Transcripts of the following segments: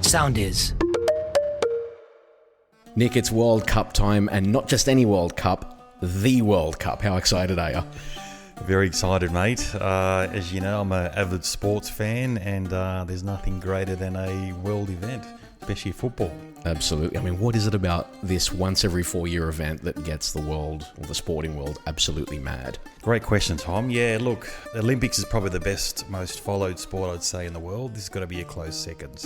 Sound is. Nick, it's World Cup time, and not just any World Cup, the World Cup. How excited are you? Very excited, mate. As you know, I'm an avid sports fan, and there's nothing greater than a world event, especially football. Absolutely. I mean, what is it about this once every 4-year event that gets the world, or the sporting world, absolutely mad? Great question, Tom. Yeah, look, the Olympics is probably the best, most followed sport, I'd say, in the world. This has got to be a close second.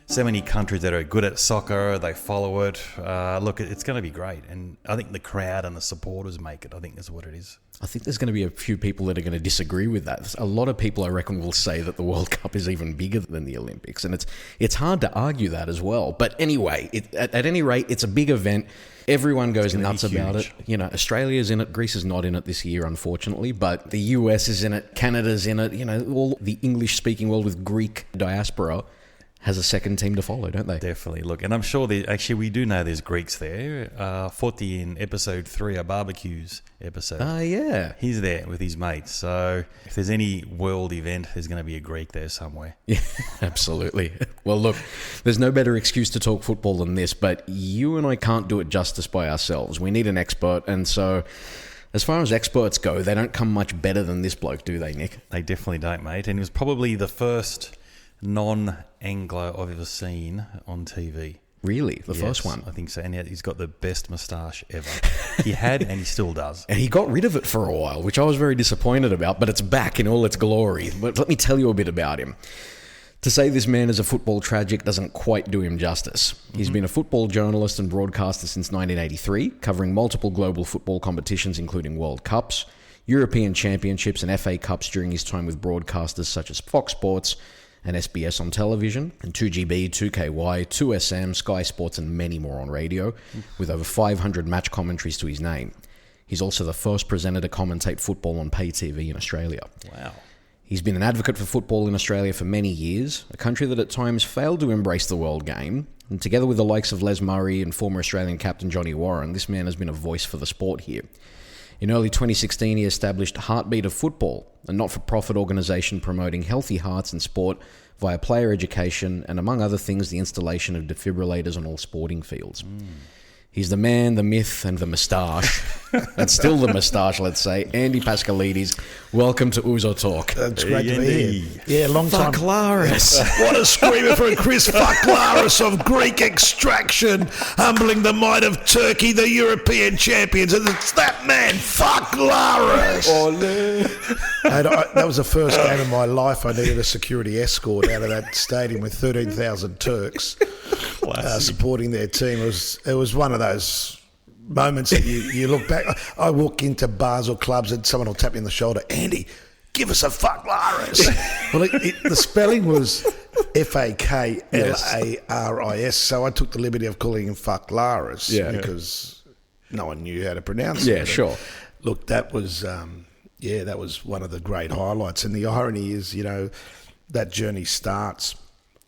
So many countries that are good at soccer, they follow it. Look, it's going to be great. And I think the crowd and the supporters make it. I think that's what it is. I think there's going to be a few people that are going to disagree with that. A lot of people, I reckon, will say that the World Cup is even bigger than the Olympics. And it's hard to argue that as well. But anyway, at any rate, it's a big event. Everyone goes nuts about it. You know, Australia's in it. Greece is not in it this year, unfortunately. But the US is in it. Canada's in it. You know, all the English-speaking world with Greek diaspora has a second team to follow, don't they? Definitely. Look, and I'm sure we do know there's Greeks there. Foti in episode 3, our barbecues episode. Yeah. He's there with his mates. So if there's any world event, there's going to be a Greek there somewhere. Yeah, absolutely. Well, look, there's no better excuse to talk football than this, but you and I can't do it justice by ourselves. We need an expert, and so as far as experts go, they don't come much better than this bloke, do they, Nick? They definitely don't, mate. And he was probably the first non-Anglo I've ever seen on TV. Really? The first one? I think so. And he's got the best moustache ever. He had, and he still does. And he got rid of it for a while, which I was very disappointed about, but it's back in all its glory. But let me tell you a bit about him. To say this man is a football tragic doesn't quite do him justice. He's been a football journalist and broadcaster since 1983, covering multiple global football competitions, including World Cups, European Championships, and FA Cups during his time with broadcasters such as Fox Sports and SBS on television, and 2GB, 2KY, 2SM, Sky Sports, and many more on radio, with over 500 match commentaries to his name. He's also the first presenter to commentate football on pay TV in Australia. Wow. He's been an advocate for football in Australia for many years, a country that at times failed to embrace the world game, and together with the likes of Les Murray and former Australian captain Johnny Warren, this man has been a voice for the sport here. In early 2016, he established Heartbeat of Football, a not-for-profit organisation promoting healthy hearts in sport via player education and, among other things, the installation of defibrillators on all sporting fields. He's the man, the myth, and the moustache. And still the moustache, let's say. Andy Paschalidis, welcome to Ouzo Talk. It's great to be here. Yeah, long time. Fuck Laris. What a screamer for a Chris Fucklaris of Greek extraction, humbling the might of Turkey, the European champions. And it's that man, Fucklaris. That was the first game of my life. I needed a security escort out of that stadium with 13,000 Turks supporting their team. It was one of those moments that you look back. I walk into bars or clubs and someone will tap me on the shoulder. Andy, give us a Fucklaris. Well, the spelling was Faklaris, so I took the liberty of calling him Fucklaris because no one knew how to pronounce it. Yeah, sure. Look, that was one of the great highlights. And the irony is, that journey starts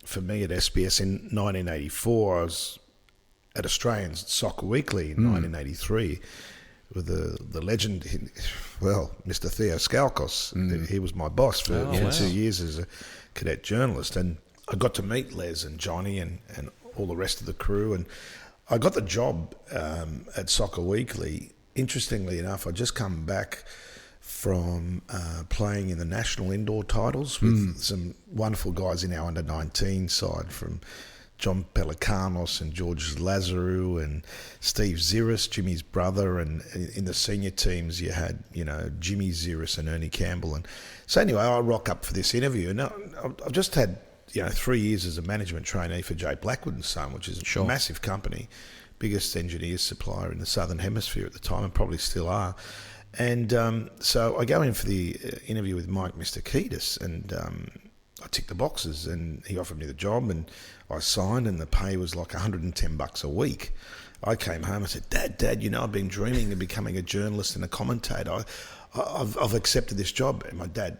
for me at SBS in 1984. I was at Australian Soccer Weekly in 1983 with the legend, Mr. Theo Skalkos. He was my boss for 2 years as a cadet journalist. And I got to meet Les and Johnny and all the rest of the crew. And I got the job at Soccer Weekly. Interestingly enough, I'd just come back from playing in the national indoor titles with some wonderful guys in our under-19 side, from John Pelikanos and George Lazarou and Steve Ziris, Jimmy's brother, and in the senior teams you had, Jimmy Ziris and Ernie Campbell. And so anyway, I rock up for this interview, and I've just had 3 years as a management trainee for Jay Blackwood & Son, which is a massive company, biggest engineers supplier in the Southern Hemisphere at the time, and probably still are. And so I go in for the interview with Mike Mistakidis, and I ticked the boxes, and he offered me the job, and I signed, and the pay was like $110 a week. I came home and said, Dad, I've been dreaming of becoming a journalist and a commentator. I've accepted this job. And my dad,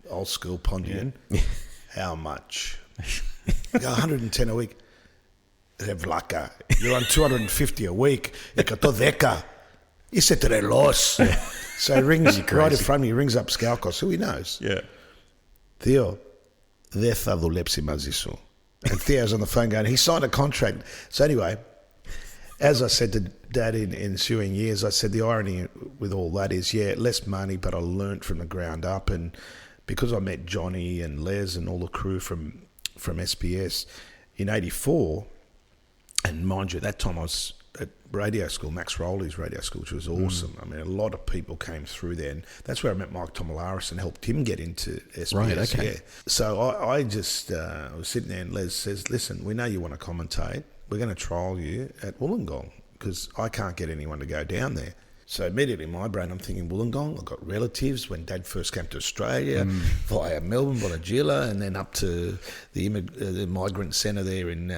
old school Pondian, how much? I go, 110 a week. Vlaka, you're on 250 a week. He said to their loss. So he rings right in front of me, he rings up Skalkos, who he knows. Yeah. Theo, δεν θα δουλέψει μαζί σου. And Theo's on the phone going, he signed a contract. So anyway, as I said to Dad in ensuing years, I said the irony with all that is, less money, but I learnt from the ground up. And because I met Johnny and Les and all the crew from SBS in 84, and mind you, at that time I was at radio school, Max Rowley's radio school, which was awesome. I mean, a lot of people came through there, and that's where I met Mike Tomalaris and helped him get into SBS. Right, okay. Yeah. So I just was sitting there, and Les says, listen, we know you want to commentate. We're going to trial you at Wollongong because I can't get anyone to go down there. So immediately in my brain, I'm thinking Wollongong. I've got relatives when Dad first came to Australia via Melbourne, Wallagilla, and then up to the migrant centre there in,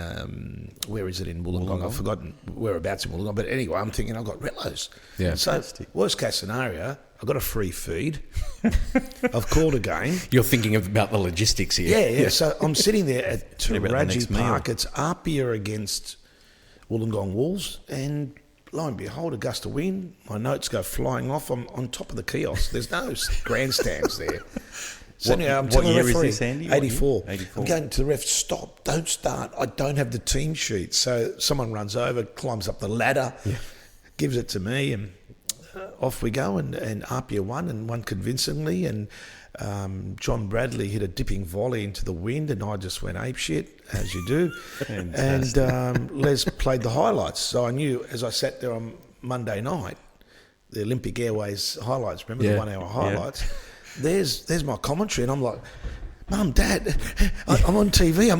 where is it in Wollongong? I've forgotten whereabouts in Wollongong. But anyway, I'm thinking I've got relos. Yeah. So worst case scenario, I've got a free feed. I've called again. You're thinking about the logistics here. Yeah. So I'm sitting there at Taraji meal. Park. It's Apia against Wollongong Wolves, and lo and behold, a gust of wind. My notes go flying off. I'm on top of the kiosk. There's no grandstands there. So anyway, I'm telling the referee, is this, Andy? 84. 84. I'm going to the ref, stop, don't start. I don't have the team sheet. So someone runs over, climbs up the ladder, gives it to me, and off we go. And Apia won convincingly. And John Bradley hit a dipping volley into the wind, and I just went apeshit, as you do. And Les played the highlights. So I knew as I sat there on Monday night, the Olympic Airways highlights, remember the 1 hour highlights? Yeah. There's my commentary, and I'm like, Mum, Dad, I'm on TV.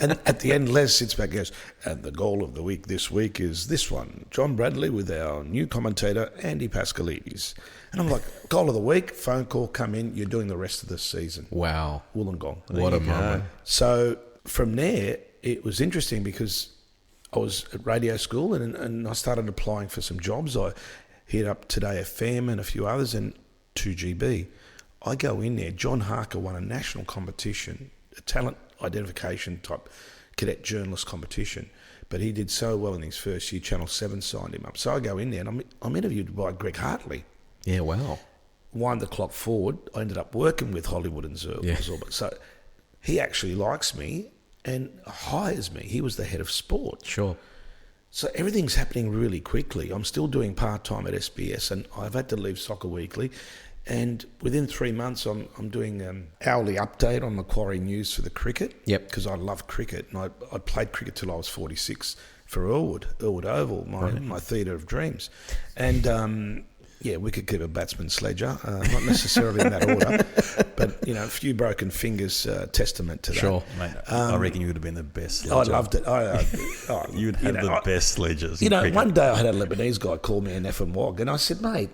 And at the end, Les sits back and goes, and the goal of the week this week is this one, John Bradley with our new commentator, Andy Paschalidis. And I'm like, goal of the week, phone call, come in, you're doing the rest of the season. Wow. Wollongong. What a moment. So from there, it was interesting because I was at radio school and I started applying for some jobs. I hit up Today FM and a few others, and 2GB. I go in there. John Harker won a national competition, a talent identification type cadet journalist competition, but he did so well in his first year, Channel 7 signed him up. So I go in there and I'm interviewed by Greg Hartley. Yeah, wow. Wind the clock forward, I ended up working with Hollywood and Zorba. So he actually likes me and hires me. He was the head of sport. Sure. So everything's happening really quickly. I'm still doing part-time at SBS, and I've had to leave Soccer Weekly. And within 3 months, I'm doing an hourly update on Macquarie News for the cricket. Yep. Because I love cricket, and I played cricket till I was 46 for Earlwood Oval, my theatre of dreams. And wicket-keeper, batsman, sledger, not necessarily in that order, but a few broken fingers, testament to that. Sure, mate. I reckon you would have been the best sledger. I loved it. You'd have the best sledgers. One day I had a Lebanese guy call me an effing wog, and I said, mate,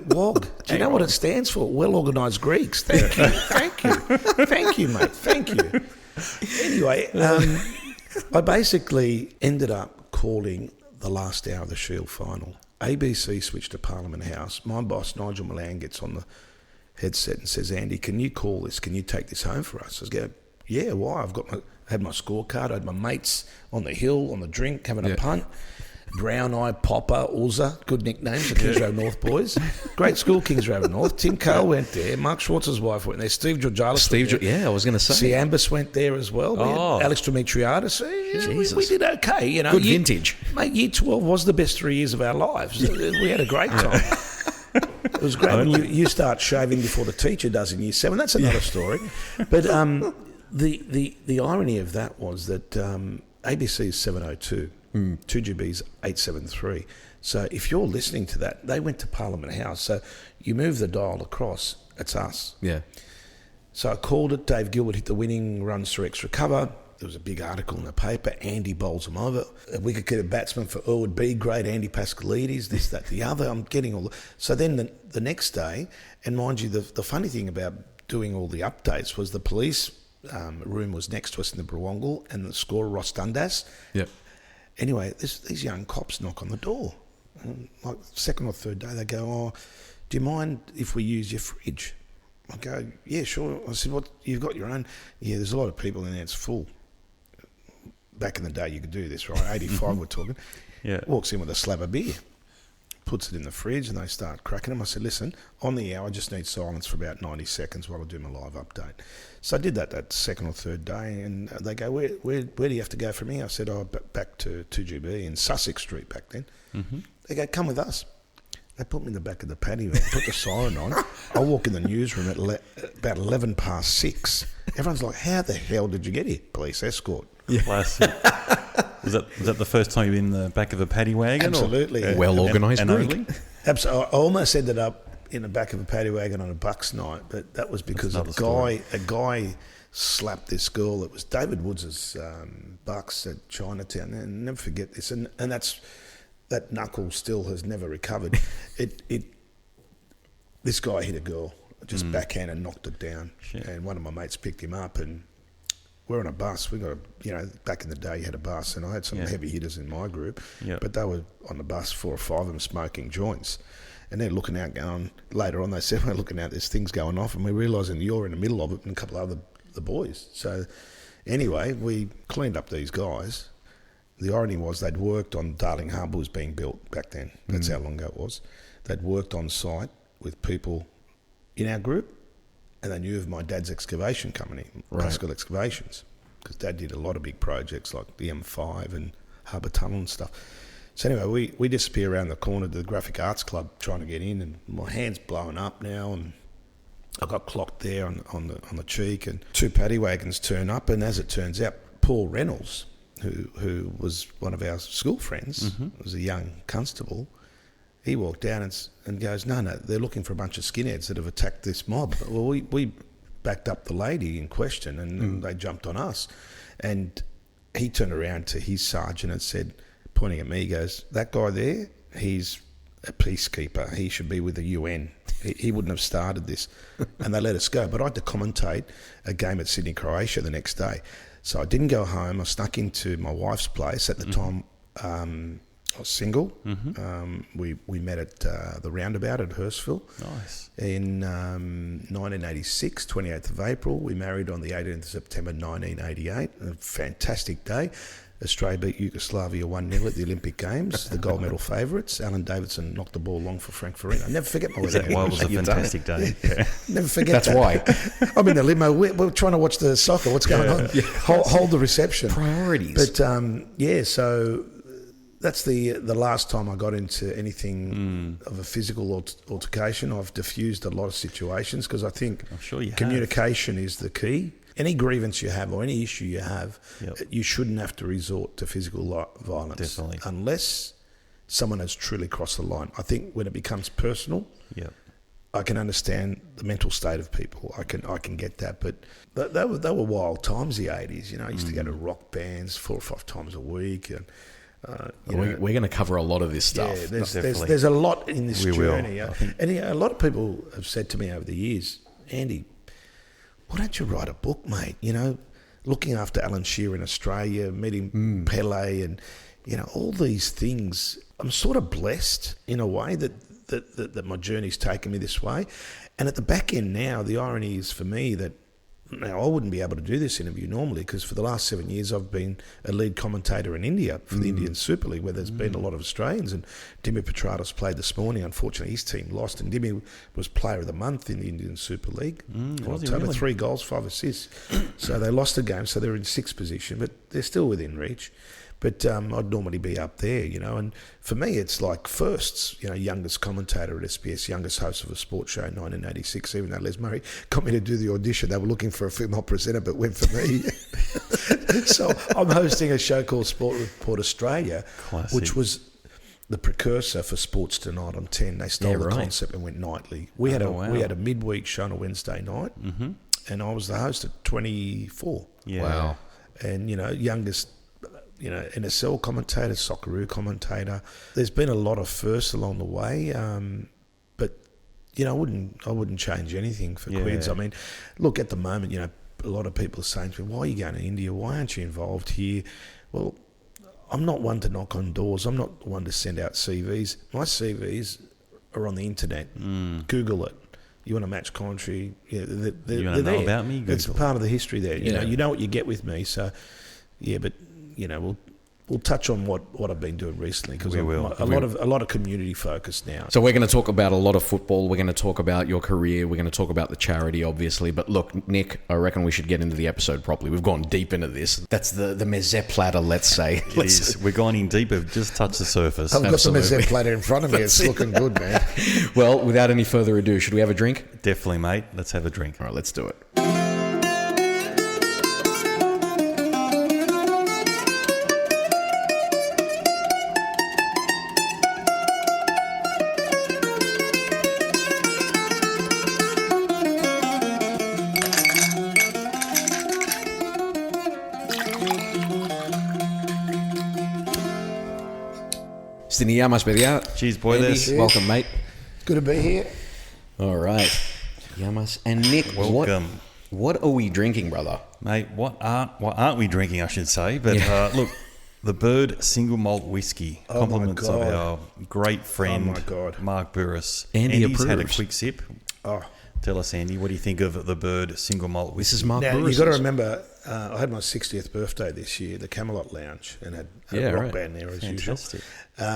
wog. Do you know what it stands for? Well-organised Greeks. Thank you, mate. Thank you. Anyway, I basically ended up calling the last hour of the Shield final. ABC switched to Parliament House. My boss, Nigel Milan, gets on the headset and says, Andy, can you call this? Can you take this home for us? I go, yeah, why? I had my scorecard. I had my mates on the hill, on the drink, having a punt. Brown Eye, Popper, Ulza, good nicknames, the Kingsgrove North boys. Great school, Kingsgrove North. Tim Cole went there. Mark Schwartz's wife went there. Steve Georgalis went there. I was going to say. Siambas went there as well. Alex Demetriadis. We did okay. Good vintage. Mate, year 12 was the best 3 years of our lives. We had a great time. It was great. You start shaving before the teacher does in year 7. That's another story. But the irony of that was that ABC is 702. 2GB's 873. So if you're listening to that, they went to Parliament House. So you move the dial across, it's us. Yeah. So I called it. Dave Gilbert hit the winning runs through extra cover. There was a big article in the paper. Andy bowls him over. A wicket-keeper batsman for Earlwood B grade, Andy Paschalidis, this, that, the other. I'm getting all the... So then the next day, and mind you, the funny thing about doing all the updates was the police room was next to us in the Brawongal, and the scorer, Ross Dundas. Yep. Anyway, these young cops knock on the door. And like second or third day, they go, "Oh, do you mind if we use your fridge?" I go, "Yeah, sure." I said, "What? You've got your own?" "Yeah, there's a lot of people in there. It's full." Back in the day, you could do this, right? 85, we're talking. Yeah. Walks in with a slab of beer, puts it in the fridge, and they start cracking them. I said, listen, on the hour, I just need silence for about 90 seconds while I do my live update. So I did that second or third day, and they go, where do you have to go from here? I said, back to 2GB in Sussex Street back then. Mm-hmm. They go, come with us. They put me in the back of the patio, put the siren on. I walk in the newsroom at about 6:11. Everyone's like, how the hell did you get here? Police escort. Yeah. Classic. Was that the first time you were in the back of a paddy wagon? Absolutely. Or? Well organised group. Absolutely. I almost ended up in the back of a paddy wagon on a Bucks night, but that was because a guy slapped this girl. It was David Woods' Bucks at Chinatown. And I'll never forget this. And that knuckle still has never recovered. This guy hit a girl, just backhand and knocked it down. Shit. And one of my mates picked him up, and we're on a bus. We got back in the day you had a bus, and I had some heavy hitters in my group, but they were on the bus, 4 or 5 of them smoking joints. And they're looking out going, later on they said, we're looking out, there's things going off, and we're realising you're in the middle of it and a couple of the boys. So anyway, we cleaned up these guys. The irony was they'd worked on Darling Harbour was being built back then. That's how long ago it was. They'd worked on site with people in our group, and they knew of my dad's excavation company, Pascal Excavations, because Dad did a lot of big projects like the M5 and Harbour Tunnel and stuff. So anyway, we disappear around the corner to the Graphic Arts Club trying to get in, and my hand's blowing up now, and I got clocked there on the cheek, and 2 paddy wagons turn up, and as it turns out, Paul Reynolds, who was one of our school friends, was a young constable, he walked down and goes, no, they're looking for a bunch of skinheads that have attacked this mob. Well, we backed up the lady in question, and they jumped on us. And he turned around to his sergeant and said, pointing at me, he goes, that guy there, he's a peacekeeper. He should be with the UN. He wouldn't have started this. And they let us go. But I had to commentate a game at Sydney, Croatia the next day. So I didn't go home. I snuck into my wife's place. At the time, I was single. We met at the Roundabout at Hurstville. Nice. In 1986, 28th of April. We married on the 18th of September 1988. A fantastic day. Australia beat Yugoslavia 1-0 at the Olympic Games, the gold medal favourites. Alan Davidson knocked the ball long for Frank Farina. I never forget my wedding. That why it was a fantastic day? Yeah. Never forget That's why. I'm in the limo. We're trying to watch the soccer. What's going on? Yeah. Hold the reception. Priorities. But, so that's the last time I got into anything of a physical altercation. I've diffused a lot of situations because I think communication is the key. Any grievance you have or any issue you have, you shouldn't have to resort to physical violence. Definitely. Unless someone has truly crossed the line. I think when it becomes personal, I can understand the mental state of people. I can get that. But they were wild times, the 80s. I used to go to rock bands 4 or 5 times a week. And we're going to cover a lot of this stuff. Yeah, there's a lot in this journey. And a lot of people have said to me over the years, Andy, why don't you write a book, mate? Looking after Alan Shearer in Australia, meeting Pele and, all these things. I'm sort of blessed in a way that my journey's taken me this way. And at the back end now, the irony is for me that now I wouldn't be able to do this interview normally because for the last 7 years I've been a lead commentator in India for the Indian Super League where there's been a lot of Australians, and Dimi Petratos played this morning. Unfortunately his team lost, and Dimi was player of the month in the Indian Super League in October. Really? 3 goals, 5 assists. So they lost the game, so they're in 6th position, but they're still within reach. But I'd normally be up there, and for me it's like firsts, youngest commentator at SBS, youngest host of a sports show in 1986, even though Les Murray got me to do the audition. They were looking for a female presenter, but went for me. So I'm hosting a show called Sport Report Australia, which was the precursor for Sports Tonight on 10. They stole the concept and went nightly. We had a midweek show on a Wednesday night, and I was the host at 24. Yeah. Wow. And, youngest... NSL commentator, Socceroo commentator. There's been a lot of firsts along the way, but I wouldn't change anything for Quids. I mean, look, at the moment, a lot of people are saying to me, "Why are you going to India? Why aren't you involved here?" Well, I'm not one to knock on doors. I'm not one to send out CVs. My CVs are on the internet. Google it. You want to match commentary? Yeah, they're you want to know there. about me? Google. It's part of the history there. You know what you get with me. So, but. we'll touch on what I've been doing recently because We will. a lot of community focus now. So we're going to talk about a lot of football. We're going to talk about your career. We're going to talk about the charity, obviously. But look, Nick, I reckon we should get into the episode properly. We've gone deep into this. That's the mezze platter, let's say. It is. We're going in deep. We've just touched the surface. I've got Absolutely. the mezze platter in front of me. It's looking good, man. Well, without any further ado, should we have a drink? Definitely, mate. Let's have a drink. All right, let's do it. Yamas, παιδιά. Cheers, boys. Andy, welcome, mate. Good to be here. All right. Yamas. And Nick, Welcome. What are we drinking, brother? Mate, what aren't we drinking, I should say. But look, the Bird Single Malt Whiskey. Oh, my Compliments of God. our great friend, Oh, my God. Mark Burris. Andy Andy's had a approves. quick sip. Oh. Tell us, Andy, what do you think of the Bird Single Malt Whiskey? This is Mark Now, Burris. you've got to remember, I had my 60th birthday this year, the Camelot Lounge, and had a rock band there as Fantastic. usual.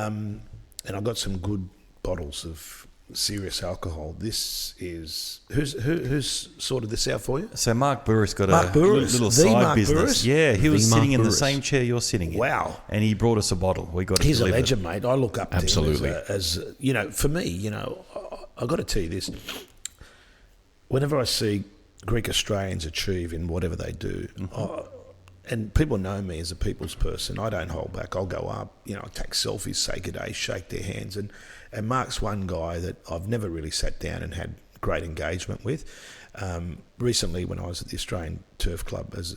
And I got some good bottles of serious alcohol. This is... Who's sorted this out for you? So Mark Burris got Mark a Burris. little The side Mark business. Burris? Yeah, he was The sitting Mark in the Burris. same chair you're sitting in. Wow. And he brought us a bottle. We got it He's delivered. a legend, mate. I look up to Absolutely. him as you know, for me, you know, I got to tell you this. Whenever I see Greek Australians achieve in whatever they do, and people know me as a people's person, I don't hold back. I'll go up, you know, I take selfies, say good day, shake their hands. And Mark's one guy that I've never really sat down and had great engagement with. Recently, when I was at the Australian Turf Club as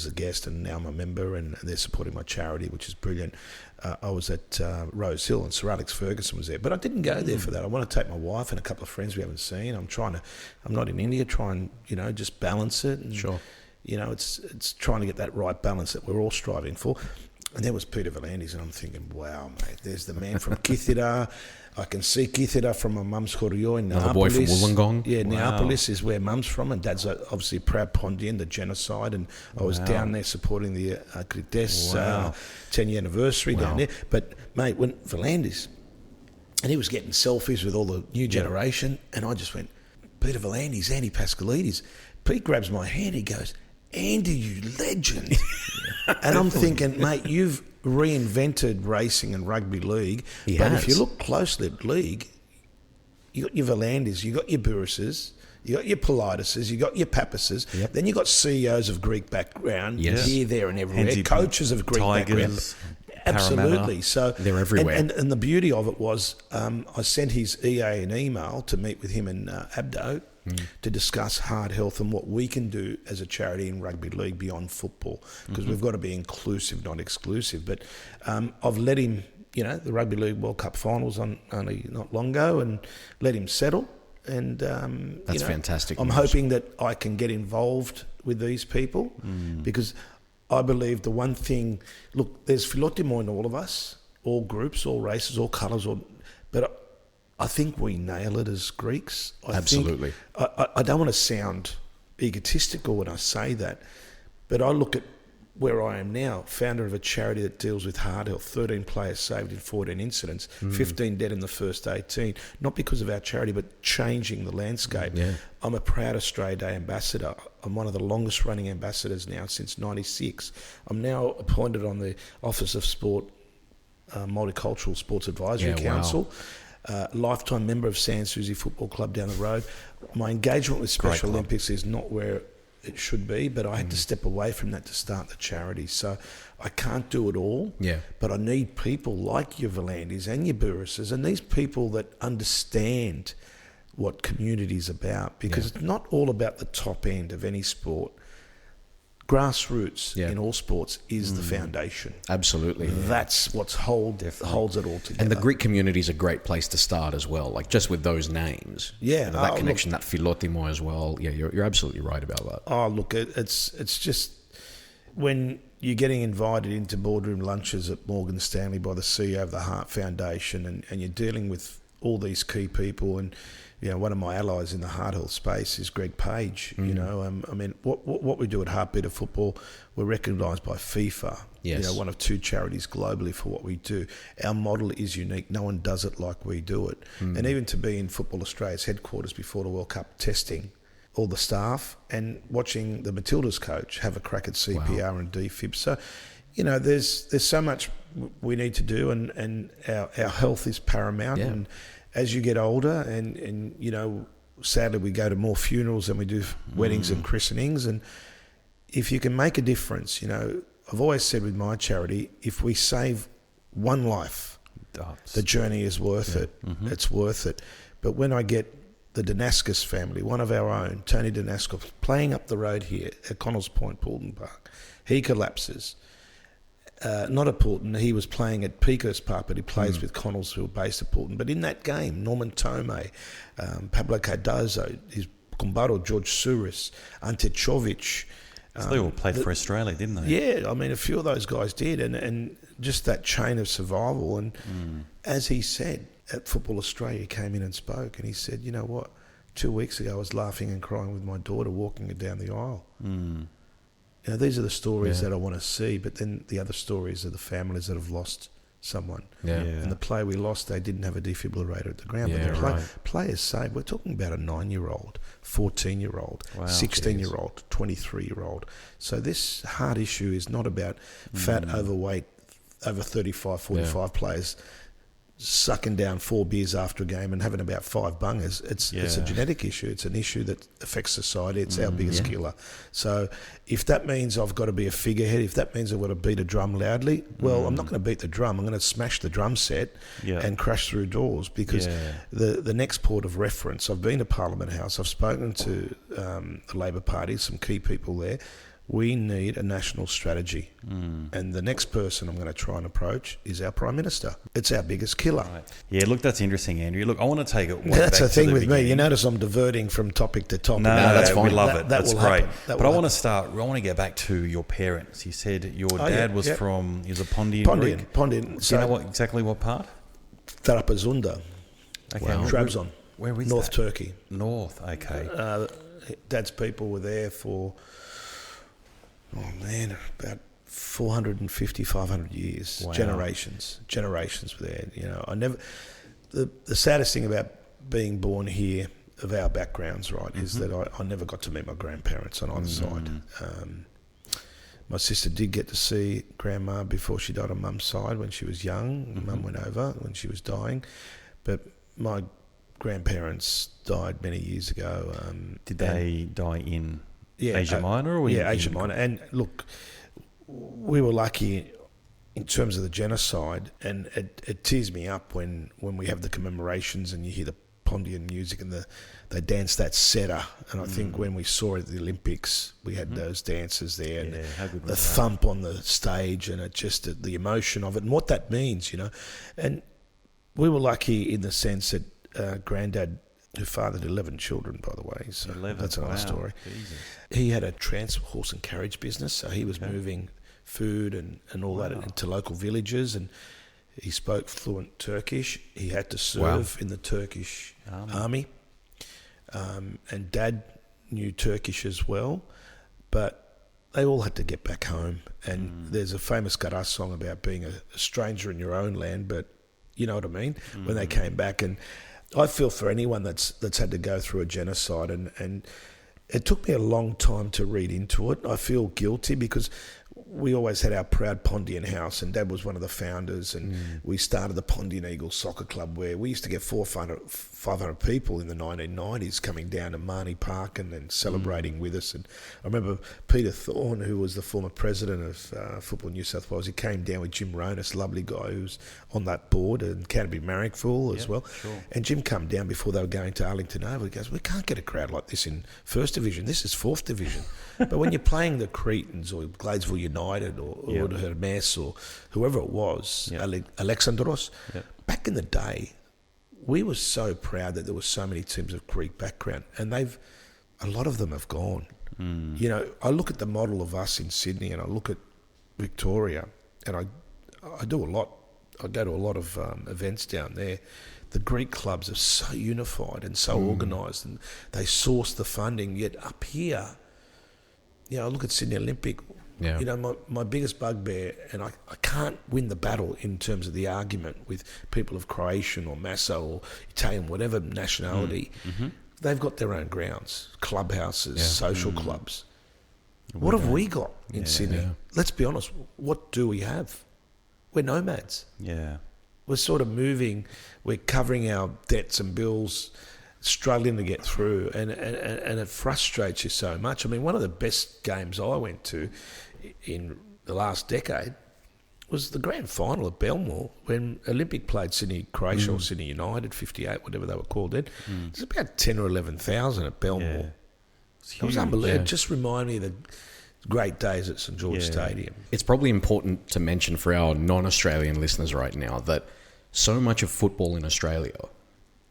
a guest, and now I'm a member, and they're supporting my charity, which is brilliant. I was at Rose Hill, and Sir Alex Ferguson was there, but I didn't go there for that. I want to take my wife and a couple of friends we haven't seen. I'm not in India, try and, you know, just balance it. And, Sure. you know, it's trying to get that right balance that we're all striving for. And there was Peter V'landys, and I'm thinking, wow, mate, there's the man from Kithida. I can see Kithida from my mum's Koryo in Neapolis. Another boy from Wollongong. Yeah, Wow. Neapolis is where mum's from, and dad's obviously a proud Pondian, the genocide, and I was down there supporting the Krites 10-year anniversary down there. But, mate, when V'landys, and he was getting selfies with all the new generation, and I just went, Peter V'landys, Andy Paschalidis. Pete grabs my hand, he goes, Andy, you legend. And I'm thinking, mate, you've reinvented racing and rugby league. He but has. if you look closely at league, you got your V'landys, you got your Burrises, you got your Paulidises, you got your Pappases, then you got CEOs of Greek background here, there, and everywhere. Hansi Coaches of Greek Tigers, background. Absolutely. Parramatta. So They're everywhere. And the beauty of it was, I sent his EA an email to meet with him in Abdo to discuss heart health and what we can do as a charity in rugby league beyond football, because we've got to be inclusive, not exclusive. But I've let him, you know, the Rugby League World Cup finals on only not long ago, and let him settle. And That's you know, fantastic I'm news. hoping that I can get involved with these people, because I believe the one thing, look, there's philotimo in all of us, all groups, all races, all colours, but I think we nail it as Greeks. Absolutely. I don't want to sound egotistical when I say that, but I look at where I am now, founder of a charity that deals with heart health, 13 players saved in 14 incidents, 15 dead in the first 18, not because of our charity, but changing the landscape. Yeah. I'm a proud Australia Day ambassador. I'm one of the longest running ambassadors now since 96. I'm now appointed on the Office of Sport, Multicultural Sports Advisory Council. Lifetime member of Sans Souci Football Club down the road. My engagement with Special Olympics is not where it should be, but I had to step away from that to start the charity. So I can't do it all. Yeah. But I need people like your V'landys and your Burrises, and these people that understand what community is about, because it's not all about the top end of any sport. Grassroots in all sports is the foundation. Absolutely. That's what's holds it all together. And the Greek community is a great place to start as well, like just with those names. Yeah. You know, that connection, that philotimo as well. Yeah, you're absolutely right about that. Oh, look, it's just when you're getting invited into boardroom lunches at Morgan Stanley by the CEO of the Heart Foundation, and you're dealing with all these key people, and one of my allies in the heart health space is Greg Page. You know, I mean, what we do at Heartbeat of Football, we're recognised by FIFA. Yes. You know, one of 2 charities globally for what we do. Our model is unique. No one does it like we do it. And even to be in Football Australia's headquarters before the World Cup, testing all the staff and watching the Matildas coach have a crack at CPR and defib. So, you know, there's so much we need to do, and our health is paramount. Yeah. And as you get older, and you know, sadly we go to more funerals than we do weddings and christenings. And if you can make a difference, you know, I've always said with my charity, if we save one life, the journey is worth it. It's worth it. But when I get the Damascus family, one of our own, Tony Damascus, playing up the road here at Connells Point, Poulton Park, he collapses. Not at Poulton, he was playing at Picos Park, but he plays with Connells, who are based at Poulton. But in that game, Norman Tomei, Pablo Cardozo, his Kumbaro, George Souris, Ante Chovic. So they all played for Australia, didn't they? Yeah, I mean, a few of those guys did. And just that chain of survival. And as he said, at Football Australia, he came in and spoke, and he said, you know what, 2 weeks ago I was laughing and crying with my daughter walking her down the aisle. You know, these are the stories that I want to see, but then the other stories are the families that have lost someone. And the player we lost, they didn't have a defibrillator at the ground. But the players saved. We're talking about a 9-year-old, 14-year-old, 16-year-old, 23-year-old. So this heart issue is not about fat, overweight, over 35, 45 players sucking down 4 beers after a game and having about 5 bungers. It's a genetic issue. It's an issue that affects society. It's our biggest killer. So if that means I've got to be a figurehead, if that means I've got to beat a drum loudly, well, I'm not going to beat the drum. I'm going to smash the drum set and crash through doors, because the next port of reference, I've been to Parliament House, I've spoken to the Labor Party, some key people there. We need a national strategy. And the next person I'm going to try and approach is our Prime Minister. It's our biggest killer. Right. Yeah, look, that's interesting, Andrew. Look, I want to take it way That's back the thing to the with beginning. me. You notice I'm diverting from topic to topic. No, that's fine. We love it. That's will great. happen. But I want to get back to your parents. You said your dad was from, he was a Pondian Greek. Pondian. Do you know exactly what part? Tarapazunda. Okay. Trabzon. Where is North that? Turkey. North, okay. Dad's people were there for, about 450, 500 years. Wow. Generations were there. You know, I never. The saddest thing about being born here, of our backgrounds, right, is that I never got to meet my grandparents on either side. My sister did get to see Grandma before she died on Mum's side when she was young. Mum went over when she was dying, but my grandparents died many years ago. Did they die in Asia Minor? Or Asia Minor. And look, we were lucky in terms of the genocide, and it tears me up when we have the commemorations and you hear the Pondian music and they dance that seta. And I think when we saw it at the Olympics, we had those dances there, and the thump on the stage, and it just the emotion of it and what that means, you know. And we were lucky in the sense that Granddad, who fathered 11 children, by the way, so 11, that's another story. Jesus. He had a horse and carriage business, so he was moving food and all that into local villages, and he spoke fluent Turkish. He had to serve in the Turkish army. And Dad knew Turkish as well, but they all had to get back home. And there's a famous Garas song about being a stranger in your own land, but you know what I mean? When they came back. And I feel for anyone that's had to go through a genocide, and it took me a long time to read into it. I feel guilty because we always had our proud Pondian house, and Dad was one of the founders, and we started the Pondian Eagles Soccer Club, where we used to get 500 people in the 1990s coming down to Marnie Park and then celebrating with us. And I remember Peter Thorne, who was the former president of Football New South Wales, he came down with Jim Ronas, lovely guy who's on that board, and Canterbury Marrickville as well. Sure. And Jim came down before they were going to Arlington Oval. He goes, we can't get a crowd like this in First Division. This is Fourth Division. But when you're playing the Cretans or Gladesville United or Hermes or whoever it was, Alexandros, back in the day, we were so proud that there were so many teams of Greek background, and a lot of them have gone. You know, I look at the model of us in Sydney, and I look at Victoria, and I do a lot I go to a lot of events down there. The Greek clubs are so unified and so organised, and they source the funding. Yet up here, I look at Sydney Olympic. Yeah. My biggest bugbear, and I can't win the battle in terms of the argument with people of Croatian or Masso or Italian, whatever nationality. They've got their own grounds, clubhouses, social clubs. What have we got in Sydney? Yeah. Let's be honest. What do we have? We're nomads. Yeah. We're sort of moving. We're covering our debts and bills, struggling to get through, and it frustrates you so much. I mean, one of the best games I went to in the last decade was the grand final at Belmore when Olympic played Sydney Croatia or Sydney United, 58, whatever they were called then. There's about 10 or 11,000 at Belmore. Yeah. It was unbelievable. Yeah. It just reminded me of the great days at St George Stadium. It's probably important to mention for our non-Australian listeners right now that so much of football in Australia,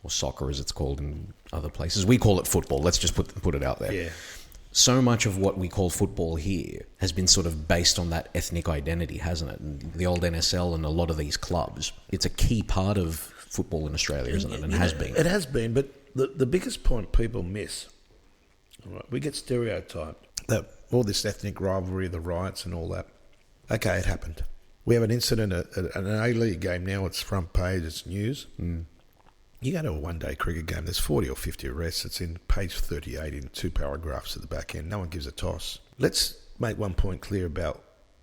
or soccer as it's called in other places, we call it football. Let's just put it out there. Yeah. So much of what we call football here has been sort of based on that ethnic identity, hasn't it? And the old NSL and a lot of these clubs. It's a key part of football in Australia, isn't it? And has been. It has been, but the biggest point people miss, all right, we get stereotyped that all this ethnic rivalry, the riots and all that. Okay, it happened. We have an incident at an A-League game now. It's front page, it's news. You go to a one-day cricket game, there's 40 or 50 arrests. It's in page 38 in 2 paragraphs at the back end. No one gives a toss. Let's make one point clear about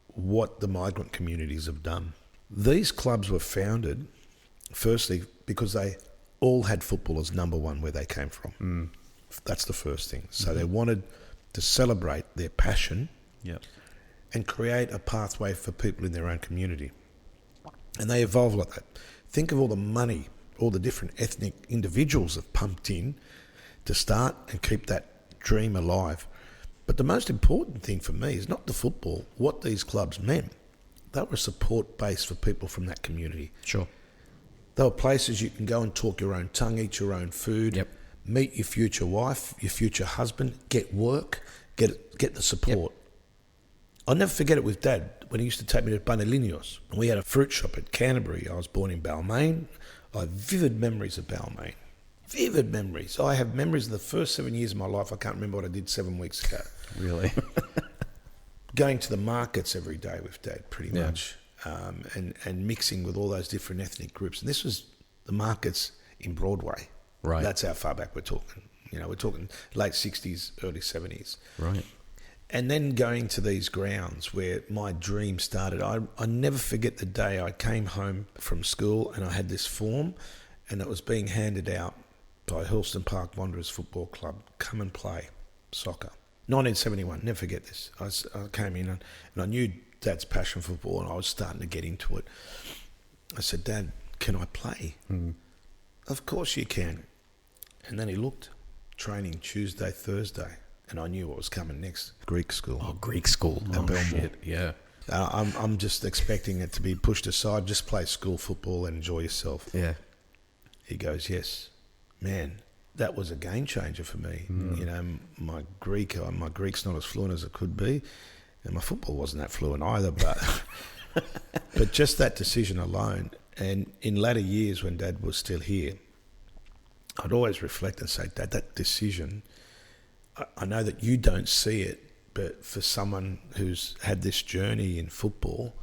what the migrant communities have done. These clubs were founded, firstly, because they all had football as number one where they came from. That's the first thing. So they wanted to celebrate their passion and create a pathway for people in their own community. And they evolved like that. Think of all the money all the different ethnic individuals have pumped in to start and keep that dream alive. But the most important thing for me is not the football, what these clubs meant. They were a support base for people from that community. Sure. They were places you can go and talk your own tongue, eat your own food, meet your future wife, your future husband, get work, get the support. I'll never forget it with Dad when he used to take me to Panelinos. We had a fruit shop at Canterbury. I was born in Balmain. I have vivid memories of Balmain. Vivid memories. I have memories of the first 7 years of my life. I can't remember what I did 7 weeks ago. Really? Going to the markets every day with Dad, pretty much, and mixing with all those different ethnic groups. And this was the markets in Broadway. Right. That's how far back we're talking. We're talking late 60s, early 70s. Right. And then going to these grounds where my dream started. I never forget the day I came home from school and I had this form and it was being handed out by Hurlston Park Wanderers Football Club. Come and play soccer. 1971, never forget this. I came in and I knew Dad's passion for football and I was starting to get into it. I said, Dad, can I play? Of course you can. And then he looked, training Tuesday, Thursday. And I knew what was coming next. Greek school. Oh, Greek school. At Belmore. Shit. Yeah. I'm just expecting it to be pushed aside. Just play school football and enjoy yourself. Yeah. He goes, yes. Man, that was a game changer for me. My Greek's not as fluent as it could be. And my football wasn't that fluent either. But just that decision alone. And in latter years when Dad was still here, I'd always reflect and say, Dad, that decision... I know that you don't see it, but for someone who's had this journey in football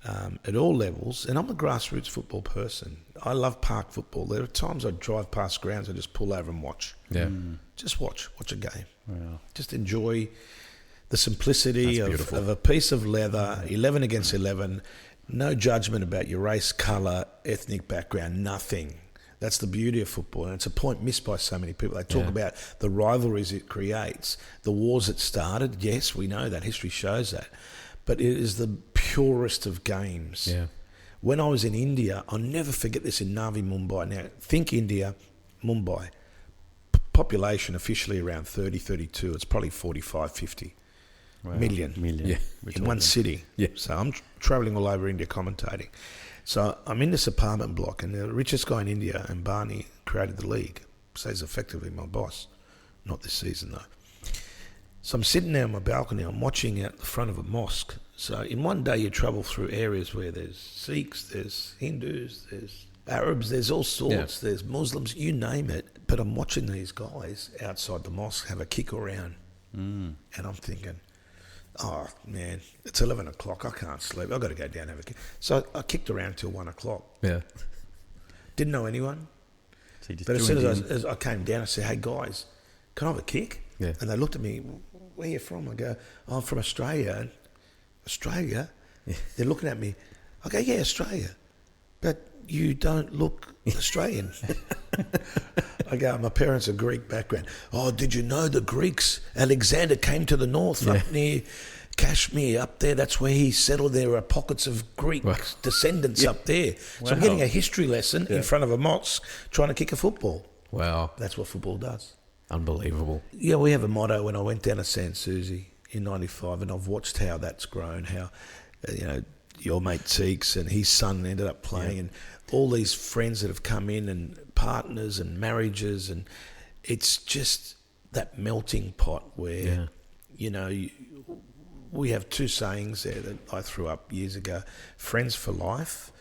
at all levels, and I'm a grassroots football person. I love park football. There are times I drive past grounds and just pull over and watch. Yeah. Just watch a game. Wow. Just enjoy the simplicity of a piece of leather, 11 against 11, no judgment about your race, colour, ethnic background, nothing. That's the beauty of football, and it's a point missed by so many people. They talk about the rivalries it creates, the wars it started. Yes, we know that. History shows that. But it is the purest of games. Yeah. When I was in India, I'll never forget this in Navi Mumbai. Now, think India, Mumbai. Population officially around 30, 32. It's probably 45, 50 million. Yeah. In one city. Yeah. So I'm travelling all over India commentating. So I'm in this apartment block, and the richest guy in India, Ambani, created the league. So he's effectively my boss. Not this season, though. So I'm sitting there on my balcony. I'm watching out the front of a mosque, So in one day you travel through areas where there's Sikhs, there's Hindus, there's Arabs, there's all sorts, there's Muslims, you name it. But I'm watching these guys outside the mosque have a kick around. And I'm thinking, oh man, it's 11 o'clock, I can't sleep, I've got to go down and have a kick. So I kicked around till 1 o'clock. Yeah. Didn't know anyone. So you just But as joined soon in. as I came down, I said, hey guys, can I have a kick? Yeah. And they looked at me, where are you from? I go, oh, I'm from Australia. And Australia? Yeah. They're looking at me. I go, yeah, Australia. But you don't look Australian. I go, my parents are Greek background. Oh, did you know the Greeks? Alexander came to the north up near Kashmir, up there. That's where he settled. There are pockets of Greek descendants up there. So I'm getting a history lesson in front of a mosque trying to kick a football. Wow. That's what football does. Unbelievable. Yeah, we have a motto when I went down to Sans Souci in 95, and I've watched how that's grown, how, your mate Teeks and his son ended up playing, and all these friends that have come in, and partners and marriages, and it's just that melting pot where, we have two sayings there that I threw up years ago. Friends for life,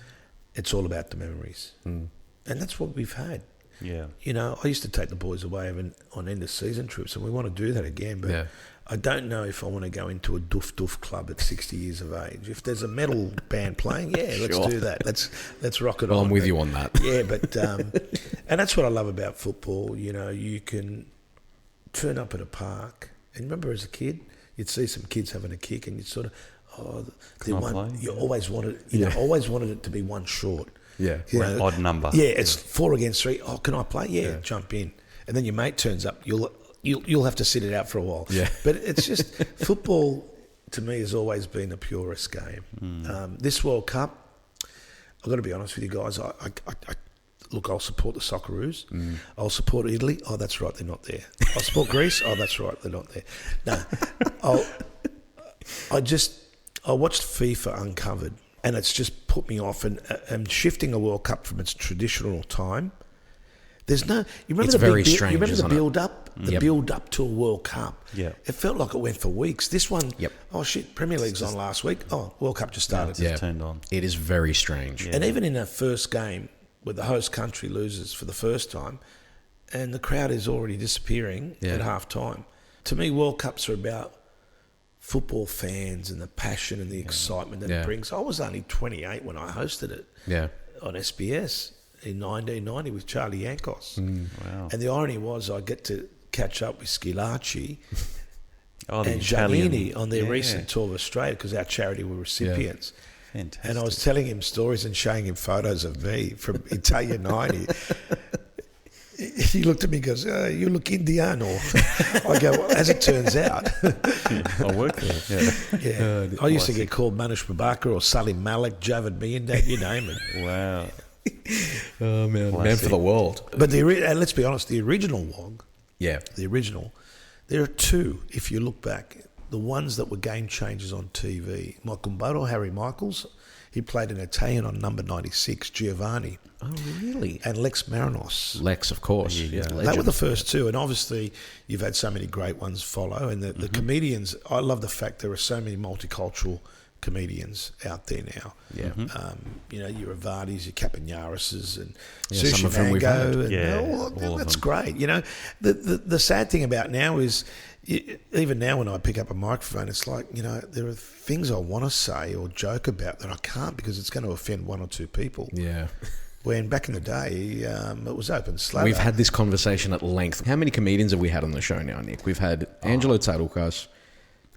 it's all about the memories. And that's what we've had. Yeah. I used to take the boys away on end of season trips, and we want to do that again, but I don't know if I want to go into a doof club at 60 years of age. If there's a metal band playing, let's do that. Let's rock it on. I'm with you on that. Yeah, but and that's what I love about football. You can turn up at a park, and remember as a kid, you'd see some kids having a kick, and you'd sort of, you always wanted, always wanted it to be one short. Yeah. Odd number. Yeah, it's 4 against 3. Oh, can I play? Yeah, jump in. And then your mate turns up. You'll have to sit it out for a while. Yeah. But it's just football to me has always been the purest game. This World Cup, I've got to be honest with you guys. I look, I'll support the Socceroos. I'll support Italy. Oh, that's right, they're not there. I'll support Greece. Oh, that's right, they're not there. No, I watched FIFA Uncovered, and it's just put me off. And shifting a World Cup from its traditional time. There's no. You remember it's the very big, strange. You remember the build it? up, build up to a World Cup. Yeah, it felt like it went for weeks. This one, oh shit, Premier League's on last week. Oh, World Cup just started. Just turned on. It is very strange. And even in that first game, where the host country loses for the first time, and the crowd is already disappearing at half time. To me, World Cups are about football fans and the passion and the excitement that it brings. I was only 28 when I hosted it on SBS in 1990 with Charlie Yankos. Wow. And the irony was I get to catch up with Schilacci and Italian. Giannini on their recent tour of Australia, because our charity were recipients. Fantastic. And I was telling him stories and showing him photos of me from Italia 90. He looked at me and goes, you look Indiano. I go, well, as it turns out. I work there. I used to get called Manish Mabaka or Salim Malik, Javad Miandad, you name it. Wow. Oh, man. Classic. Man for the world. But let's be honest, the original WOG, the original, there are two, if you look back, the ones that were game changers on TV. Macumbaro, Harry Michaels, he played an Italian on number 96, Giovanni. Oh, really? And Lex Marinos. Lex, of course. They were the first two. And obviously, you've had so many great ones follow. And the comedians, I love the fact there are so many multicultural comedians out there now. Yeah. Your Avardis, your Capagnarises, and some Sushi of them we've had. Mango. That's great. The sad thing about now is, even now when I pick up a microphone, it's like, there are things I want to say or joke about that I can't because it's going to offend one or two people. Yeah. When back in the day, it was open slather. We've had this conversation at length. How many comedians have we had on the show now, Nick? We've had Angelo Tsaroukas,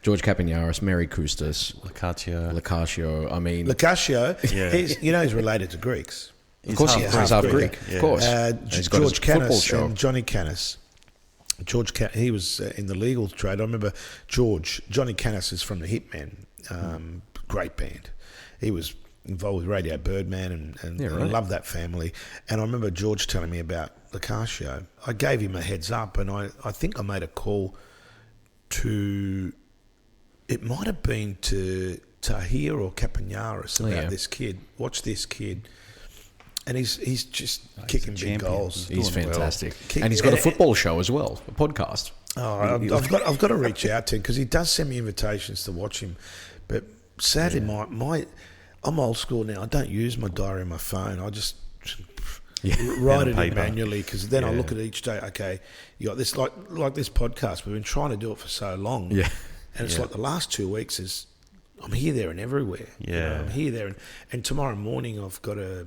George Capignaris, Mary Koustas, Lacascio. I mean... Lacascio, he's related to Greeks. Of course he is. He's half Greek. Yeah. Of course. George Canis and Johnny Canis. He was in the legal trade. I remember Johnny Canis is from the Hitmen, great band. He was involved with Radio Birdman and I love that family. And I remember George telling me about Lacascio. I gave him a heads up, and I think I made a call to, it might have been to Tahir or Capignaris about this kid. Watch this kid. And he's just kicking big goals. He's fantastic. Well. And he's got a football show as well, a podcast. Oh, I've got to reach out to him because he does send me invitations to watch him. But sadly, I'm old school now. I don't use my diary on my phone. I just write it in manually, because then I look at each day. Okay, you got this, like this podcast. We've been trying to do it for so long. Yeah. And it's like the last 2 weeks is I'm here, there, and everywhere. Yeah. I'm here, there, and tomorrow morning I've got to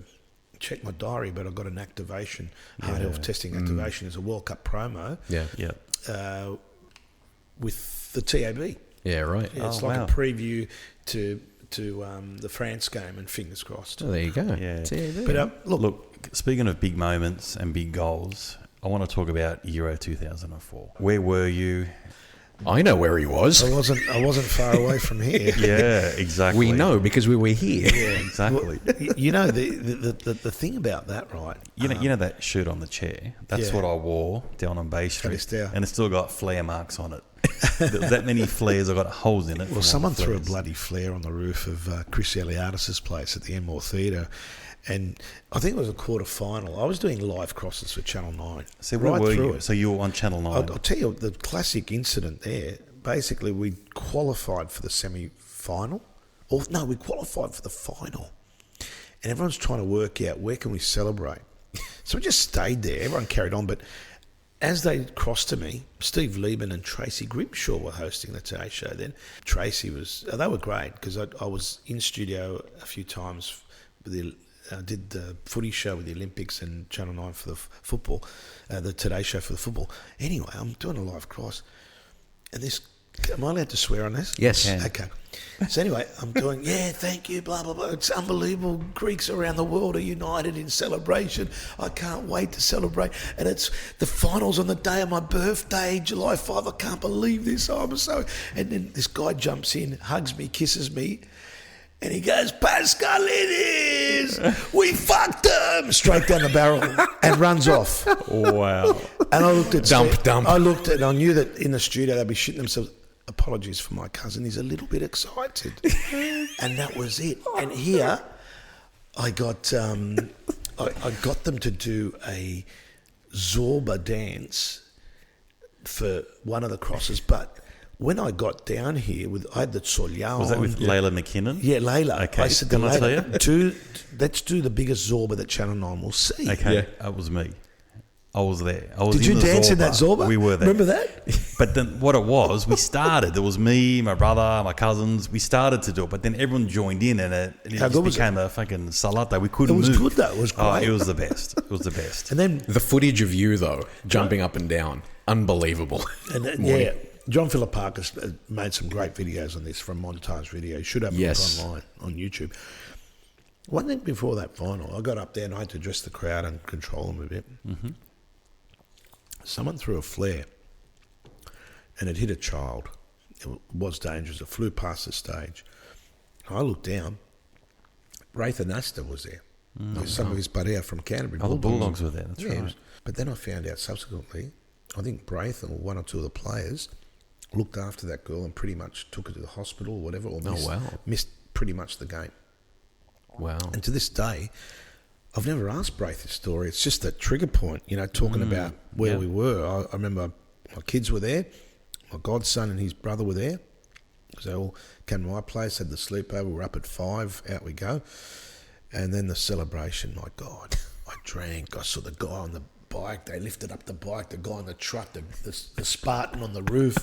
check my diary, but I've got an activation, heart health testing activation as a World Cup promo. Yeah. Yeah. With the TAB. Yeah, right. Yeah, it's like a preview to the France game, and fingers crossed. Oh, there you go. Yeah. TAB. But Look, speaking of big moments and big goals, I want to talk about Euro 2004. Where were you? I know where he was. I wasn't far away from here. Yeah, exactly. We know because we were here. Yeah, exactly. Well, you know the thing about that, right? You know that shirt on the chair? That's what I wore down on Bay Street. And it's still got flare marks on it. There's that many flares, I've got holes in it. Well, someone threw a bloody flare on the roof of Chris Eliadis' place at the Enmore Theatre, and I think it was a quarter final. I was doing live crosses for Channel 9. So where were you? So you were on Channel 9. I'll tell you the classic incident there. Basically, we qualified for the semi-final. We qualified for the final. And everyone's trying to work out where can we celebrate. So we just stayed there. Everyone carried on. But as they crossed to me, Steve Lieben and Tracy Grimshaw were hosting the Today Show then. Tracy they were great, because I was in studio a few times with I did the footy show with the Olympics and Channel 9 for the football, the Today Show for the football. Anyway, I'm doing a live cross, and am I allowed to swear on this? Yes. Okay. So anyway, I'm doing, thank you, blah, blah, blah. It's unbelievable. Greeks around the world are united in celebration. I can't wait to celebrate. And it's the finals on the day of my birthday, July 5. I can't believe this. And then this guy jumps in, hugs me, kisses me, and he goes, Paschalidis, we fucked him, straight down the barrel, and runs off. Wow. And I looked at Dump. I looked at, and I knew that in the studio they'd be shitting themselves. Apologies for my cousin, he's a little bit excited. And that was it. And here I got I got them to do a Zorba dance for one of the crosses, but when I got down here, I had the Tsolya. Was that with Layla McKinnon? Yeah, Layla. Okay. I said to Layla, let's do the biggest Zorba that Channel 9 will see. Okay, that was me. I was there. Did you dance in that Zorba? We were there. Remember that? But then what it was, we started. There was me, my brother, my cousins. We started to do it, but then everyone joined in, and it just became a fucking salata. We couldn't move. It was good, though. It was great. Oh, it was the best. It was the best. And then The footage of you, though, jumping up and down. Unbelievable. And then, John Philip Parker's made some great videos on this from Montage Video. You should have a look online on YouTube. One thing before that final, I got up there and I had to address the crowd and control them a bit. Mm-hmm. Someone threw a flare and it hit a child. It was dangerous. It flew past the stage. I looked down. Braith Anasta was there. Some of his buddy out from Canterbury. Oh, the Bulldogs were there. That's right. But then I found out subsequently, I think Braith or one or two of the players looked after that girl and pretty much took her to the hospital or whatever, or missed pretty much the game. Wow. And to this day, I've never asked Braith this story. It's just a trigger point, talking about where we were. I remember my kids were there. My godson and his brother were there. So they all came to my place, had the sleepover. We're up at 5, out we go. And then the celebration, my God. I drank. I saw the guy on the bike. They lifted up the bike, the guy on the truck, the Spartan on the roof.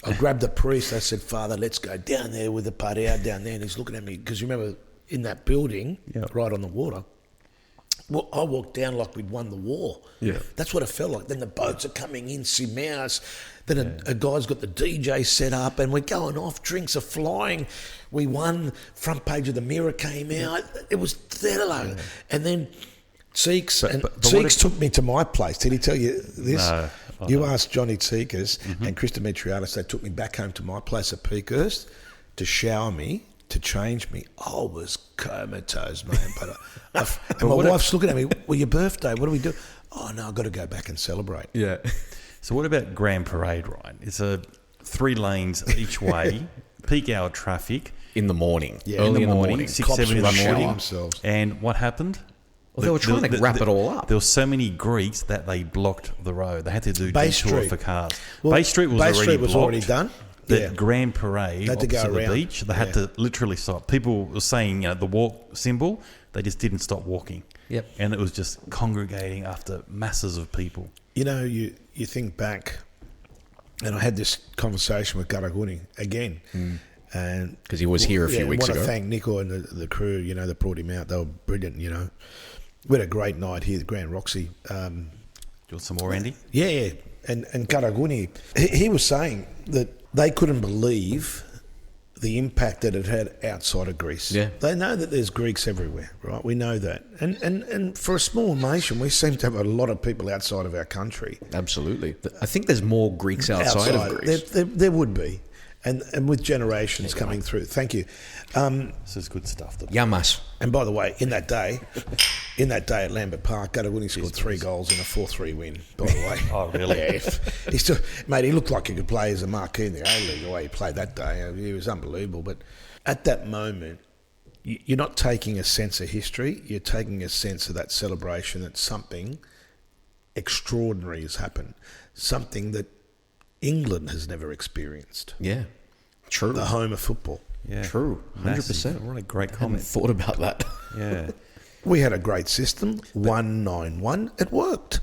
I grabbed the priest. I said, Father, let's go down there with the paria down there. And he's looking at me, because you remember in that building, right on the water, well, I walked down like we'd won the war. Yeah. That's what it felt like. Then the boats are coming in, Simaus. Then a guy's got the DJ set up and we're going off. Drinks are flying. We won. Front page of the Mirror came out. It was Thello. And then Tseeks took me to my place. Did he tell you this? No. You asked Johnny Tseekers and Chris Demetriadis. They took me back home to my place at Peakhurst to shower me, to change me. I was comatose, man. But my wife's looking at me, well, your birthday, what do we do? Oh, no, I've got to go back and celebrate. Yeah. So what about Grand Parade, right? It's 3 lanes each way, peak hour traffic. In the morning. Yeah, Early in the morning. 6, 7 in the morning. Themselves. And what happened? Well, they were trying to wrap it all up. There were so many Greeks that they blocked the road. They had to do Bay detour Street for cars. Well, Bay Street was already blocked. done. The grand parade They had to go opposite the around. beach, they had to literally stop. People were saying, the walk symbol, they just didn't stop walking. Yep. And it was just congregating after masses of people. You think back, and I had this conversation with Garaguni again. And Because he was here a few weeks I ago. want to thank Nico and the crew, that brought him out. They were brilliant, We had a great night here at Grand Roxy. Do you want some more, Andy? Yeah. And Garaguni, he was saying that they couldn't believe the impact that it had outside of Greece. Yeah. They know that there's Greeks everywhere, right? We know that. And for a small nation, we seem to have a lot of people outside of our country. Absolutely. I think there's more Greeks outside of Greece. There would be. And with generations coming through. Thank you. This is good stuff. Yamas. And by the way, in that day at Lambert Park, Garaguni scored 3 goals in a 4-3 win, by the way. Oh, really? Yeah. He looked like he could play as a marquee in the A-League, the way he played that day. He was unbelievable. But at that moment, you're not taking a sense of history. You're taking a sense of that celebration that something extraordinary has happened. Something that England has never experienced. Yeah. True. The home of football. Yeah. True. 100%. What a great I hadn't comment. thought about that. Yeah. We had a great system. 1-9-1. It worked.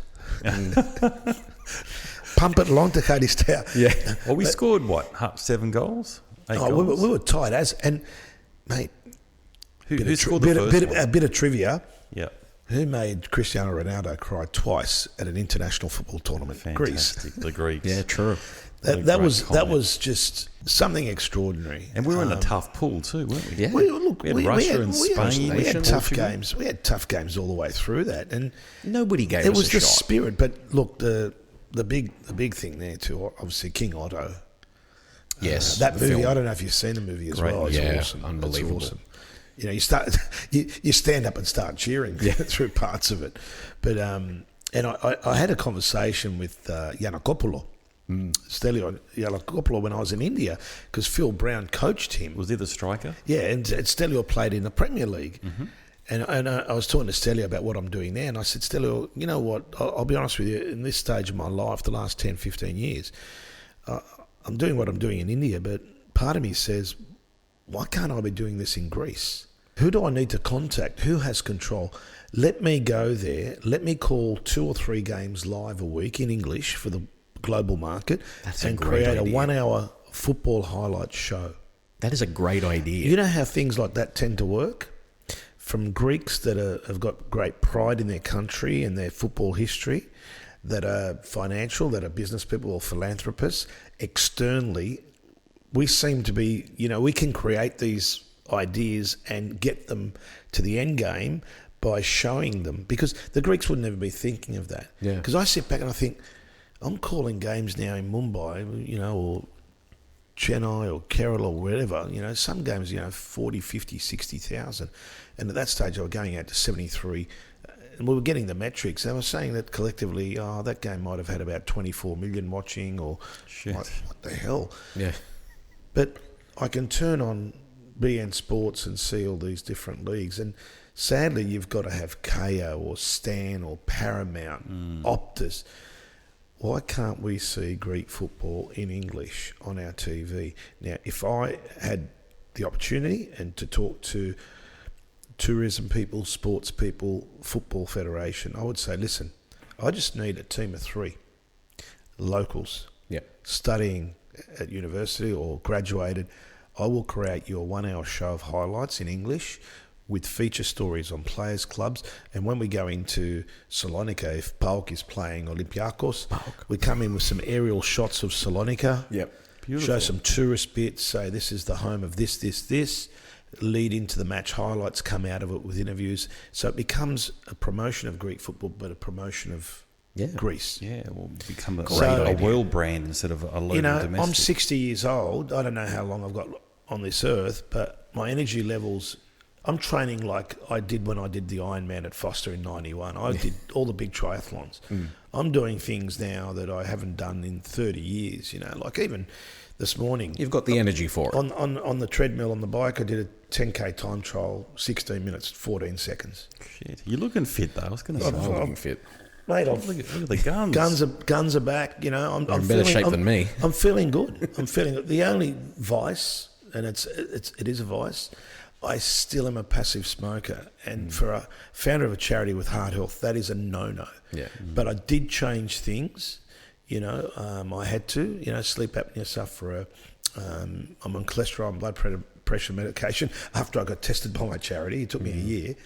Pump it along to Kurdistan. Yeah. Well, we scored, 7 goals? 8 Oh, goals? we were tight as. And, mate, Who scored the first one? a bit of trivia. Yeah. Who made Cristiano Ronaldo cry twice at an international football tournament? Greece. Fantastic. The Greeks. Yeah, true. What a That great was comment. just something extraordinary. And we were in a tough pool too, weren't we? Yeah. We We had Russia and Spain. We had tough Portugal. games. We had tough games all the way through that, and Nobody gave it us was a the shot. spirit. But look, the big thing there too, obviously King Otto. Yes. That the movie. film. I don't know if you've seen the movie as Great. well. It's Yeah, awesome. unbelievable. It's awesome. You stand up and start cheering through parts of it. But and I had a conversation with Giannakopoulos, Stelio Giannakopoulos, when I was in India, because Phil Brown coached him. Was he the striker? Yeah, and Stelio played in the Premier League. And I was talking to Stelio about what I'm doing there, and I said, Stelio, you know what, I'll be honest with you, in this stage of my life, the last 10, 15 years, I'm doing what I'm doing in India, but part of me says, why can't I be doing this in Greece? Who do I need to contact? Who has control? Let me go there. Let me call 2 or 3 games live a week in English for the global market and create a 1-hour football highlights show. That is a great idea. You know how things like that tend to work? From Greeks that have got great pride in their country and their football history, that are financial, that are business people or philanthropists, externally, we seem to be, we can create these ideas and get them to the end game by showing them, because the Greeks would never be thinking of that. Yeah. Because I sit back and I think, I'm calling games now in Mumbai, or Chennai or Kerala or wherever, some games, 40, 50, 60,000. And at that stage, I was going out to 73. And we were getting the metrics. They were saying that collectively, that game might have had about 24 million watching, or what the hell? Yeah. But I can turn on BN Sports and see all these different leagues. And sadly, you've got to have KO or Stan or Paramount, Optus. Why can't we see Greek football in English on our TV? Now, if I had the opportunity and to talk to tourism people, sports people, football federation, I would say, listen, I just need a team of 3 locals studying at university or graduated. I will create you a 1-hour show of highlights in English with feature stories on players' clubs. And when we go into Salonika, if PAOK is playing Olympiakos, we come in with some aerial shots of Salonika. Yep. Beautiful. Show some tourist bits, say this is the home of this, lead into the match highlights, come out of it with interviews. So it becomes a promotion of Greek football, but a promotion of Greece. Yeah, we'll become So- a world brand instead of a local domestic. I'm 60 years old. I don't know how long I've got on this earth, but my energy levels, I'm training like I did when I did the Ironman at Foster in 91. I did all the big triathlons. I'm doing things now that I haven't done in 30 years, like even this morning. You've got the energy for it. On the treadmill, on the bike, I did a 10K time trial, 16 minutes, 14 seconds. Shit. You're looking fit, though. I was going to say. I'm looking fit. Mate, Look at the guns. Guns are back. You know, I'm in better shape than me. I'm feeling good. I'm feeling good. The only vice, and it is a vice, I still am a passive smoker. And for a founder of a charity with heart health, that is a no-no. Yeah. But I did change things. You know, I had to. You know, sleep apnea sufferer. I'm on cholesterol and blood pressure medication after I got tested by my charity. It took me a year.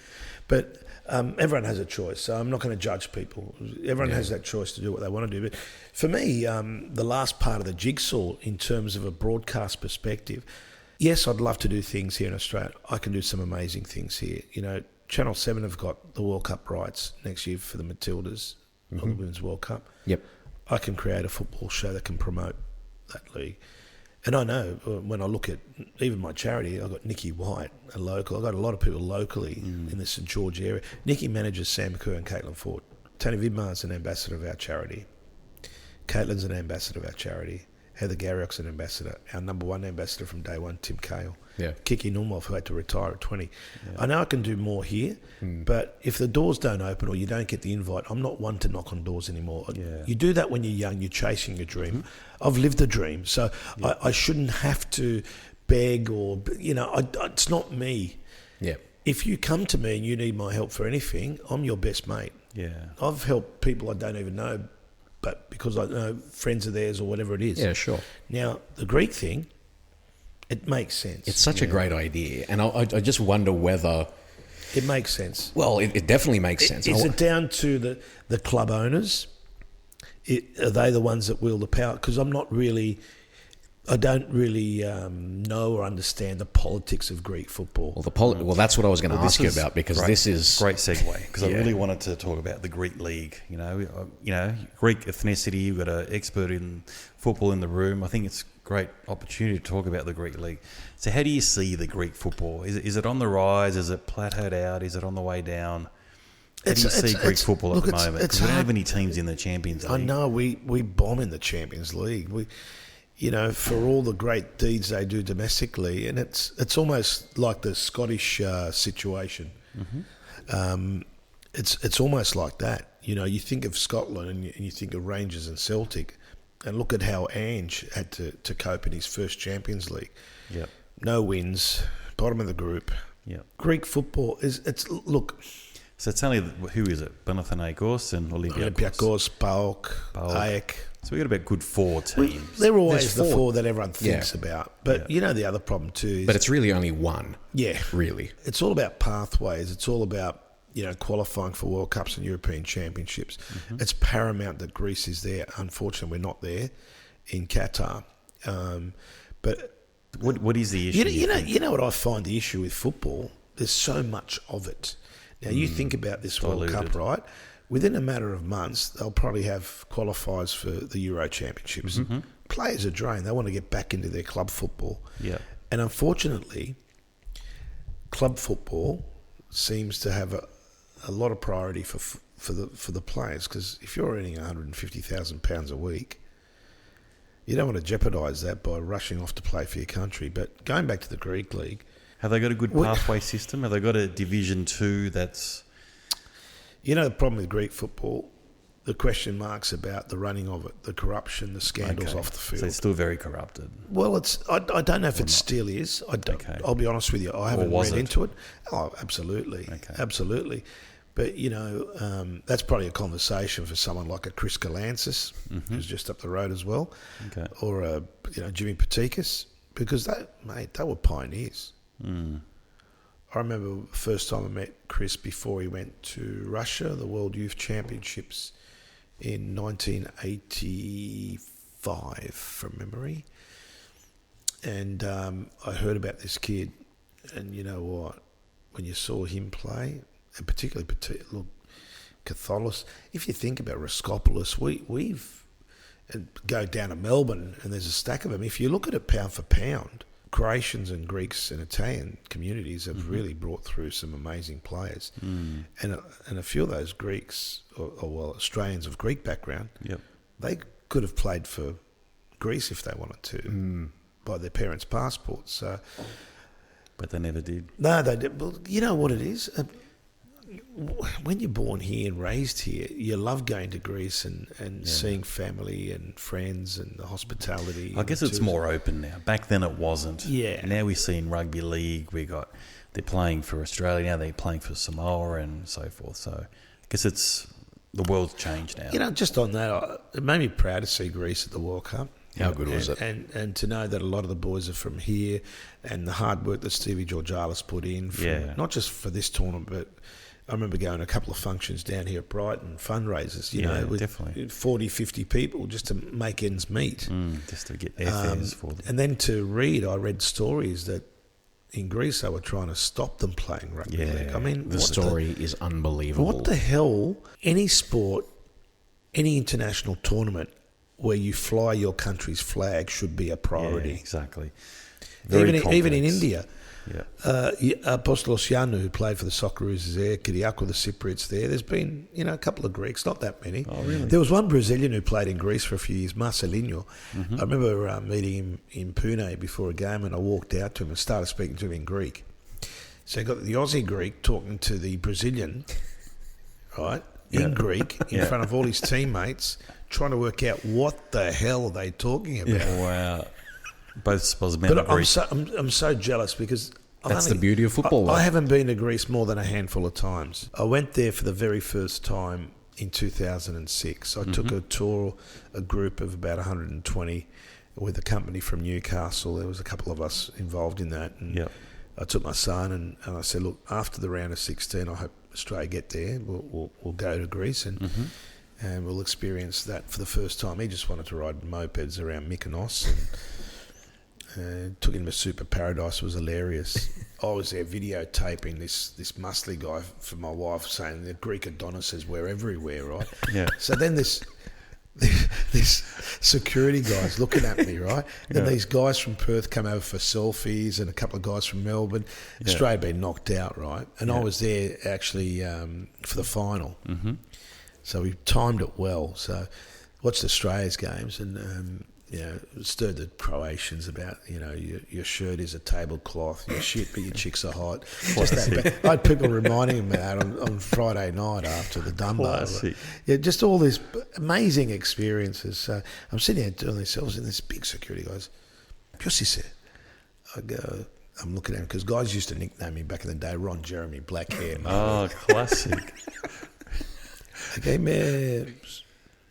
But everyone has a choice, so I'm not going to judge people. Everyone has that choice to do what they want to do. But for me, the last part of the jigsaw in terms of a broadcast perspective, yes, I'd love to do things here in Australia. I can do some amazing things here. You know, Channel 7 have got the World Cup rights next year for the Matildas of the Women's World Cup. Yep. I can create a football show that can promote that league. And I know when I look at even my charity, I've got Nikki White, a local. I've got a lot of people locally in the St George area. Nikki manages Sam Kerr and Caitlin Ford. Tony Vidmar's an ambassador of our charity. Caitlin's an ambassador of our charity. Heather Garriock's an ambassador. Our number one ambassador from day one, Tim Cale. Yeah. Kiki Nulmov, who had to retire at 20. Yeah. I know I can do more here, but if the doors don't open or you don't get the invite, I'm not one to knock on doors anymore. Yeah. You do that when you're young, you're chasing your dream. I've lived the dream, so I shouldn't have to beg or, you know, it's not me. Yeah. If you come to me and you need my help for anything, I'm your best mate. Yeah. I've helped people I don't even know, but because I know friends of theirs or whatever it is. Yeah, sure. Now, the Greek thing, it makes sense. It's such a great idea. And I just wonder whether... It makes sense. Well, it definitely makes sense. Is it down to the club owners? Are they the ones that wield the power? Because I don't really know or understand the politics of Greek football. Well, that's what I was going to ask you about, because this is... Great segue, because I really wanted to talk about the Greek league. You know, Greek ethnicity, you've got an expert in football in the room. I think it's great opportunity to talk about the Greek league. So how do you see the Greek football? Is it on the rise? Is it plateaued out? Is it on the way down? How do you see Greek football at the moment? Because we don't have any teams in the Champions League. I know, we bomb in the Champions League. You know, for all the great deeds they do domestically, and it's almost like the Scottish situation. It's almost like that. You know, you think of Scotland and you think of Rangers and Celtic, and look at how Ange had to cope in his first Champions League. Yep. No wins, bottom of the group. Yep. Greek football look. So it's only, who is it? Panathinaikos and Olympiacos, PAOK, AEK. So we got about good four teams. They're always the four that everyone thinks about. But you know the other problem too is... But it's really only one. Yeah. Really. It's all about pathways. It's all about, you know, qualifying for World Cups and European Championships. It's paramount that Greece is there. Unfortunately, we're not there in Qatar. But... What is the issue? You know what I find the issue with football? There's so much of it. Now, you think about this World Cup, right? Within a matter of months, they'll probably have qualifiers for the Euro Championships. Players are drained. They want to get back into their club football. Yeah. And unfortunately, club football seems to have a lot of priority for the players, because if you're earning £150,000 a week, you don't want to jeopardise that by rushing off to play for your country. But going back to the Greek league... Have they got a good pathway system? Have they got a Division 2 that's... You know, the problem with Greek football, the question marks about the running of it, the corruption, the scandals off the field. So it's still very corrupted. Well, I don't know if it still is. I'll be honest with you. I haven't read into it. Oh, absolutely. Okay. Absolutely. But, you know, that's probably a conversation for someone like a Chris Galansis, who's just up the road as well, or Jimmy Patikis, because they were pioneers. I remember the first time I met Chris before he went to Russia, the World Youth Championships in 1985, from memory. And I heard about this kid, and you know what? When you saw him play, and particularly Catholis, if you think about Raskopoulos, we've go down to Melbourne and there's a stack of them. If you look at it pound for pound, Croatians and Greeks and Italian communities have really brought through some amazing players. And a few of those Greeks, or Australians of Greek background, they could have played for Greece if they wanted to, by their parents' passports. So, but they never did. No, they did. Well, you know what it is? when you're born here and raised here, you love going to Greece and seeing family and friends and the hospitality. I guess it's more open now. Back then it wasn't. Yeah. Now we see in rugby league, they're playing for Australia now, they're playing for Samoa and so forth. So I guess the world's changed now. You know, just on that, it made me proud to see Greece at the World Cup. How good was it? And to know that a lot of the boys are from here, and the hard work that Stevie Georgalis put in, not just for this tournament, but I remember going to a couple of functions down here at Brighton, fundraisers, you know, with definitely 40, 50 people just to make ends meet. Just to get airfares for them. And then I read stories that in Greece they were trying to stop them playing rugby league. I mean, the story is unbelievable. What the hell? Any sport, any international tournament where you fly your country's flag should be a priority. Yeah, exactly. Even in India. Yeah. Apostolos Yiannou, who played for the Socceroos, is there. Kyriakou, the Cypriots, there. There's been, a couple of Greeks, not that many. Oh, really? There was one Brazilian who played in Greece for a few years, Marcelinho. I remember meeting him in Pune before a game, and I walked out to him and started speaking to him in Greek. So you got the Aussie Greek talking to the Brazilian, right, in Greek, in front of all his teammates, trying to work out what the hell are they talking about. Yeah. Wow. Both supposed men But agree. I'm so jealous because That's the beauty of football, though. I haven't been to Greece more than a handful of times. I went there for the very first time in 2006. I took a group of about 120 with a company from Newcastle. There was a couple of us involved in that. And I took my son and I said, look, after the round of 16, I hope Australia get there. We'll go to Greece and we'll experience that for the first time. He just wanted to ride mopeds around Mykonos and took him to Super Paradise. It was hilarious. I was there videotaping this muscly guy for my wife saying the Greek Adonis we're everywhere, right? Yeah. So then this security guy's looking at me, right? And these guys from Perth come over for selfies and a couple of guys from Melbourne. Australia had been knocked out, right? And I was there actually for the final. So we timed it well. So watched Australia's games and stirred the Croatians about, your shirt is a tablecloth, you're shit, but your chicks are hot. Just that. I had people reminding them that on Friday night after the Dunbar. Yeah, just all these amazing experiences. So I'm sitting here doing this, I was in this big security guys. Ποιος είσαι? I go, I'm looking at him because guys used to nickname me back in the day, Ron Jeremy, black hair. Oh, classic. Okay,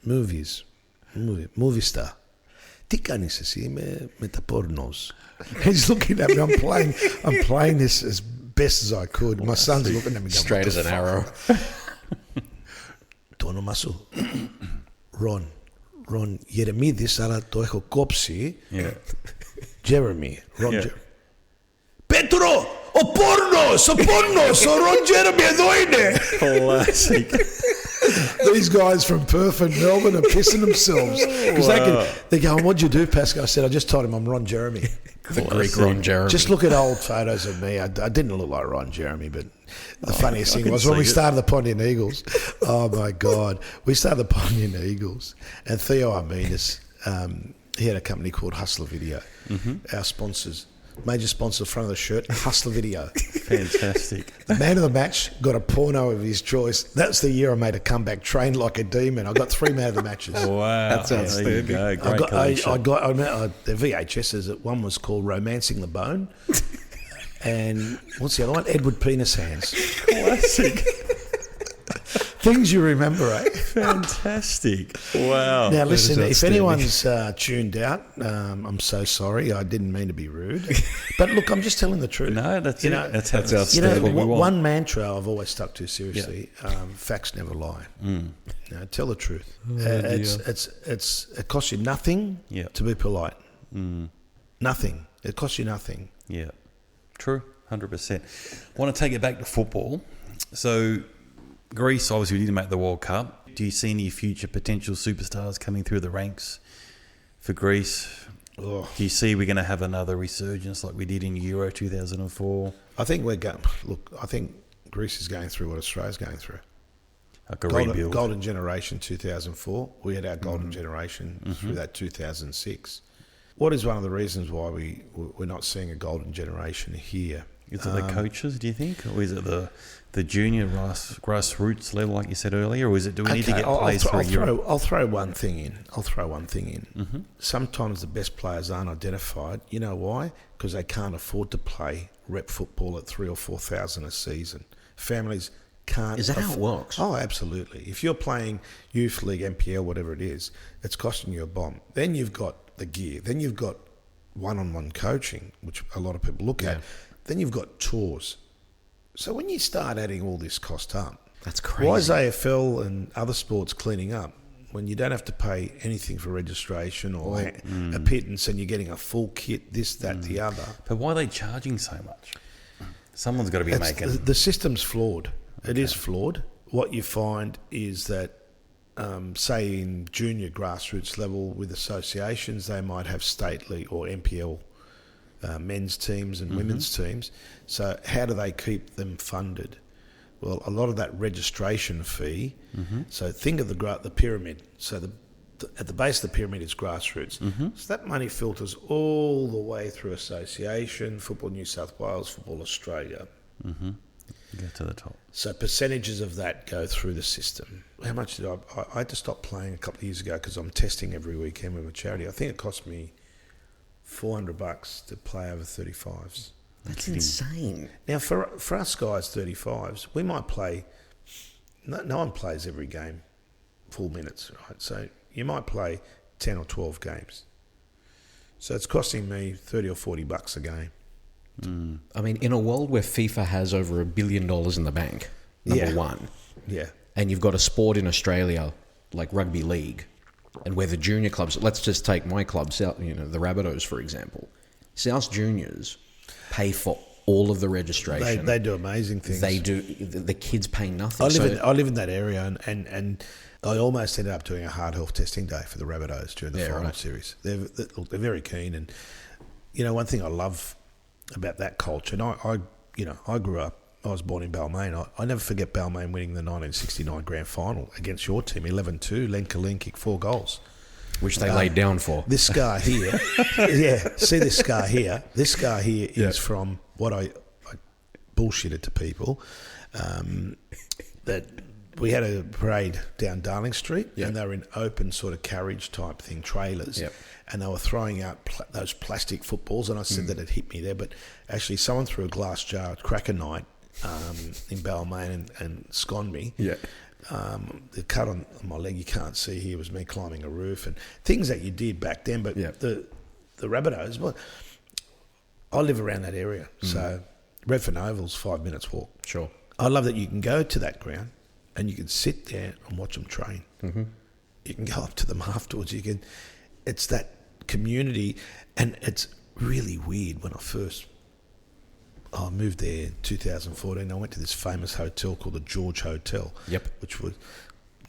movie star. Τι κάνεις εσύ με τα pornos? He's looking at me. I'm playing this as best as I could. My son's looking at me. Going, Straight as an arrow. Το όνομα σου. Ron Γερεμίδης, αλλά το έχω κόψει. Jeremy. Ron Jeremy. Πέτρο! Ο πόρνος! Ο Ron Jeremy εδώ είναι! Classic. These guys from Perth and Melbourne are pissing themselves because they're going, what'd you do, Pascal? I said, I just told him I'm Ron Jeremy. The Greek Ron Jeremy. Just look at old photos of me. I didn't look like Ron Jeremy, but the funniest thing was when we started the Pontian Eagles. Oh my God. We started the Pontian Eagles and Theo Arminas, he had a company called Hustler Video. Our sponsors. Major sponsor, front of the shirt, Hustler Video. Fantastic. The man of the match got a porno of his choice. That's the year I made a comeback, trained like a demon. I got 3 man of the matches. Wow. That's outstanding. There you go. Great collection. I got the VHSs. One was called Romancing the Bone. And what's the other one? Edward Penis Hands. Classic. Things you remember, eh? Fantastic. Wow. Now, listen, if anyone's tuned out, I'm so sorry. I didn't mean to be rude. But look, I'm just telling the truth. No, that's it. That's outstanding. One mantra I've always stuck to seriously, facts never lie. Tell the truth. It costs you nothing to be polite. Nothing. It costs you nothing. Yeah. True. 100%. I want to take it back to football. So Greece obviously didn't make the World Cup. Do you see any future potential superstars coming through the ranks for Greece? Do you see we're going to have another resurgence like we did in Euro 2004? I think I think Greece is going through what Australia's going through. Like a rebuild. Golden generation 2004. We had our golden generation through that 2006. What is one of the reasons why we're not seeing a golden generation here? Is it the coaches, do you think? Or is it the junior grassroots level, like you said earlier? Or do we need to get players through Europe? I'll throw one thing in. Mm-hmm. Sometimes the best players aren't identified. You know why? Because they can't afford to play rep football at 3,000 or 4,000 a season. Families can't. Is that how it works? Oh, absolutely. If you're playing youth league, NPL, whatever it is, it's costing you a bomb. Then you've got the gear. Then you've got one-on-one coaching, which a lot of people look at. Then you've got tours. So when you start adding all this cost up, that's crazy. Why is AFL and other sports cleaning up when you don't have to pay anything for registration or a pittance and you're getting a full kit, this, that, the other? But why are they charging so much? Someone's got to be making... The system's flawed. Okay. It is flawed. What you find is that, say in junior grassroots level with associations, they might have state league or NPL men's teams and women's teams. So how do they keep them funded? Well, a lot of that registration fee. So think of the pyramid. So at the base of the pyramid is grassroots. So that money filters all the way through association, Football New South Wales, Football Australia. Get to the top. So percentages of that go through the system. How much did I had to stop playing a couple of years ago because I'm testing every weekend with a charity. I think it cost me $400 to play over 35s. That's insane. Now, for us guys, 35s, we might play... No one plays every game full minutes, right? So you might play 10 or 12 games. So it's costing me $30 or $40 a game. I mean, in a world where FIFA has over $1 billion in the bank, number one, and you've got a sport in Australia like rugby league, and where the junior clubs, let's just take my club, the Rabbitohs, for example. South Juniors pay for all of the registration. They do amazing things. They do. The kids pay nothing. I live in that area, and I almost ended up doing a hard health testing day for the Rabbitohs during the final series. They're very keen, and one thing I love about that culture, and I grew up. I was born in Balmain. I never forget Balmain winning the 1969 grand final against your team, 11-2. Len Kalin kicked 4 goals. Which they laid down for. This scar here, see this scar here? This scar here is from what I bullshitted to people, that we had a parade down Darling Street and they were in open sort of carriage type thing, trailers, and they were throwing out those plastic footballs, and I said that it hit me there, but actually someone threw a glass jar at Cracker Night in Balmain and sconned me. The cut on my leg you can't see here was me climbing a roof and things that you did back then. But the Rabbitohs, well, I live around that area, so Redfern Oval's 5 minutes walk. Sure. I love that you can go to that ground and you can sit there and watch them train. You can go up to them afterwards. It's that community, and it's really weird. When I moved there in 2014. I went to this famous hotel called the George Hotel, which was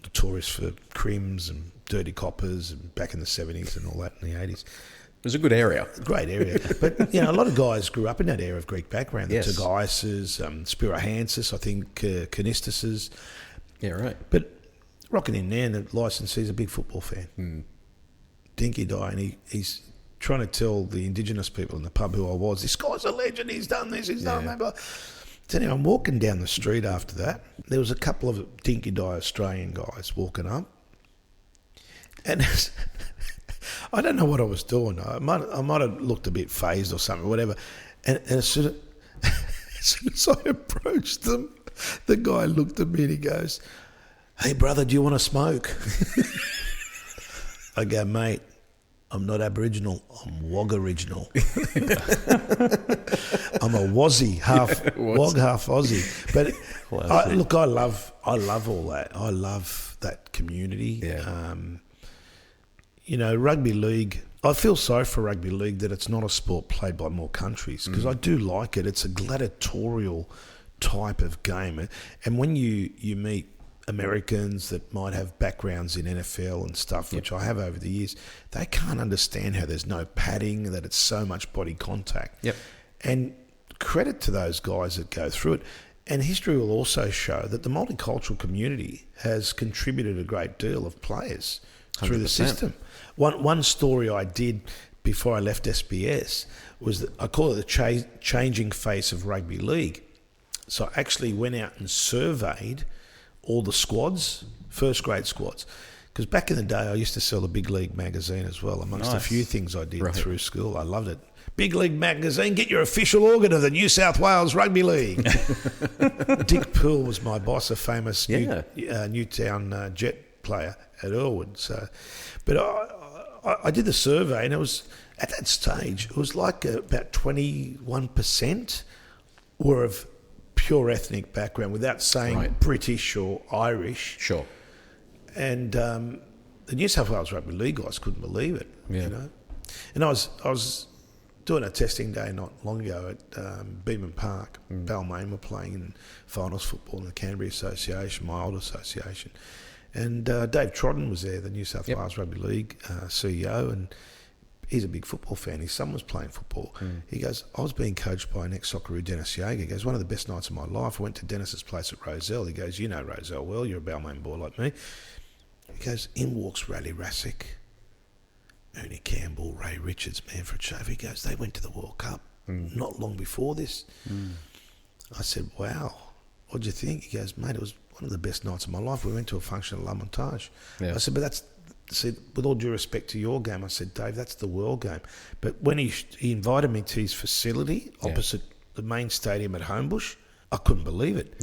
notorious for crims and dirty coppers and back in the 70s and all that in the 80s. It was a good area. Great area. But, a lot of guys grew up in that area of Greek background. The Tagaises, Spiro Hansis, I think, Canistises. Yeah, right. But rocking in there, and the licensee's a big football fan. Dinky Dye, and he's trying to tell the Indigenous people in the pub who I was, this guy's a legend, he's done this, he's done that. But anyway, I'm walking down the street after that. There was a couple of Dinky Dye Australian guys walking up. And I don't know what I was doing. I might have looked a bit phased or something, whatever. And as soon as I approached them, the guy looked at me and he goes, "Hey, brother, do you want to smoke?" I go, "Mate, I'm not Aboriginal, I'm Wog original." I'm a Wazzy, half Wog, half Aussie. But I love all that. I love that community. Rugby league, I feel sorry for rugby league that it's not a sport played by more countries, because I do like it. It's a gladiatorial type of game. And when you meet Americans that might have backgrounds in NFL and stuff, which I have over the years, they can't understand how there's no padding, that it's so much body contact. And credit to those guys that go through it. And history will also show that the multicultural community has contributed a great deal of players through 100%. The system. One story I did before I left SBS was that I call it the changing face of rugby league. So I actually went out and surveyed all the squads, first grade squads. Because back in the day, I used to sell the Big League magazine as well, amongst a few things I did through school. I loved it. Big League magazine, get your official organ of the New South Wales Rugby League. Dick Poole was my boss, a famous Newtown Jet player at Elwood. So, but I did the survey, and it was at that stage, it was like about 21% were of pure ethnic background, without saying British or Irish. Sure. And the New South Wales Rugby League guys couldn't believe it, you know. And I was doing a testing day not long ago at Beeman Park. Balmain were playing in finals football in the Canterbury Association, my old association. And Dave Trodden was there, the New South Wales Rugby League CEO, and he's a big football fan. His son was playing football. He goes, I was being coached by an ex-Socceroo, Dennis Yeager. He goes, one of the best nights of my life. I went to Dennis's place at Roselle. He goes, you know Roselle well, you're a Balmain boy like me. He goes, in walks Raleigh Rassick, Ernie Campbell, Ray Richards, Manfred Shove. He goes, they went to the World Cup not long before this. I said, wow, what'd you think? He goes, mate, it was one of the best nights of my life. We went to a function at La Montage. I said, but that's, said, with all due respect to your game, I said, Dave, that's the world game. But when he invited me to his facility opposite the main stadium at Homebush, I couldn't believe it.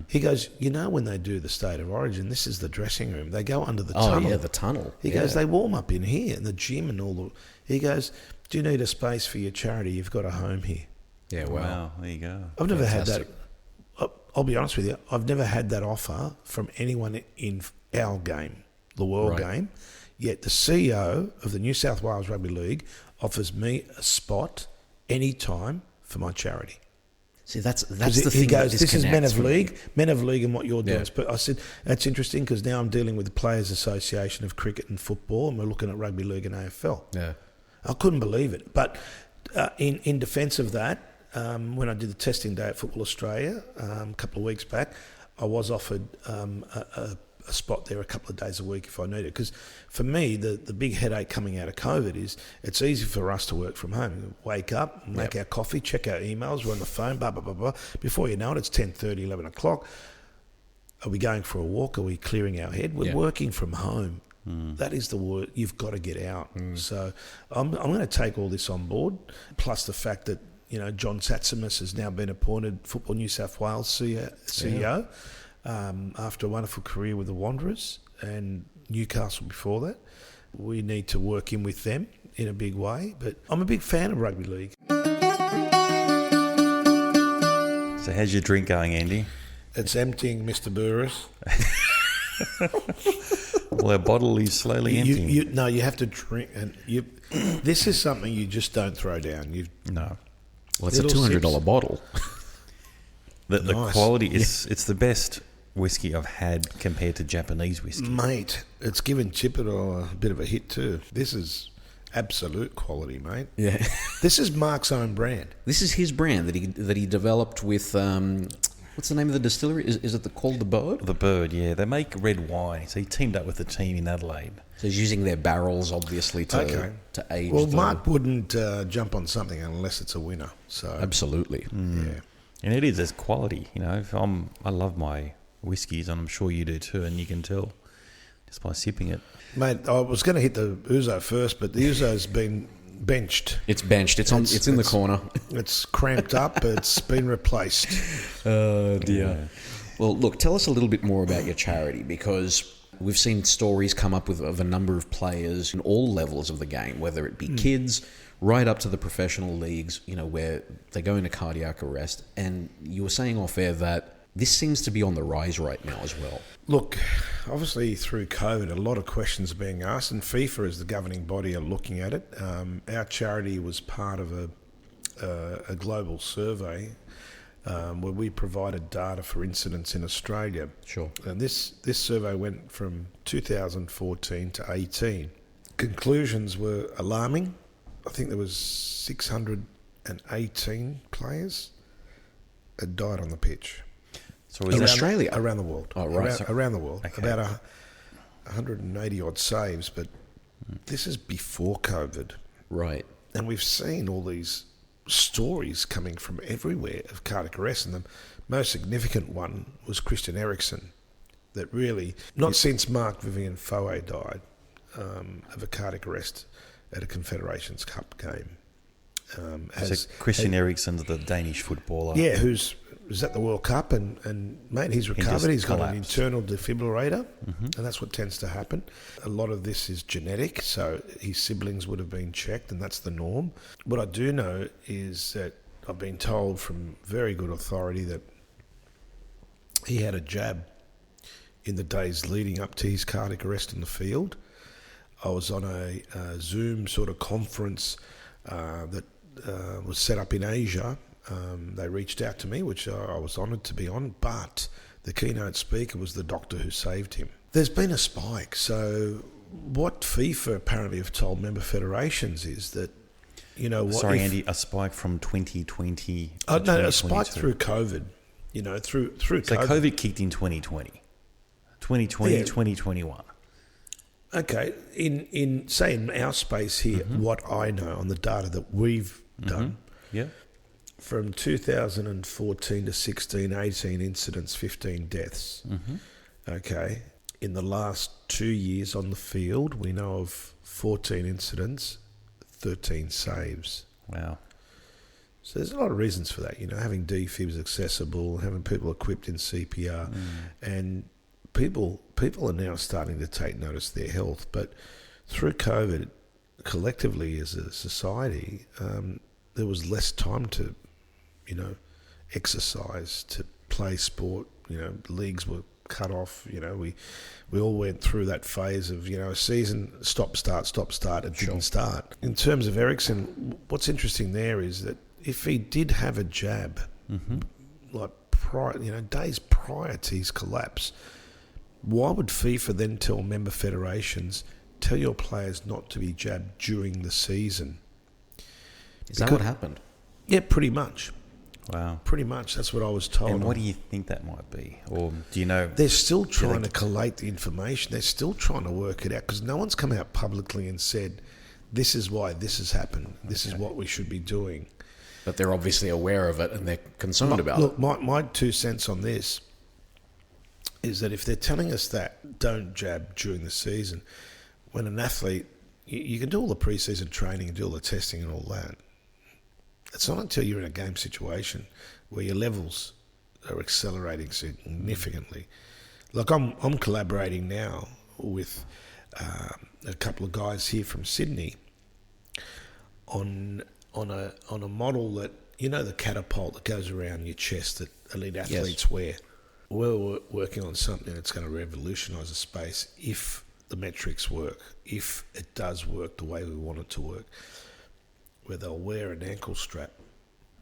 He goes, you know, when they do the State of Origin, this is the dressing room. They go under the tunnel. Oh, yeah, the tunnel. He goes, they warm up in here, in the gym and all the... He goes, do you need a space for your charity? You've got a home here. Yeah, Wow, there you go. I've never had that. I'll be honest with you, I've never had that offer from anyone in our game, the world game. Yet the CEO of the New South Wales Rugby League offers me a spot anytime for my charity. See, that's the he thing. Goes, this is Men of League, and what you're doing. But I said, that's interesting because now I'm dealing with the Players Association of Cricket and Football, and we're looking at Rugby League and AFL. Yeah, I couldn't believe it. But in defence of that, when I did the testing day at Football Australia a couple of weeks back, I was offered a spot there a couple of days a week if I need it. Because for me, the big headache coming out of COVID is it's easy for us to work from home. Wake up, make our coffee, check our emails, we're on the phone, blah, blah, blah, blah. Before you know it, it's 10:30, 11 o'clock. Are we going for a walk? Are we clearing our head? We're working from home. That is the word. You've got to get out. So I'm going to take all this on board, plus the fact that, you know, John Satsimus has now been appointed Football New South Wales CEO. After a wonderful career with the Wanderers and Newcastle before that. We need to work in with them in a big way, but I'm a big fan of rugby league. So how's your drink going, Andy? It's emptying, Mr. Burris. Well, our bottle is slowly emptying. You have to drink. And this is something you just don't throw down. No. Well, it's a $200 bottle. The quality is it's the best whiskey I've had compared to Japanese whiskey. Mate, it's given Chippendale a bit of a hit too. This is absolute quality, mate. Yeah. This is Mark's own brand. This is his brand that he developed with what's the name of the distillery? Is it called The Bird? The Bird, yeah. They make red wine. So he teamed up with the team in Adelaide. So he's using their barrels, obviously, to age. Well, Mark wouldn't jump on something unless it's a winner. So absolutely. Yeah. And it is, there's quality, you know. I love my whiskies, and I'm sure you do too, and you can tell just by sipping it. Mate, I was going to hit the Ouzo first, but the Ouzo's been benched. It's benched. It's in the corner. It's cramped up. It's been replaced. Oh, dear. Yeah. Well, look, tell us a little bit more about your charity, because we've seen stories come up of a number of players in all levels of the game, whether it be kids right up to the professional leagues, you know, where they go into cardiac arrest. And you were saying off air that this seems to be on the rise right now as well. Look, obviously through COVID, a lot of questions are being asked, and FIFA as the governing body are looking at it. Our charity was part of a global survey where we provided data for incidents in Australia. Sure. And this survey went from 2014 to 18. Conclusions were alarming. I think there was 618 players had died on the pitch. So in Australia? Around the world. Oh, right. Around the world. Okay. About 180 odd saves, but this is before COVID. Right. And we've seen all these stories coming from everywhere of cardiac arrest, and the most significant one was Christian Eriksen, that really, not since Mark Vivian Foe died, of a cardiac arrest at a Confederations Cup game. Christian Eriksen's the Danish footballer. Yeah, who's at the World Cup, and mate, he's recovered. He's got an internal defibrillator, and that's what tends to happen. A lot of this is genetic, so his siblings would have been checked, and that's the norm. What I do know is that I've been told from very good authority that he had a jab in the days leading up to his cardiac arrest in the field. I was on a Zoom sort of conference that was set up in Asia. They reached out to me, which I was honoured to be on, but the keynote speaker was the doctor who saved him. There's been a spike. So what FIFA apparently have told member federations is that, you know what... Sorry, Andy, a spike from 2020 to no, 2022. a spike through COVID. You know, through So COVID. COVID kicked in 2020. 2020, Yeah. 2021. Okay, in say in our space here, what I know on the data that we've done, Yeah. from 2014 to 16, 18 incidents, 15 deaths. Okay, in the last 2 years on the field, we know of 14 incidents, 13 saves. Wow. So there's a lot of reasons for that, you know, having defibs accessible, having people equipped in CPR, and people are now starting to take notice of their health. But through COVID, collectively as a society, there was less time to, you know, exercise, to play sport. You know, leagues were cut off. You know, we all went through that phase of, you know, a season, stop, start, it didn't start. In terms of Eriksen, what's interesting there is that if he did have a jab, like prior, you know, days prior to his collapse, why would FIFA then tell member federations, tell your players not to be jabbed during the season? Is that what happened? Yeah, pretty much. Wow. Pretty much. That's what I was told. And what do you think that might be? Or do you know? They're still trying to collate the information. They're still trying to work it out, because no one's come out publicly and said, this is why this has happened. This is what we should be doing. But they're obviously aware of it and they're concerned about it. Look, my 2 cents on this is that if they're telling us that don't jab during the season, when an athlete, you can do all the pre-season training and do all the testing and all that. It's not until you're in a game situation where your levels are accelerating significantly. Like I'm collaborating now with a couple of guys here from Sydney on a model that, you know, the catapult that goes around your chest that elite athletes wear. We're working on something that's going to revolutionise the space if the metrics work, if it does work the way we want it to work, where they'll wear an ankle strap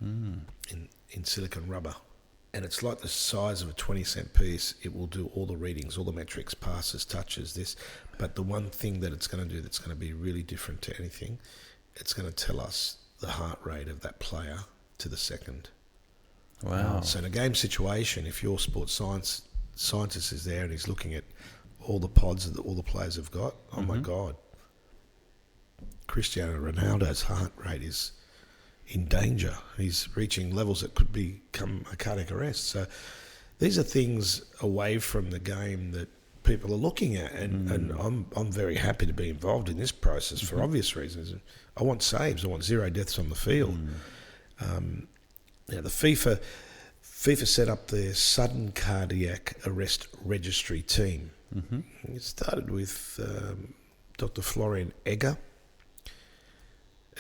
in silicon rubber. And it's like the size of a 20-cent piece. It will do all the readings, all the metrics, passes, touches, this. But the one thing that it's going to do that's going to be really different to anything, it's going to tell us the heart rate of that player to the second. Wow. So in a game situation, if your sports scientist is there and he's looking at all the pods that all the players have got, oh my God, Cristiano Ronaldo's heart rate is in danger. He's reaching levels that could become a cardiac arrest. So these are things away from the game that people are looking at, and I'm very happy to be involved in this process for obvious reasons. I want saves. I want 0 deaths on the field. Now, the FIFA set up their sudden cardiac arrest registry team. It started with Dr. Florian Egger,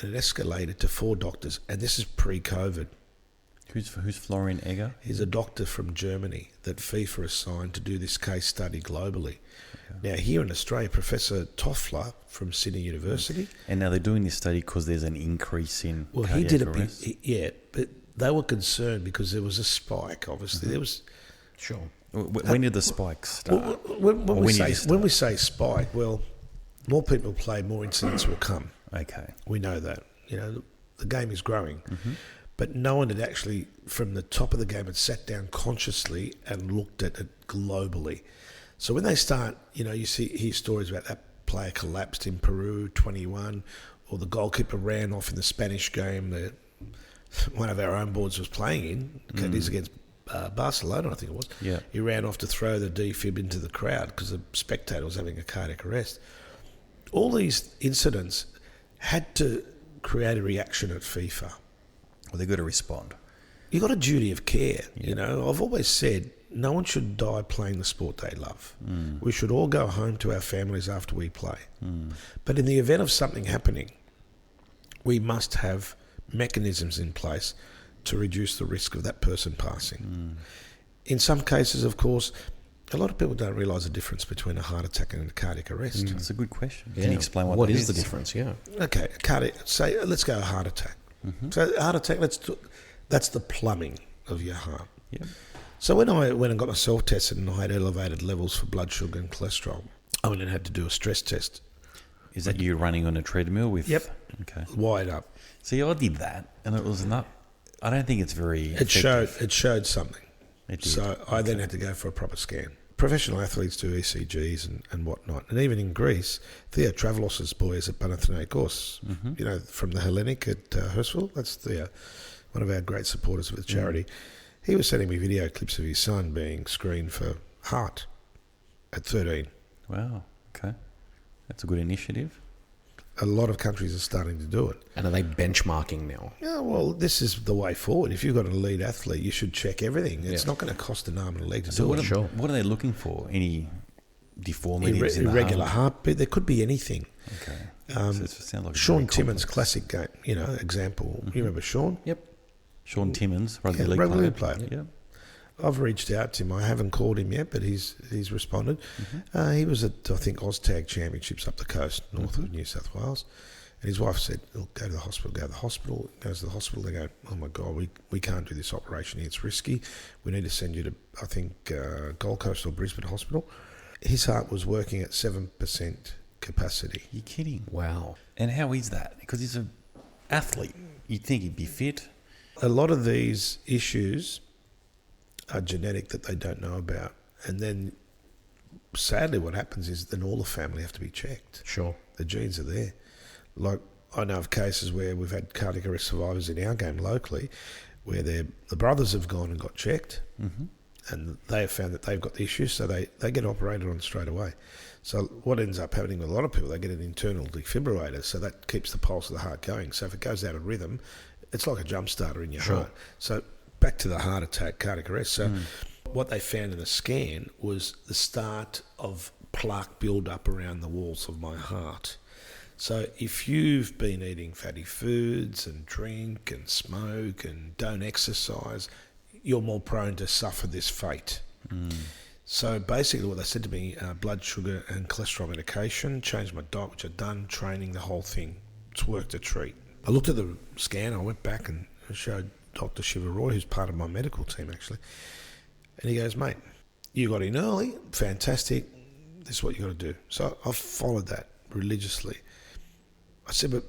and it escalated to 4 doctors, and this is pre-COVID. Who's Florian Egger? He's a doctor from Germany that FIFA assigned to do this case study globally. Okay. Now, here in Australia, Professor Toffler from Sydney University... And now they're doing this study because there's an increase in cardiac he did a bit, yeah, but they were concerned because there was a spike, obviously. There was... Sure. When did the spike start? When we say spike, well, more people play, more incidents will come. Okay. We know that. You know, the game is growing. But no one had actually, from the top of the game, had sat down consciously and looked at it globally. So when they start, you know, you hear stories about that player collapsed in Peru, 21, or the goalkeeper ran off in the Spanish game that one of our own boards was playing in, Cadiz against Barcelona, I think it was. Yeah. He ran off to throw the defib into the crowd because the spectator was having a cardiac arrest. All these incidents had to create a reaction at FIFA. Well, they've got to respond. You've got a duty of care. You know, I've always said no one should die playing the sport they love. We should all go home to our families after we play. But in the event of something happening, we must have mechanisms in place to reduce the risk of that person passing. In some cases, of course, a lot of people don't realise the difference between a heart attack and a cardiac arrest. That's a good question. Yeah. Can you explain what What that is the difference? Yeah. Okay, say let's go a heart attack. So heart attack, that's the plumbing of your heart. Yep. So when I went and got myself tested and I had elevated levels for blood sugar and cholesterol, I went and had to do a stress test. Is that you running on a treadmill with? Yep. Okay. Wide up. See, I did that, and it was not. I don't think it's very. It showed something. It did. So I then had to go for a proper scan. Professional athletes do ECGs and whatnot. And even in Greece, Theo Travalos' boys at Panathinaikos, you know, from the Hellenic at Hurstville, that's Theo, one of our great supporters with charity. He was sending me video clips of his son being screened for heart at 13. Wow. Okay. That's a good initiative. A lot of countries are starting to do it. And are they benchmarking now? Yeah, well, this is the way forward. If you've got an elite athlete, you should check everything. It's not going to cost an arm and a leg to So do what it. what are they looking for? Any deformities in the Irregular heart? heartbeat. There could be anything. Okay. So it sounds like Sean very Timmins, complex. classic game, you know, example. You remember Sean? Yep. Sean Timmins, rugby Yeah, league rugby player. league player. Yep. I've reached out to him. I haven't called him yet, but he's responded. He was at, I think, OzTag Championships up the coast, north of New South Wales. And his wife said, "Look, go to the hospital, go to the hospital." He goes to the hospital, they go, "Oh my God, we can't do this operation here, it's risky. We need to send you to, I think, Gold Coast or Brisbane Hospital." His heart was working at 7% capacity. You're kidding. Wow. And how is that? Because he's an athlete. You'd think he'd be fit. A lot of these issues are genetic that they don't know about. And then, sadly, what happens is then all the family have to be checked. Sure. The genes are there. Like, I know of cases where we've had cardiac arrest survivors in our game locally where the brothers have gone and got checked and they have found that they've got the issue, so they get operated on straight away. So what ends up happening with a lot of people, they get an internal defibrillator, so that keeps the pulse of the heart going. So if it goes out of rhythm, it's like a jump starter in your heart. So back to the heart attack, cardiac arrest. So what they found in the scan was the start of plaque build-up around the walls of my heart. So if you've been eating fatty foods and drink and smoke and don't exercise, you're more prone to suffer this fate. So basically what they said to me, blood sugar and cholesterol medication, changed my diet, which I'd done, training, the whole thing. It's worked a treat. I looked at the scan, I went back and showed Dr. Shiva Roy, who's part of my medical team actually, and he goes, "Mate, you got in early, fantastic, this is what you got to do." So I've followed that religiously. I said, "But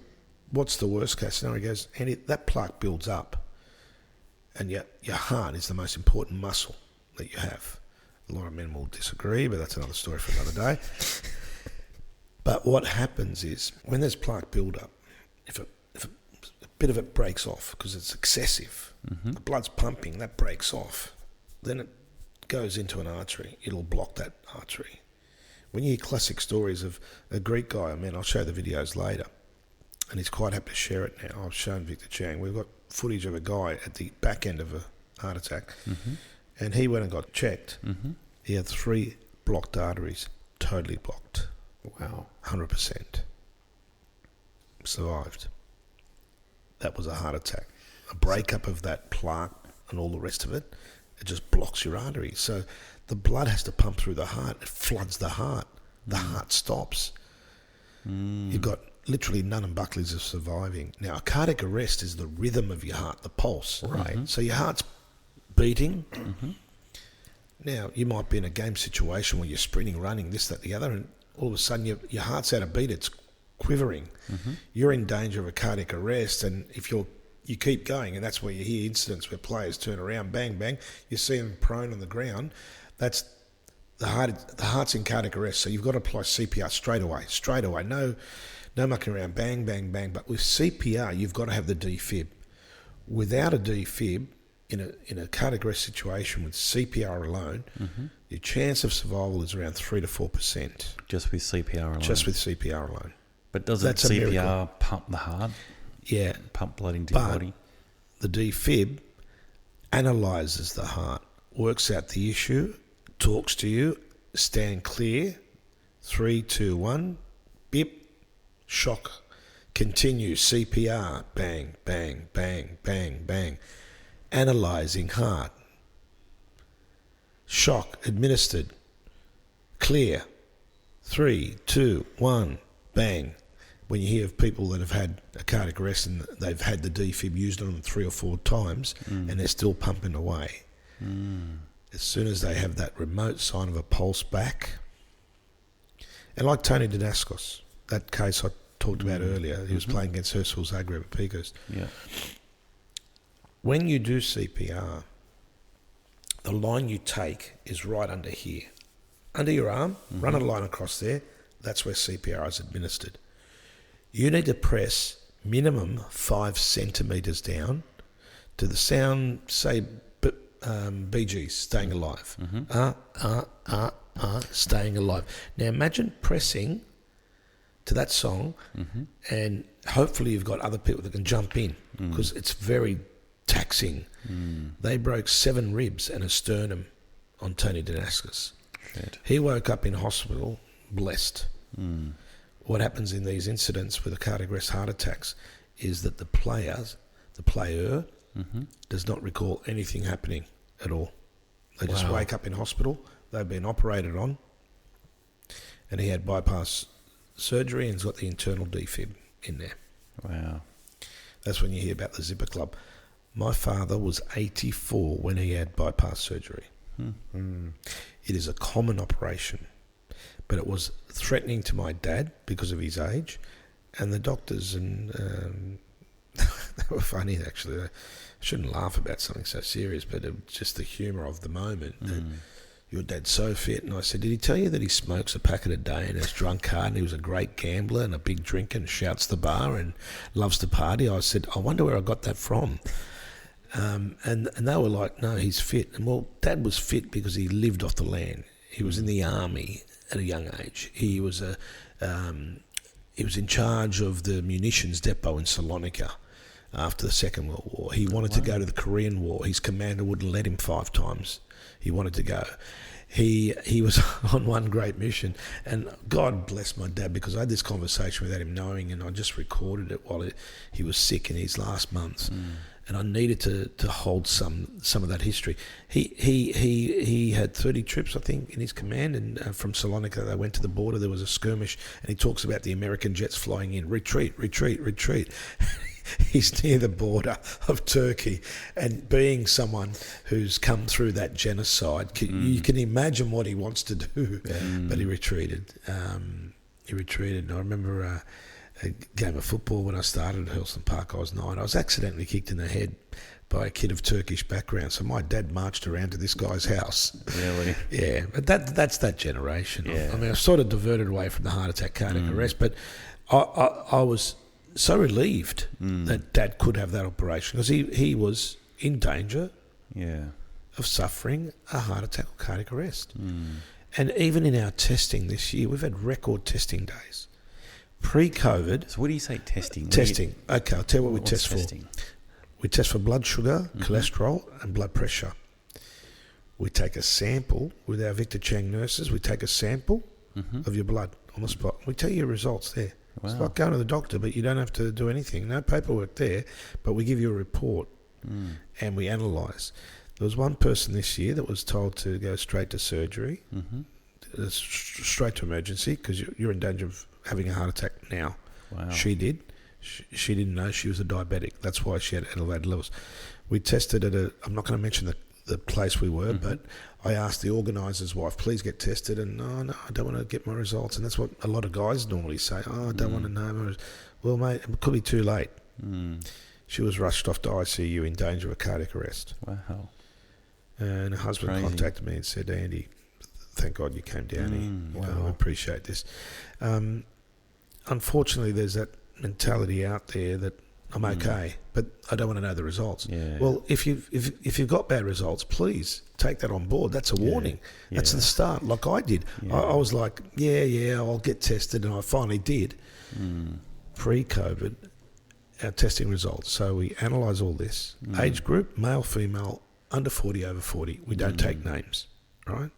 what's the worst case scenario?" He goes, "Andy, that plaque builds up, and your heart is the most important muscle that you have." A lot of men will disagree, but that's another story for another day. But what happens is, when there's plaque build-up, if a bit of it breaks off because it's excessive, the blood's pumping, that breaks off, then it goes into an artery, it'll block that artery. When you hear classic stories of a Greek guy, I mean, I'll show the videos later, and he's quite happy to share it now. I've shown Victor Chang. We've got footage of a guy at the back end of a heart attack, and he went and got checked. He had 3 blocked arteries, totally blocked. Wow. 100%. Survived. That was a heart attack. A breakup of that plaque and all the rest of it, it just blocks your arteries. So the blood has to pump through the heart. It floods the heart. The heart stops. You've got literally none and Buckley's of surviving. Now, a cardiac arrest is the rhythm of your heart, the pulse. Right. So your heart's beating. Now, you might be in a game situation where you're sprinting, running, this, that, the other, and all of a sudden your heart's out of beat. It's quivering. You're in danger of a cardiac arrest, and if you keep going, and that's where you hear incidents where players turn around, bang, bang, you see them prone on the ground, that's the heart's in cardiac arrest, so you've got to apply CPR straight away. No No mucking around, bang, bang, bang. But with CPR, you've got to have the defib. Without a defib, in a cardiac arrest situation with CPR alone, your chance of survival is around 3 to 4%. Just with CPR alone? Just with CPR alone. But doesn't CPR pump the heart? Yeah. Pump blood into your body? The defib analyses the heart, works out the issue, talks to you, stand clear, 3, 2, 1, bip, shock, continue, CPR, bang, bang, bang, bang, bang, analysing heart, shock administered, clear, 3, 2, 1, bang. When you hear of people that have had a cardiac arrest and they've had the defib used on them 3 or 4 times and they're still pumping away. As soon as they have that remote sign of a pulse back, and like Tony Danaskos, that case I talked about earlier, he was playing against Herschel Zagreb at Picos. Yeah. When you do CPR, the line you take is right under here. Under your arm, run a line across there, that's where CPR is administered. You need to press minimum 5 centimetres down to the sound, say, Bee Gees, Staying Alive. Staying Alive. Now imagine pressing to that song and hopefully you've got other people that can jump in because it's very taxing. They broke 7 ribs and a sternum on Tony Danaskos. He woke up in hospital blessed. What happens in these incidents with the cardiac arrest heart attacks is that the player does not recall anything happening at all. They just wake up in hospital, they've been operated on, and he had bypass surgery and he's got the internal defib in there. Wow. That's when you hear about the Zipper Club. My father was 84 when he had bypass surgery. It is a common operation, but it was threatening to my dad because of his age, and the doctors and they were funny actually. I shouldn't laugh about something so serious, but it was just the humour of the moment. Your dad's so fit, and I said, did he tell you that he smokes a packet a day and is drunk hard and he was a great gambler and a big drinker and shouts the bar and loves to party? I said, I wonder where I got that from. And they were like, no, he's fit. And well, Dad was fit because he lived off the land. He was in the army at a young age. He was in charge of the munitions depot in Salonika after the Second World War. He wanted to go to the Korean War. His commander wouldn't let him 5 times. He wanted to go. He was on one great mission, and God bless my dad because I had this conversation without him knowing, and I just recorded it while he was sick in his last months. And I needed to hold some of that history. He had 30 troops, I think, in his command, and from Salonika they went to the border. There was a skirmish, and he talks about the American jets flying in. Retreat, retreat, retreat. He's near the border of Turkey, and being someone who's come through that genocide, you can imagine what he wants to do. But he retreated. And I remember a game of football when I started at Hurlston Park. I was 9. I was accidentally kicked in the head by a kid of Turkish background. So my dad marched around to this guy's house. Really? Yeah, but that's that generation. Yeah. I mean, I've sort of diverted away from the heart attack, cardiac arrest, but I was so relieved that Dad could have that operation because he was in danger of suffering a heart attack or cardiac arrest. And even in our testing this year, we've had record testing days. Pre-COVID... So what do you say testing? Testing. Okay, I'll tell you what we test testing? for. We test for blood sugar, cholesterol and blood pressure. We take a sample with our Victor Chang nurses. We take a sample of your blood on the spot. We tell you your results there. Wow. It's like going to the doctor, but you don't have to do anything. No paperwork there, but we give you a report and we analyse. There was one person this year that was told to go straight to surgery, straight to emergency, because you're in danger of having a heart attack now. Wow. She did. She didn't know she was a diabetic. That's why she had elevated levels. We tested at I'm not going to mention the place we were, but I asked the organiser's wife, please get tested, and no, I don't want to get my results. And that's what a lot of guys normally say. I don't want to know. Well, mate, it could be too late. She was rushed off to ICU in danger of a cardiac arrest. Wow. And her husband contacted me and said, Andy, thank God you came down here. I appreciate this. unfortunately, there's that mentality out there that I'm okay, but I don't want to know the results. Yeah. Well, if you've got bad results, please take that on board. That's a warning. Yeah. That's the start. Like I did. Yeah. I was like, yeah, I'll get tested, and I finally did. Pre-COVID, our testing results. So we analyse all this. Age group, male, female, under 40, over 40. We don't take names, right?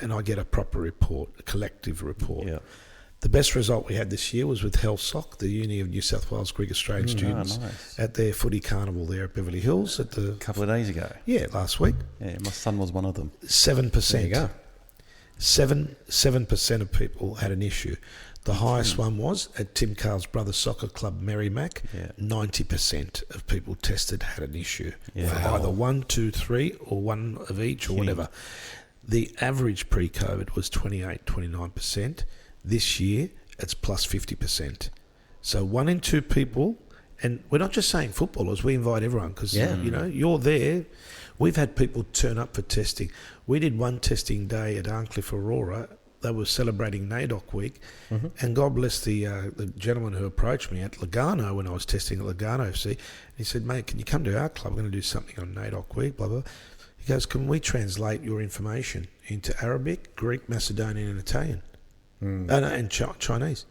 And I get a proper report, a collective report. Yeah. The best result we had this year was with HealthSoc, the Uni of New South Wales Greek Australian students, nice. at their footy carnival there at Beverly Hills. At the A couple of days ago. Yeah, last week. Yeah, my son was one of them. 7%. There you go. 7% of people had an issue. The highest one was at Tim Carl's brother soccer club, Merrimack. Yeah. 90% of people tested had an issue. Yeah. For either 1, 2, 3, or one of each, or whatever. The average pre-COVID was 28, 29%. This year, it's plus 50%. So 1 in 2 people, and we're not just saying footballers, we invite everyone because, you're there. We've had people turn up for testing. We did one testing day at Arncliffe Aurora. They were celebrating NAIDOC week. And God bless the gentleman who approached me at Lugano when I was testing at Lugano FC. He said, mate, can you come to our club? We're going to do something on NAIDOC week, blah, blah. He goes, can we translate your information into Arabic, Greek, Macedonian and Italian? And Chinese.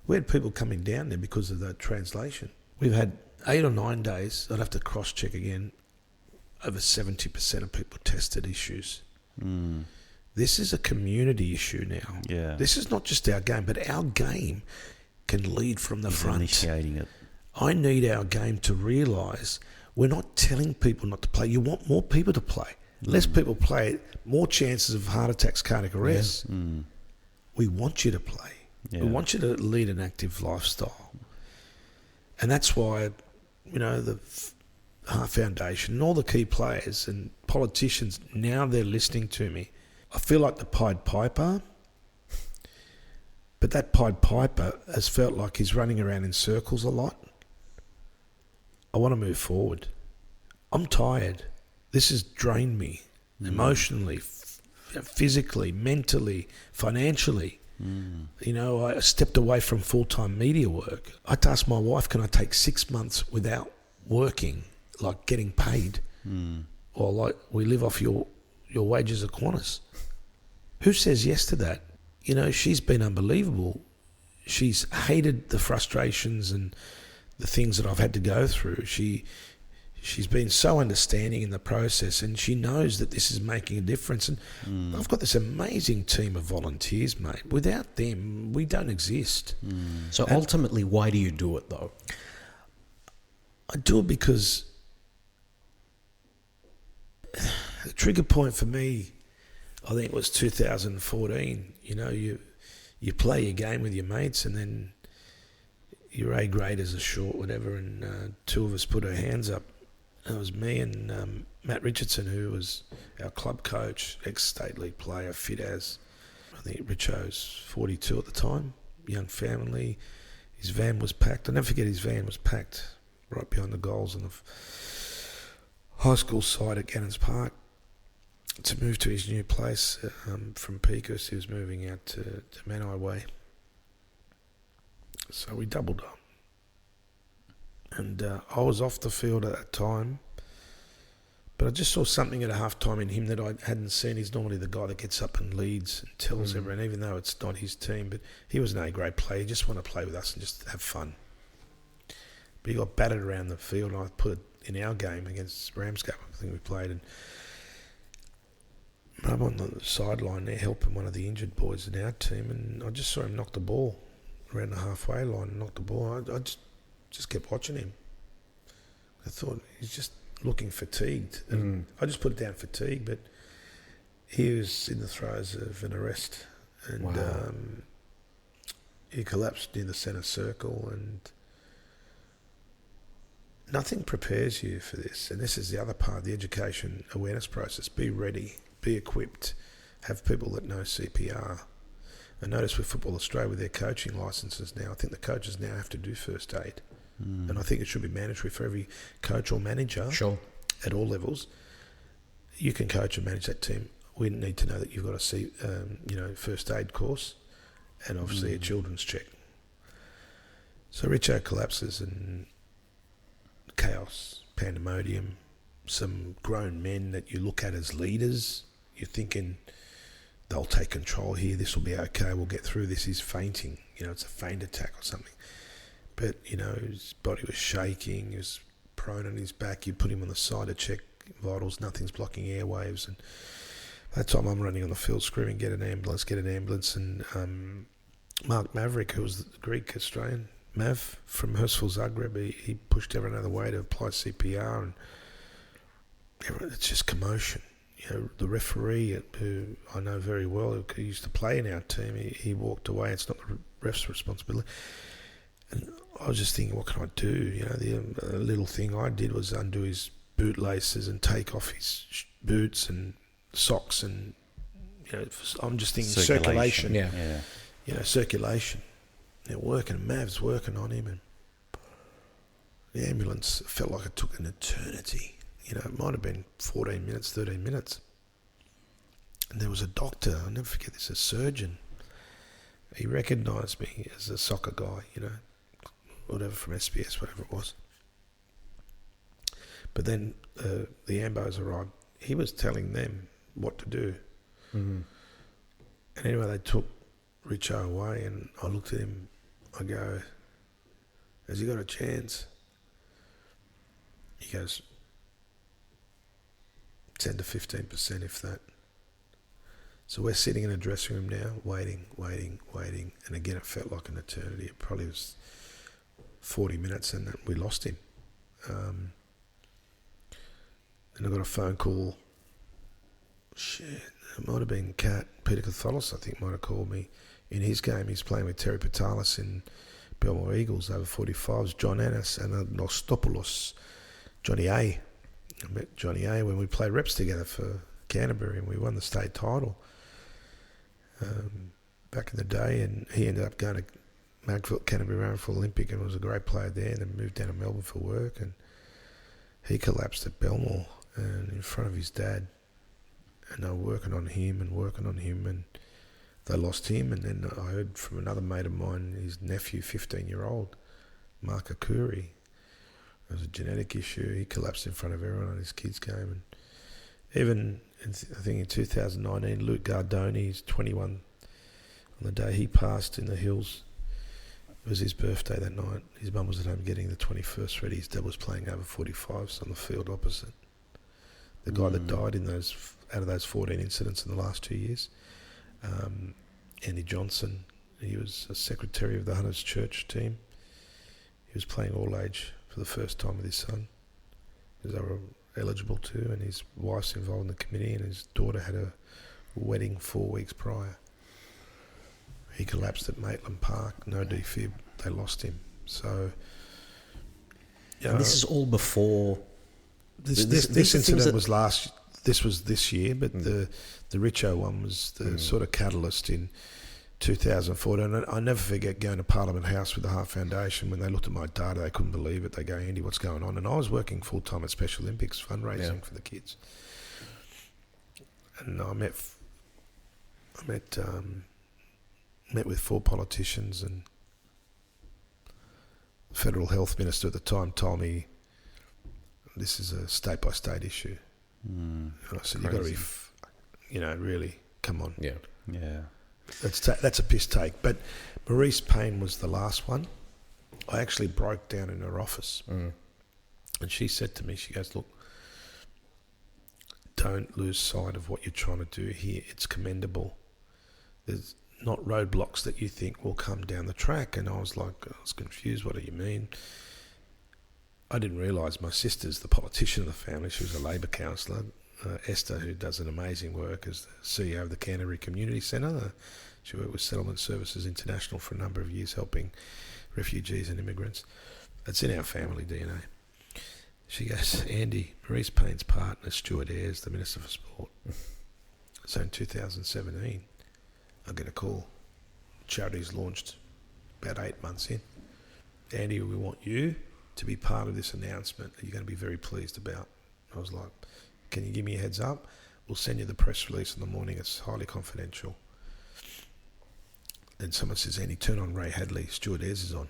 We had people coming down there because of that translation. We've had 8 or 9 days, I'd have to cross-check again, over 70% of people tested issues. This is a community issue now. Yeah. This is not just our game, but our game can lead from the front. Initiating it. I need our game to realise we're not telling people not to play. You want more people to play. Less people play, more chances of heart attacks, cardiac arrests. We want you to play. Yeah. We want you to lead an active lifestyle. And that's why, the Heart Foundation and all the key players and politicians, now they're listening to me. I feel like the Pied Piper, but that Pied Piper has felt like he's running around in circles a lot. I want to move forward. I'm tired. This has drained me emotionally, physically, mentally, financially. I stepped away from full-time media work. I asked my wife, can I take 6 months without working, like getting paid? Or like we live off your wages at Qantas. Who says yes to that? She's been unbelievable. She's hated the frustrations and the things that I've had to go through. She's been so understanding in the process, and she knows that this is making a difference. And I've got this amazing team of volunteers, mate. Without them, we don't exist. So ultimately, why do you do it, though? I do it because the trigger point for me, I think, was 2014. You play your game with your mates, and then your A graders are short, whatever, and 2 of us put our hands up. It was me and Matt Richardson, who was our club coach, ex-state league player, fit as. I think Richo's 42 at the time, young family. His van was packed. I'll never forget, his van was packed right behind the goals on the high school side at Gannons Park to move to his new place from Pecos. He was moving out to Manai Way. So we doubled up. And I was off the field at that time, but I just saw something at a half-time in him that I hadn't seen. He's normally the guy that gets up and leads and tells everyone, even though it's not his team. But he was an A-grade player. He just wanted to play with us and just have fun. But he got battered around the field, and I put it in our game against Ramsgate, I think we played. And I'm on the sideline there helping one of the injured boys in our team, and I just saw him knock the ball around the halfway line and knock the ball. I just kept watching him. I thought he's just looking fatigued. And I just put it down fatigue, but he was in the throes of an arrest, and he collapsed near the centre circle, and nothing prepares you for this. And this is the other part of the education awareness process. Be ready, be equipped, have people that know CPR. I notice with Football Australia, with their coaching licences now, I think the coaches now have to do first aid. And I think it should be mandatory for every coach or manager at all levels. You can coach and manage that team. We need to know that you've got a first aid course, and obviously a children's check. So Richo collapses and chaos, pandemonium, some grown men that you look at as leaders. You're thinking they'll take control here. This will be okay. We'll get through this. He's fainting. It's a faint attack or something. But, his body was shaking. He was prone on his back. You put him on the side to check vitals. Nothing's blocking airwaves. And that time I'm running on the field screaming, get an ambulance, get an ambulance. And Mark Maverick, who was the Greek Australian, Mav from Hurstville Zagreb, he pushed everyone out of the way to apply CPR, and it's just commotion. The referee, who I know very well, who used to play in our team, he walked away. It's not the ref's responsibility. And I was just thinking, what can I do? The little thing I did was undo his bootlaces and take off his boots and socks, and I'm just thinking circulation. Yeah. Circulation. They're working, Mav's working on him, and the ambulance felt like it took an eternity. It might have been 14 minutes, 13 minutes. And there was a doctor, I'll never forget this, a surgeon. He recognised me as a soccer guy, whatever, from SBS, whatever it was. But then the ambos arrived. He was telling them what to do. Mm-hmm. And anyway, they took Richo away, and I looked at him. I go, has he got a chance? He goes, 10 to 15%, if that. So we're sitting in a dressing room now, waiting. And again, it felt like an eternity. It probably was 40 minutes, and we lost him. And I got a phone call. Shit, it might have been Peter Catholis, I think, might have called me. In his game, he's playing with Terry Patalis in Belmore Eagles, over 45s, John Annis and Nostopoulos, Johnny A. I met Johnny A when we played reps together for Canterbury, and we won the state title back in the day, and he ended up going to Canterbury Round for Olympic and was a great player there, and then moved down to Melbourne for work, and he collapsed at Belmore and in front of his dad, and they were working on him, and they lost him. And then I heard from another mate of mine, his nephew, 15-year-old, Mark Akuri. There was a genetic issue. He collapsed in front of everyone on his kids' game. And even, I think in 2019, Luke Gardoni, he's 21. On the day he passed in the hills, it was his birthday that night. His mum was at home getting the 21st ready. His dad was playing over 45s on the field opposite. The guy that died out of those 14 incidents in the last 2 years. Andy Johnson, he was a secretary of the Hunters Church team. He was playing all age for the first time with his son, because they were eligible to, and his wife's involved in the committee, and his daughter had a wedding 4 weeks prior. He collapsed at Maitland Park, no defib, they lost him. So, and this is all before... This incident was this was this year, but the Richo one was the sort of catalyst in 2014. And I never forget going to Parliament House with the Heart Foundation. When they looked at my data, they couldn't believe it. They go, Andy, what's going on? And I was working full-time at Special Olympics, fundraising for the kids. And I met with 4 politicians, and the Federal Health Minister at the time told me this is a state-by-state issue. And I said, you've got to be, really, come on. Yeah. That's a piss take. But Maurice Payne was the last one. I actually broke down in her office. And she said to me, she goes, look, don't lose sight of what you're trying to do here. It's commendable. There's not roadblocks that you think will come down the track. And I was confused. What do you mean? I didn't realise my sister's the politician of the family. She was a Labor councillor. Esther, who does an amazing work as the CEO of the Canterbury Community Centre. She worked with Settlement Services International for a number of years, helping refugees and immigrants. That's in our family DNA. She goes, Andy, Maurice Payne's partner, Stuart Ayres, the Minister for Sport. So in 2017, I get a call. Charity's launched about 8 months in. Andy, we want you to be part of this announcement that you're going to be very pleased about. I was like, can you give me a heads up? We'll send you the press release in the morning. It's highly confidential. Then someone says, Andy, turn on Ray Hadley. Stuart Ayres is on.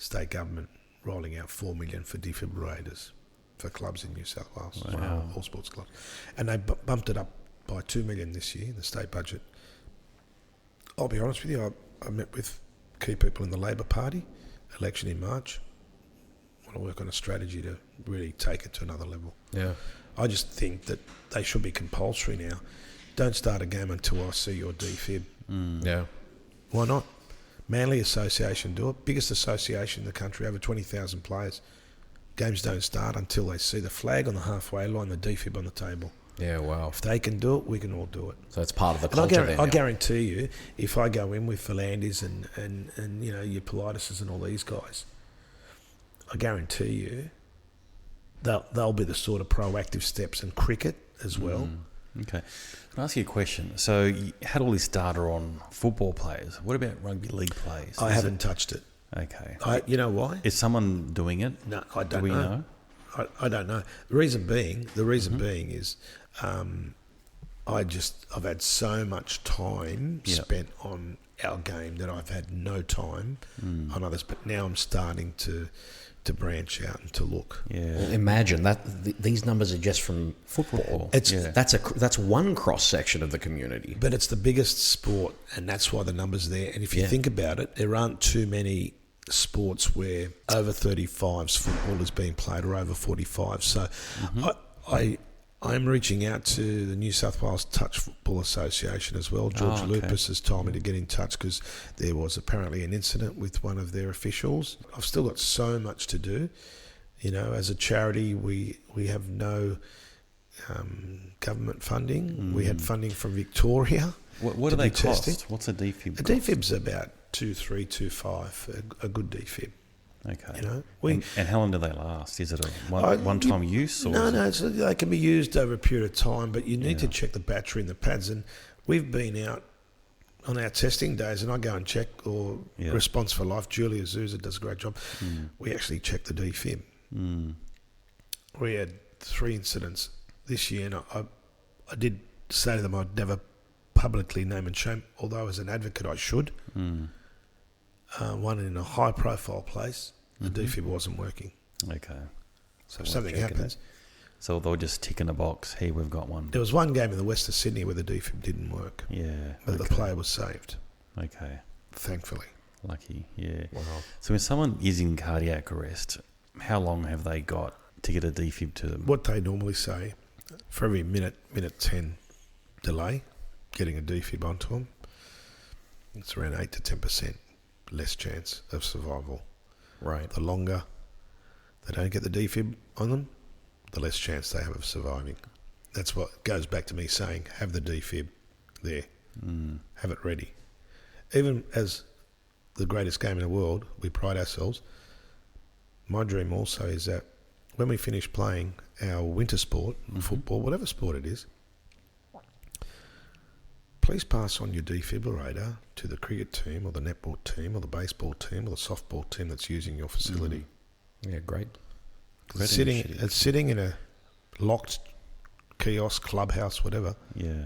state government rolling out $4 million for defibrillators for clubs in New South Wales. Wow. All sports clubs. And they bumped it up by $2 million this year, the state budget. I'll be honest with you, I met with key people in the Labor Party, election in March. I want to work on a strategy to really take it to another level. Yeah. I just think that they should be compulsory now. Don't start a game until I see your defib. Yeah. Why not? Manly Association do it. Biggest association in the country, over 20,000 players. Games don't start until they see the flag on the halfway line, the defib on the table. Yeah, wow. If they can do it, we can all do it. So it's part of the And culture I guarantee you, if I go in with Philandis and you know, your Paulidises and all these guys, I guarantee you they'll be the sort of proactive steps, and cricket as well. Okay. Can I ask you a question? So you had all this data on football players. What about rugby league players? I haven't touched it. Okay. You know why? Is someone doing it? No, I don't Do we know. I don't know. The reason being is I've had so much time spent on our game that I've had no time on others. But now I'm starting to branch out and to look. Yeah. Well, imagine that these numbers are just from football. That's one cross section of the community. But it's the biggest sport, and that's why the numbers are there. And if you think about it, there aren't too many sports where over 35s football is being played, or over 45. So I'm reaching out to the New South Wales Touch Football Association as well. George Lupus has told me to get in touch because there was apparently an incident with one of their officials. I've still got so much to do. You know, as a charity, we have no government funding. We had funding from Victoria. What do they cost? What's a defib? A defib's about 2,300, 2,500, a good defib. Okay. You know, and how long do they last? Is it a one-time use? Or no. They can be used over a period of time, but you need to check the battery and the pads. And we've been out on our testing days, and I go and check, or Response for Life, Julia Zuza does a great job. We actually check the defib. We had 3 incidents this year, and I did say to them I'd never publicly name and shame, although as an advocate I should. One in a high-profile place, the defib wasn't working. Okay. So if something happens... So they'll just tick in a box, hey, we've got one. There was one game in the west of Sydney where the defib didn't work. Yeah. But the player was saved. Okay. Thankfully. Lucky, yeah. Wow. So when someone is in cardiac arrest, how long have they got to get a defib to them? What they normally say, for every minute 10 delay, getting a defib onto them, it's around 8 to 10% less chance of survival. Right. The longer they don't get the defib on them, the less chance they have of surviving. That's what goes back to me saying, have the defib there. Have it ready. Even as the greatest game in the world, we pride ourselves. My dream also is that when we finish playing our winter sport, football, whatever sport it is, please pass on your defibrillator to the cricket team or the netball team or the baseball team or the softball team that's using your facility. Yeah, great. It's sitting in a locked kiosk, clubhouse, whatever,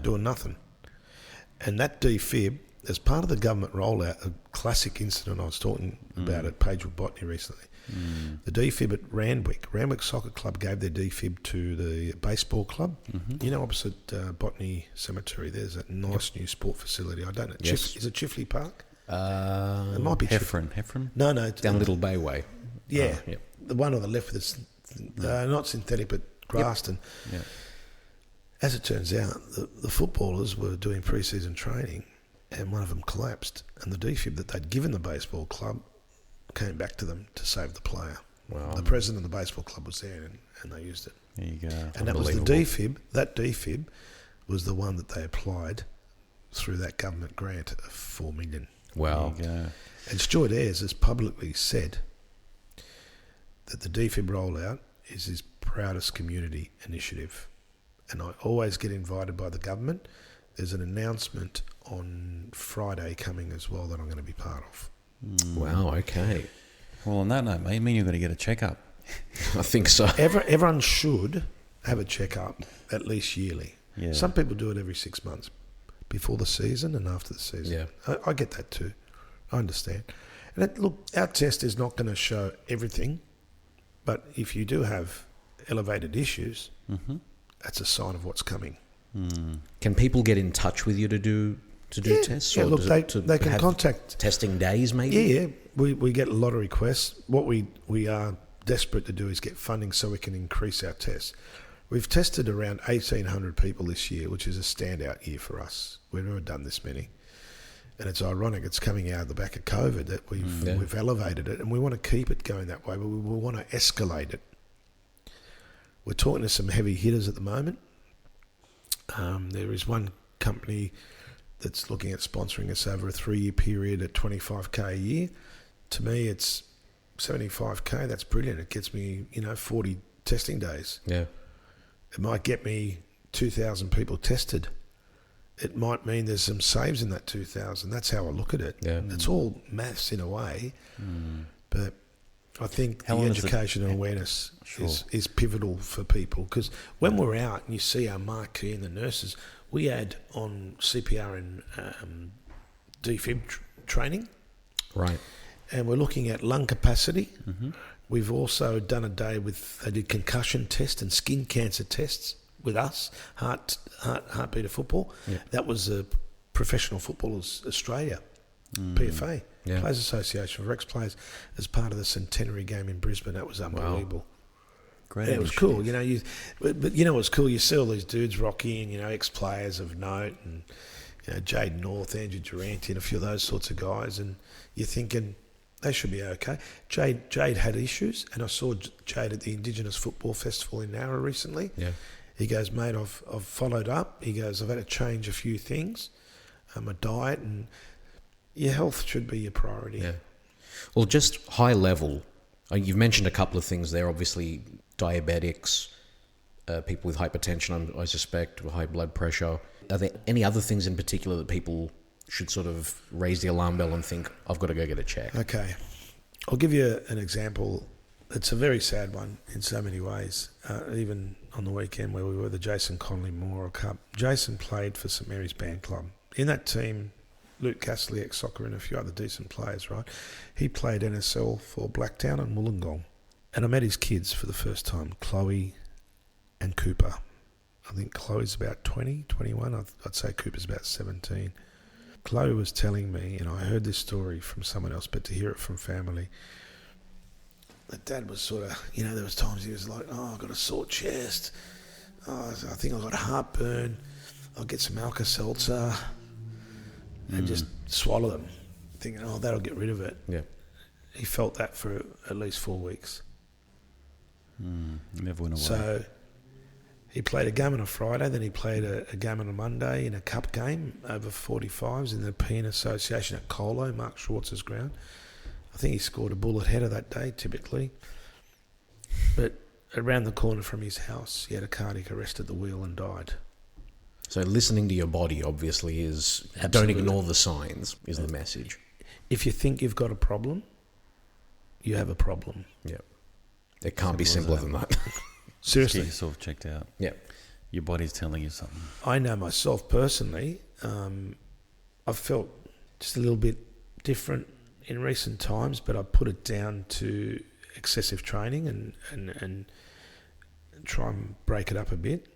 doing nothing. And that defib, as part of the government rollout, a classic incident I was talking about at Pagewood Botany recently, the defib at Randwick Soccer Club gave their defib to the baseball club. You know, opposite Botany Cemetery, there's that nice new sport facility. I don't know. Yes. Is it Chifley Park? It might be Heffron? No. down Little Bay Way. Yeah. Yep. The one on the left that's not synthetic but grassed. And as it turns out, the footballers were doing pre-season training and one of them collapsed, and the defib that they'd given the baseball club came back to them to save the player. Wow. The president of the baseball club was there and they used it. There you go. And that was the defib. That defib was the one that they applied through that government grant of $4 million. Wow. There you go. And Stuart Ayres has publicly said that the defib rollout is his proudest community initiative. And I always get invited by the government. There's an announcement on Friday coming as well that I'm going to be part of. Wow, okay. Well, on that note, mate, I mean you're going to get a checkup. I think so. Everyone should have a checkup at least yearly. Yeah. Some people do it every 6 months, before the season and after the season. Yeah. I get that too. I understand. And look, our test is not going to show everything, but if you do have elevated issues, that's a sign of what's coming. Can people get in touch with you to do tests? Yeah, or look, to they can have contact... testing days, maybe? Yeah. We get a lot of requests. What we are desperate to do is get funding so we can increase our tests. We've tested around 1,800 people this year, which is a standout year for us. We've never done this many. And it's ironic, it's coming out of the back of COVID that we've elevated it, and we want to keep it going that way, but we want to escalate it. We're talking to some heavy hitters at the moment. There is one company that's looking at sponsoring us over a 3-year period at $25,000 a year. To me, it's $75,000. That's brilliant. It gets me, 40 testing days. Yeah. It might get me 2,000 people tested. It might mean there's some saves in that 2,000. That's how I look at it. Yeah. It's all maths in a way, but I think How the long is education and awareness is pivotal for people, because when we're out and you see our marquee and the nurses, we add on CPR and defib training. Right. And we're looking at lung capacity. We've also done a day they did concussion tests and skin cancer tests with us, Heartbeat of Football. Yeah. That was a Professional Footballers Australia, PFA, Yeah. Players Association for ex-players, as part of the centenary game in Brisbane. That was unbelievable. Great. Yeah, it was cool. But you know what's cool? You see all these dudes rocky and, ex-players of note, and, Jade North, Andrew Durante, and a few of those sorts of guys, and you're thinking they should be okay. Jade had issues, and I saw Jade at the Indigenous Football Festival in Nowra recently. Yeah. He goes, mate, I've followed up. He goes, I've had to change a few things, my diet, and your health should be your priority. Yeah. Well, just high level, you've mentioned a couple of things there. Obviously, diabetics, people with hypertension, I suspect, with high blood pressure. Are there any other things in particular that people should sort of raise the alarm bell and think, I've got to go get a check? Okay. I'll give you an example. It's a very sad one in so many ways. Even on the weekend where we were the Jason Connolly Memorial Cup, Jason played for St Mary's Band Club. In that team, Luke Castley, ex-soccer, and a few other decent players, right? He played NSL for Blacktown and Wollongong. And I met his kids for the first time, Chloe and Cooper. I think Chloe's about 20, 21. I'd say Cooper's about 17. Chloe was telling me, and I heard this story from someone else, but to hear it from family, that Dad was sort of, there was times he was like, I've got a sore chest. I think I've got heartburn. I'll get some Alka-Seltzer and just swallow them, thinking, that'll get rid of it. Yeah. He felt that for at least 4 weeks. Never went away. So he played a game on a Friday, then he played a game on a Monday in a cup game over 45s in the Pean Association at Colo, Mark Schwartz's ground. I think he scored a bullet header that day, typically. But around the corner from his house, he had a cardiac arrest at the wheel and died. So listening to your body, obviously, is Absolutely. Don't ignore the signs, is the message. If you think you've got a problem, you have a problem. Yeah. It can't be simpler than that. Seriously. Get yourself checked out. Yeah. Your body's telling you something. I know myself personally, I've felt just a little bit different in recent times, but I put it down to excessive training and try and break it up a bit.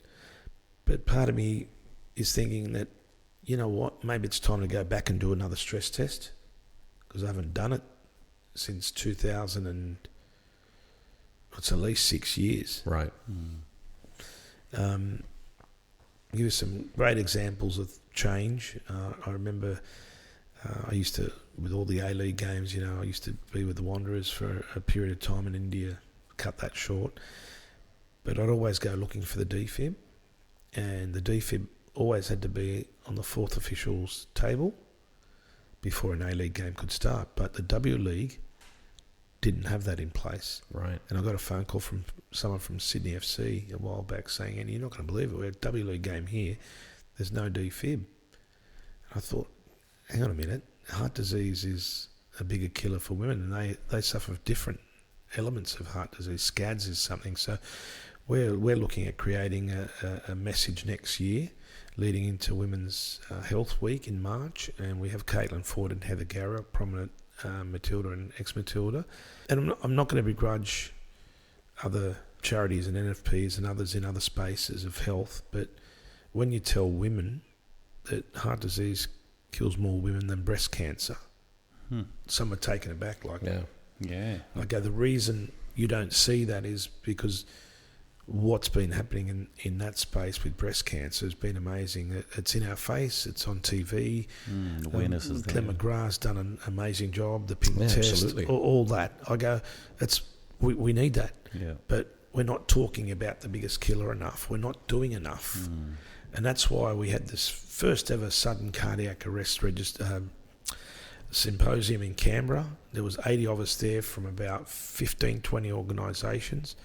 But part of me is thinking that, you know what, maybe it's time to go back and do another stress test, because I haven't done it since 2000 and it's at least 6 years. Right. I'll give you some great examples of change. I remember I used to, with all the A-League games, I used to be with the Wanderers for a period of time in India, cut that short. But I'd always go looking for the defib, and the defib always had to be on the fourth official's table before an A-League game could start. But the W League didn't have that in place. Right. And I got a phone call from someone from Sydney FC a while back saying, and you're not going to believe it, we had a W League game here, there's no defib. And I thought, hang on a minute, heart disease is a bigger killer for women, and they suffer different elements of heart disease. SCADS is something. So we're looking at creating a message next year leading into Women's Health Week in March, and we have Caitlin Ford and Heather Garrett, prominent Matilda and ex-Matilda. And I'm not going to begrudge other charities and NFPs and others in other spaces of health, but when you tell women that heart disease kills more women than breast cancer, some are taken aback like that. Yeah. I go, the reason you don't see that is because what's been happening in that space with breast cancer has been amazing. It's in our face. It's on TV. Awareness is there. Glenn McGrath's done an amazing job. The pink test, absolutely. all that. I go, we need that. Yeah. But we're not talking about the biggest killer enough. We're not doing enough. And that's why we had this first ever sudden cardiac arrest symposium in Canberra. There was 80 of us there from about 15, 20 organisations.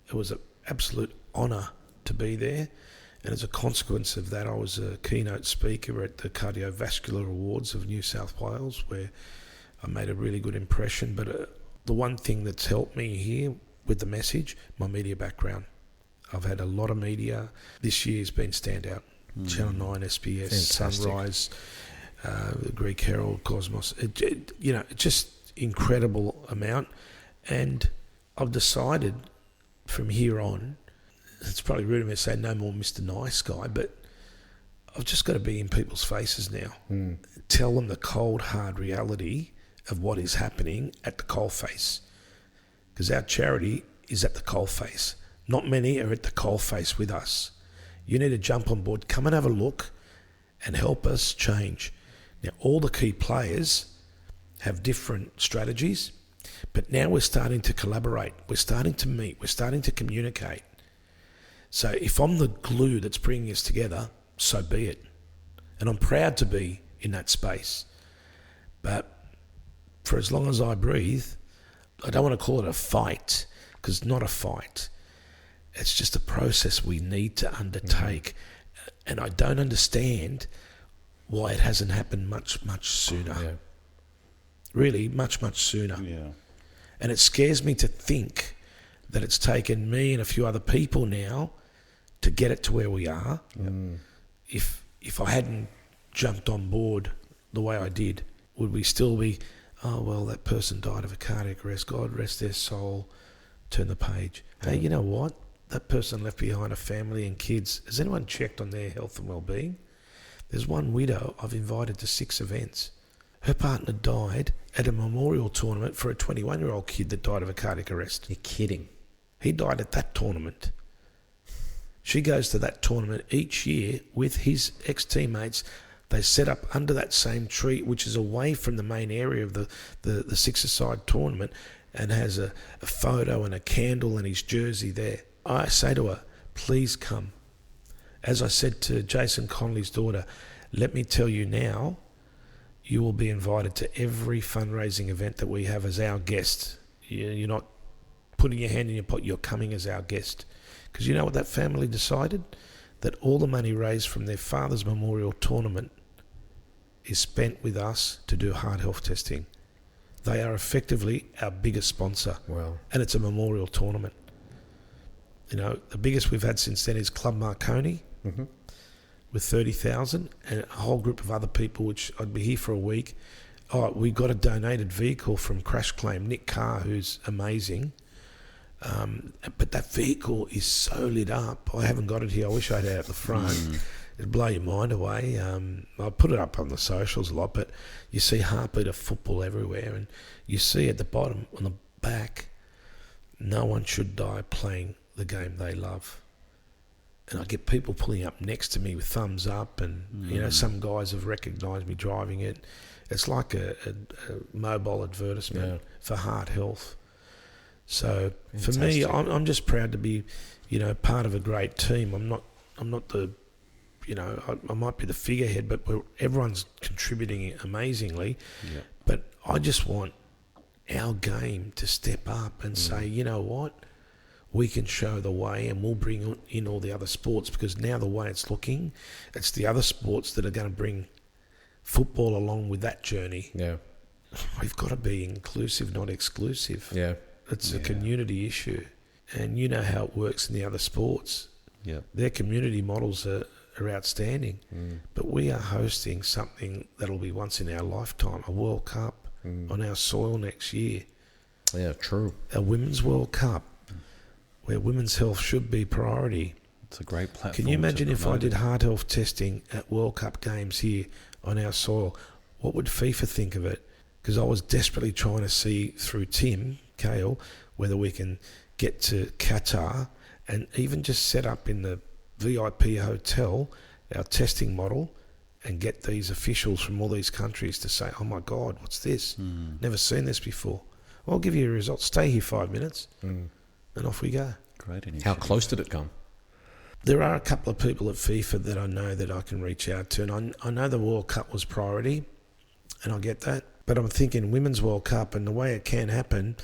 It was an absolute honour to be there. And as a consequence of that, I was a keynote speaker at the Cardiovascular Awards of New South Wales, where I made a really good impression. But the one thing that's helped me here with the message, my media background. I've had a lot of media. This year's been standout. Channel 9, SBS, Fantastic. Sunrise, the Greek Herald, Cosmos. Just incredible amount. And I've decided from here on, it's probably rude of me to say no more Mr. Nice Guy, but I've just got to be in people's faces now. Tell them the cold, hard reality of what is happening at the coalface. Because our charity is at the coalface. Not many are at the coalface with us. You need to jump on board, come and have a look and help us change. Now, all the key players have different strategies, but now we're starting to collaborate. We're starting to meet. We're starting to communicate. So if I'm the glue that's bringing us together, so be it. And I'm proud to be in that space. But for as long as I breathe, I don't want to call it a fight, because it's not a fight. It's just a process we need to undertake. And I don't understand why it hasn't happened much sooner. Yeah. Really, much sooner. Yeah. And it scares me to think that it's taken me and a few other people now to get it to where we are. If I hadn't jumped on board the way I did, would we still be, oh, well, that person died of a cardiac arrest, God rest their soul, turn the page. Hey, you know what? That person left behind a family and kids. Has anyone checked on their health and well-being? There's one widow I've invited to 6 events. Her partner died at a memorial tournament for a 21-year-old kid that died of a cardiac arrest. You're kidding. He died at that tournament. She goes to that tournament each year with his ex-teammates. They set up under that same tree, which is away from the main area of the six-a-side tournament, and has a photo and a candle and his jersey there. I say to her, please come. As I said to Jason Connolly's daughter, let me tell you now, you will be invited to every fundraising event that we have as our guest. You're not putting your hand in your pot, you're coming as our guest. Because you know what that family decided? That all the money raised from their father's memorial tournament is spent with us to do heart health testing. They are effectively our biggest sponsor. Wow. And it's a memorial tournament. You know, the biggest we've had since then is Club Marconi with 30,000 and a whole group of other people, which I'd be here for a week. Oh, we got a donated vehicle from Crash Claim, Nick Carr, who's amazing. But that vehicle is so lit up. I haven't got it here. I wish I had it at the front. It'd blow your mind away. I put it up on the socials a lot, but you see Heartbeat of Football everywhere, and you see at the bottom, on the back, no one should die playing the game they love. And I get people pulling up next to me with thumbs up, and you know, some guys have recognised me driving it. It's like a mobile advertisement for heart health. So for me, I'm just proud to be, you know, part of a great team. I'm not the, you know, I might be the figurehead, but everyone's contributing amazingly. Yeah. But I just want our game to step up and say, you know what, we can show the way, and we'll bring in all the other sports, because now the way it's looking, it's the other sports that are going to bring football along with that journey. Yeah, we've got to be inclusive, not exclusive. Yeah. It's a community issue, and you know how it works in the other sports. Yeah, their community models are outstanding, but we are hosting something that'll be once in our lifetime, a World Cup. on our soil next year. Yeah, true. A Women's World Cup, where women's health should be priority. It's a great platform. Can you imagine to if I promote did it. heart health testing at World Cup games here on our soil? What would FIFA think of it? Because I was desperately trying to see through Tim Cahill whether we can get to Qatar and even just set up in the VIP hotel our testing model and get these officials from all these countries to say, oh my God, what's this? Never seen this before. I'll give you a result. Stay here 5 minutes and off we go. Great initiative. How close did it come? There are a couple of people at FIFA that I know that I can reach out to, and I know the World Cup was priority, and I get that. But I'm thinking Women's World Cup, and the way it can happen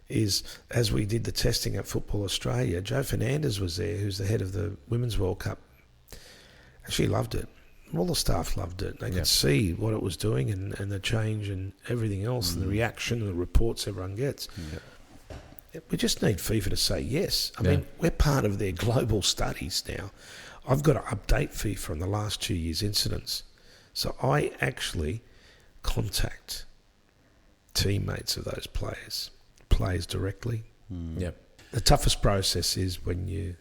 is, as we did the testing at Football Australia, Joe Fernandez was there, who's the head of the Women's World Cup. Actually loved it. All the staff loved it. They could see what it was doing and the change and everything else and the reaction and the reports everyone gets. We just need FIFA to say yes. I mean, we're part of their global studies now. I've got to update FIFA on the last 2 years' incidents. So I actually contact teammates of those players directly. Yep. The toughest process is when you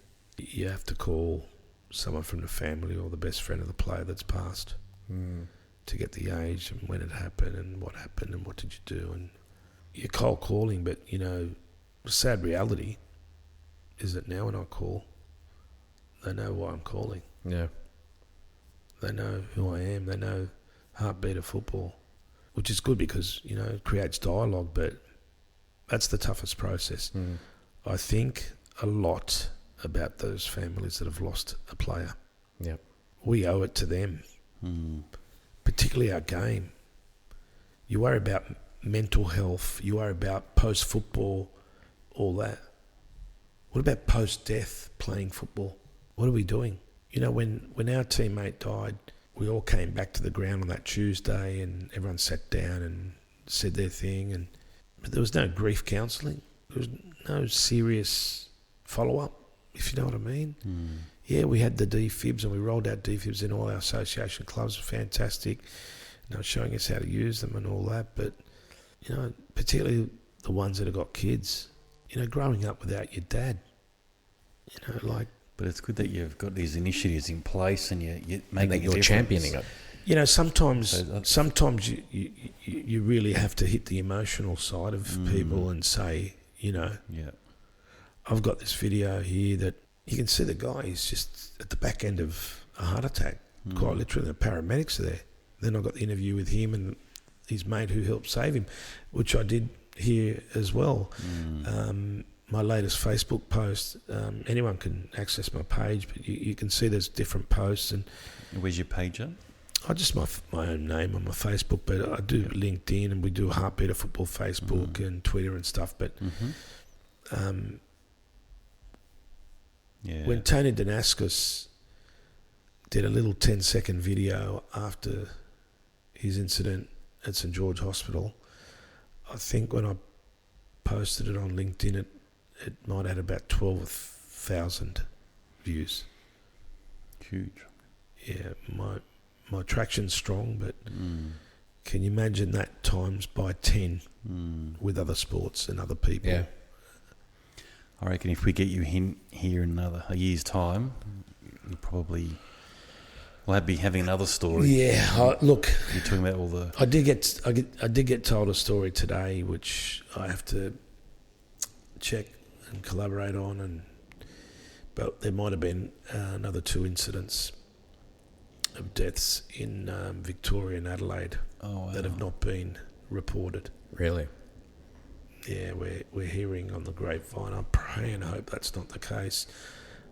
have to call someone from the family or the best friend of the player that's passed to get the age and when it happened and what did you do. And you're cold calling, but, you know, the sad reality is that now when I call, they know why I'm calling. Yeah. They know who I am. They know heartbeat of football, which is good because, you know, it creates dialogue, but that's the toughest process. I think a lot about those families that have lost a player. Yep. We owe it to them, particularly our game. You worry about mental health, you worry about post-football, all that. What about post-death playing football? What are we doing? You know, when our teammate died, we all came back to the ground on that Tuesday and everyone sat down and said their thing, but there was no grief counselling. There was no serious follow-up, if you know what I mean. Yeah, we had the defibs and we rolled out defibs in all our association clubs. Fantastic. You know, showing us how to use them and all that. But, you know, particularly the ones that have got kids, you know, growing up without your dad, you know, like... But it's good that you've got these initiatives in place and you're making And that you're championing it. You know, sometimes you really have to hit the emotional side of people and say, you know, I've got this video here that you can see the guy, he's just at the back end of a heart attack, quite literally. The paramedics are there. Then I got the interview with him and his mate who helped save him, which I did here as well. My latest Facebook post, anyone can access my page, but you can see there's different posts. And where's your page at? I just my own name on my Facebook, but I do LinkedIn and we do Heartbeat of Football Facebook and Twitter and stuff. But when Tony Danascus did a little 10-second video after his incident at St George Hospital, I think when I posted it on LinkedIn, it might have had about 12,000 views. Huge. Yeah, my traction's strong, but can you imagine that times by 10 with other sports and other people? Yeah. I reckon if we get you here in a year's time, you probably will be having another story. Yeah, look, you're talking about all the. I did get told a story today, which I have to check and collaborate on, but there might have been another 2 incidents of deaths in Victoria and Adelaide that have not been reported. Really? Yeah, we're hearing on the grapevine. I pray and hope that's not the case.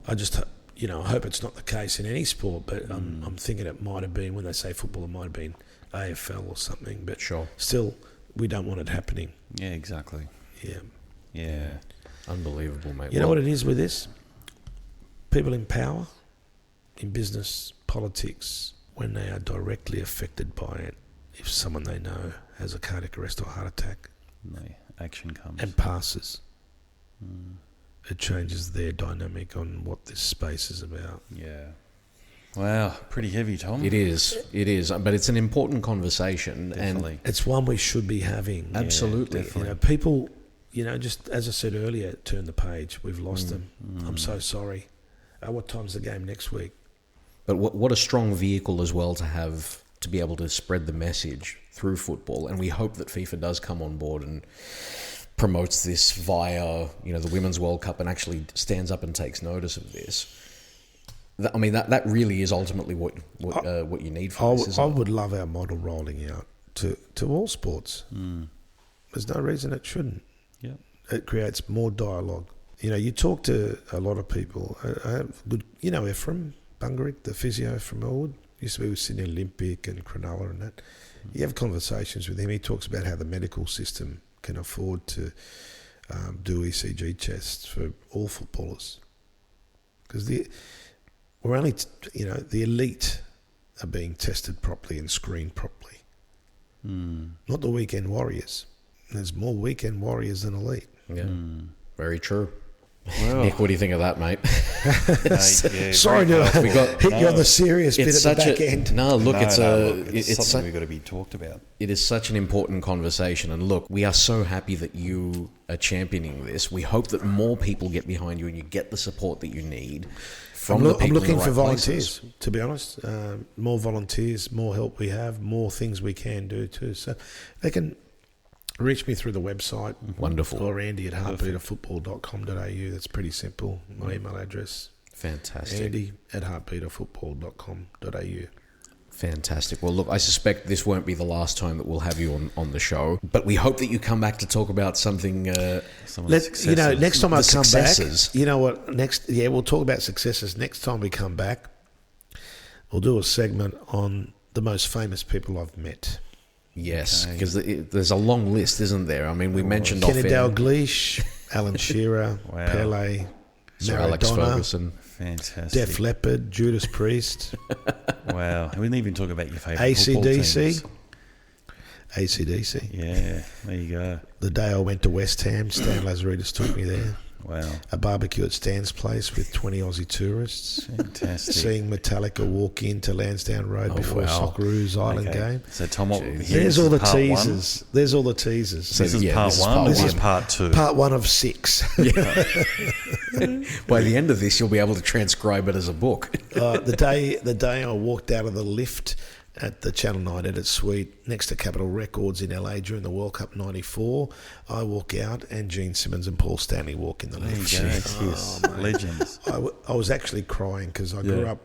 I just, you know, I hope it's not the case in any sport, but I'm thinking it might have been, when they say football, it might have been AFL or something. But still, we don't want it happening. Yeah, exactly. Yeah. Unbelievable, mate. You know what it is with this? People in power, in business, politics, when they are directly affected by it, if someone they know has a cardiac arrest or heart attack, No, action comes. and passes, it changes their dynamic on what this space is about. Yeah. Wow, pretty heavy, Tom. It is, but it's an important conversation. Definitely. And It's one we should be having. absolutely. definitely. People, just as I said earlier, turn the page. We've lost them. I'm so sorry. What time's the game next week? But what a strong vehicle as well to have to be able to spread the message through football. And we hope that FIFA does come on board and promotes this via, the Women's World Cup and actually stands up and takes notice of this. That really is ultimately what you need for this, isn't I it? would love our model rolling out to all sports. There's no reason it shouldn't. Yeah. It creates more dialogue. You talk to a lot of people. I have good, Ephraim Bungarik, the physio from Elwood, used to be with Sydney Olympic and Cronulla and that. You have conversations with him. He talks about how the medical system can afford to do ECG tests for all footballers. Because we're only, the elite are being tested properly and screened properly. Not the weekend warriors. There's more weekend warriors than elite. Yeah, very true. Well, Nick, what do you think of that, mate? Sorry to We got- hit you on the serious bit at the back end. No, look, No, it's it's it's something we've got to be talked about. it is such an important conversation. And look, we are so happy that you are championing this. We hope that more people get behind you and you get the support that you need from the people I'm looking in the for right volunteers, places. to be honest. More volunteers, more help we have, more things we can do too. So they can reach me through the website. Wonderful. Or Andy at heartbeaterfootball.com.au. That's pretty simple. My email address, Fantastic. Andy at heartbeaterfootball.com.au. Fantastic. Well, look, I suspect this won't be the last time that we'll have you on the show, but we hope that you come back to talk about something. Some of the successes. Next time I The come successes. back, you know what? We'll talk about successes. Next time we come back, we'll do a segment on the most famous people I've met. Yes, because there's a long list, isn't there? I mean, we mentioned Kenny off-air, Dalglish, Alan Shearer, Wow. Pele, Sir Alex Maradona, Ferguson. Fantastic. Def Leppard, Judas Priest, Wow. We didn't even talk about your favourite football AC/DC. teams. AC/DC. Yeah, there you go. The day I went to West Ham, Stan Lazaridis took me there. Wow. A barbecue at Stan's place with 20 Aussie tourists. Fantastic. Seeing Metallica walk into Lansdowne Road before wow. Socceroos Island Okay. game. So, Tom, what, Jeez. here, There's this all is the part one. teasers. There's all the teasers. This is Yeah, part this is one, part or this one. is part two? Part 1 of 6. By the end of this, you'll be able to transcribe it as a book. The day I walked out of the lift at the Channel 9 edit suite next to Capitol Records in LA during the World Cup '94, I walk out and Gene Simmons and Paul Stanley walk in the There you lift. go. Cheers. Legends. I was actually crying because I grew up.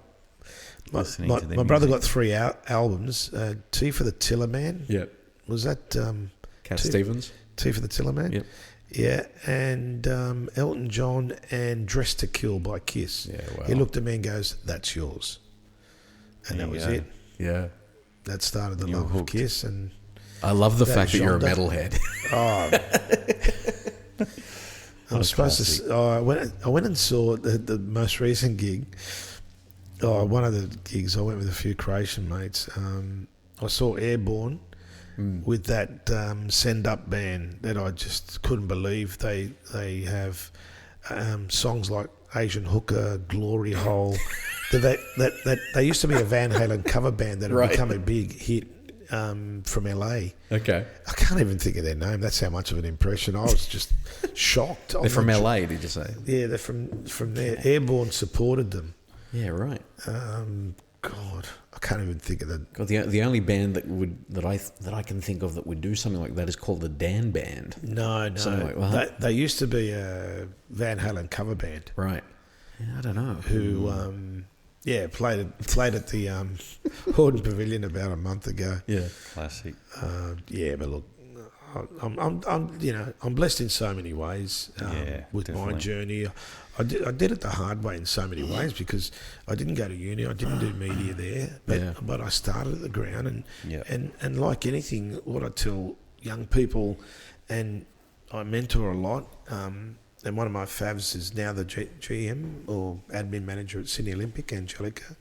Listening My to their brother music. got 3 albums. T for the Tiller Man. Yeah. Was that Cat T- Stevens. T for the Tiller Man? Yep. Yeah, and Elton John and Dressed to Kill by Kiss. Yeah, wow. He looked at me and goes, "That's yours," and There that you was go. it. Yeah. That started the You were love of hooked. Kiss, and I love the That fact that you're a genre. metalhead. I'm supposed to. I went and saw the most recent gig. One of the gigs I went with a few Croatian mates. I saw Airborne with that Send Up band that I just couldn't believe. They have songs like Asian Hooker, Glory Hole. that they used to be a Van Halen cover band that had Right. become a big hit from LA. Okay. I can't even think of their name. That's how much of an impression. I was just shocked. They're from LA, did you say? Yeah, they're from there. Airborne supported them. Yeah, right. God, I can't even think of the. God, the only band that I can think of that would do something like that is called the Dan Band. No. Something like that. They used to be a Van Halen cover band Right. Yeah, I don't know. who, played at the Horden Pavilion about a month ago. Yeah. Classic. But look, I'm blessed in so many ways with my definitely. journey. I did it the hard way in so many ways because I didn't go to uni. I didn't do media there, but I started at the ground and like anything, what I tell young people, and I mentor a lot. And one of my favs is now the GM or admin manager at Sydney Olympic, Angelica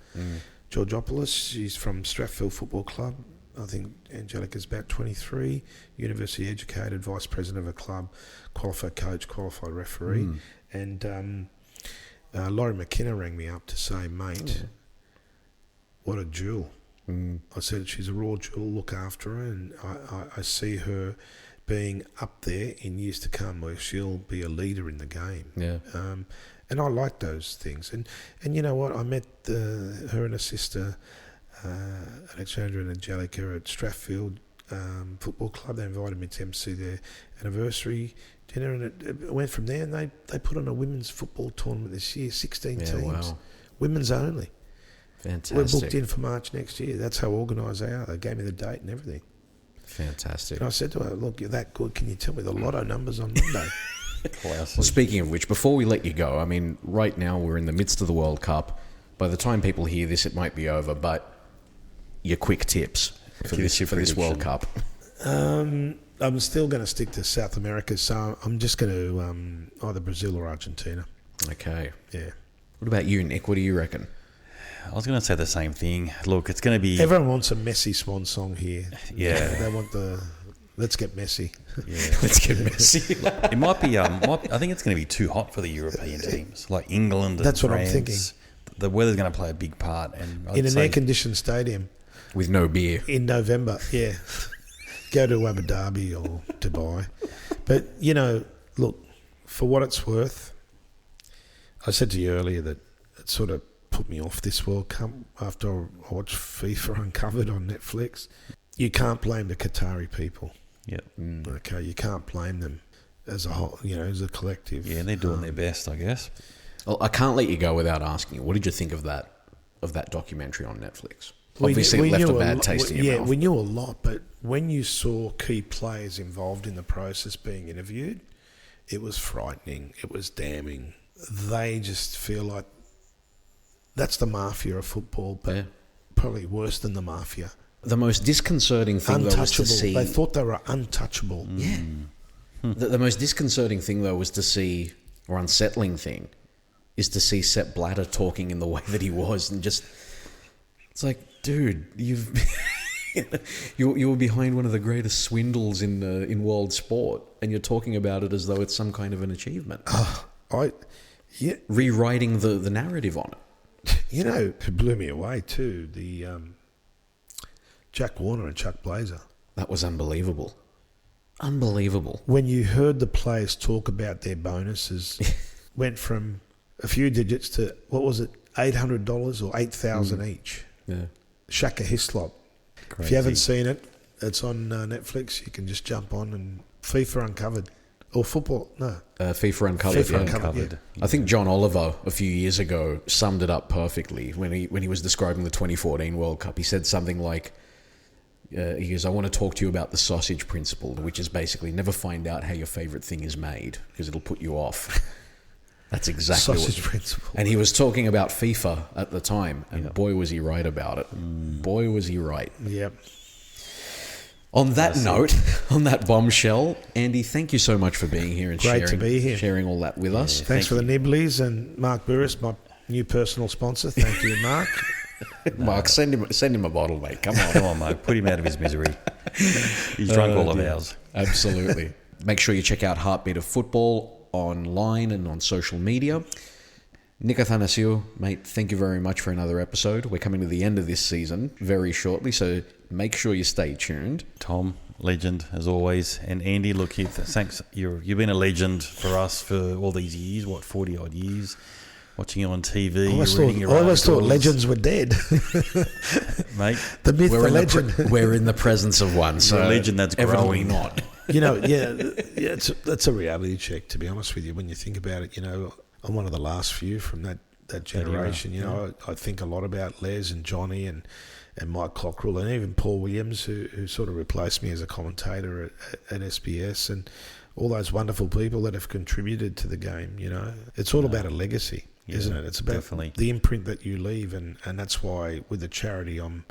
Georgopoulos. She's from Strathfield Football Club. I think Angelica's about 23, university educated, vice president of a club, qualified coach, qualified referee. And Laurie McKenna rang me up to say, mate, what a jewel. I said, she's a raw jewel, look after her, and I see her being up there in years to come where she'll be a leader in the game. Yeah. And I like those things. And you know what? I met her and her sister, Alexandra and Angelica, at Strathfield Football Club. They invited me to MC their anniversary dinner, and it went from there. And they put on a women's football tournament this year, 16 teams. Wow. Women's only. Fantastic. We're booked in for March next year. That's how organised they are. They gave me the date and everything. Fantastic. And I said to her, look, you're that good. Can you tell me the lotto numbers on Monday? Well, speaking of which, before we let you go, I mean, right now we're in the midst of the World Cup. By the time people hear this, it might be over, but your quick tips for this World Cup. I'm still going to stick to South America, so I'm just going to either Brazil or Argentina. Okay. Yeah. What about you, Nick? What do you reckon? I was going to say the same thing. Look, it's going to be... Everyone wants a Messi swan song here. Yeah. They want the... Let's get messy. Yeah. Let's get messy. It might be... I think it's going to be too hot for the European teams, like England and That's what France. I'm thinking. The weather's going to play a big part. And In an air-conditioned stadium. With no beer. In November, yeah. Go to Abu Dhabi or Dubai. But, you know, look, for what it's worth, I said to you earlier that it sort of put me off this World Cup after I watched FIFA Uncovered on Netflix. You can't blame the Qatari people. Yeah. Okay, you can't blame them as a whole, you know, as a collective. Yeah, they're doing their best, I guess. Well, I can't let you go without asking you, what did you think of that documentary on Netflix? Obviously, it left a bad taste in your mouth. Yeah, we knew a lot, but when you saw key players involved in the process being interviewed, it was frightening. It was damning. They just feel like that's the mafia of football, but probably worse than the mafia. The most disconcerting thing, though, was to see... They thought they were untouchable. Yeah. The most disconcerting thing, though, was to see, or unsettling thing, is to see Sepp Blatter talking in the way that he was, and just... It's like, dude, you were behind one of the greatest swindles in world sport, and you're talking about it as though it's some kind of an achievement. Rewriting the narrative on it. You know, it blew me away too. The Jack Warner and Chuck Blazer. That was unbelievable. Unbelievable. When you heard the players talk about their bonuses, went from a few digits to, what was it, $800 or $8,000 each. Yeah. Shaka Hislop. Crazy. If you haven't seen it, it's on Netflix. You can just jump on and FIFA Uncovered. Or football, no. FIFA Uncovered. FIFA Uncovered, yeah. I think John Oliver a few years ago summed it up perfectly when he was describing the 2014 World Cup. He said something like, he goes, I want to talk to you about the sausage principle, which is basically never find out how your favourite thing is made because it'll put you off. That's exactly sausage principle. And he was talking about FIFA at the time, and boy was he right about it. Boy was he right. Yep. On that note, on that bombshell, Andy, thank you so much for being here and sharing all that with us. Thanks for the Nibblies, and Mark Burris, my new personal sponsor. Thank you, Mark. Mark, send him a bottle, mate. Come on. Come on, mate. Put him out of his misery. He's drunk all of ours. Absolutely. Make sure you check out Heartbeat of Football online and on social media. Nick Athanasiou, mate, thank you very much for another episode. We're coming to the end of this season very shortly, so make sure you stay tuned. Tom, legend as always, and Andy, look, thanks. You've been a legend for us for all these years. 40 odd years, watching you on TV. I always thought legends were dead, mate. The myth, the legend. We're in the presence of one, so a legend that's evidently growing. not. You know, that's a reality check. To be honest with you, when you think about it, you know, I'm one of the last few from that generation. You know, I think a lot about Les and Johnny and Mike Cockrell and even Paul Williams, who sort of replaced me as a commentator at SBS, and all those wonderful people that have contributed to the game. You know, it's all about a legacy, isn't it? It's about the imprint that you leave, and that's why with the charity I'm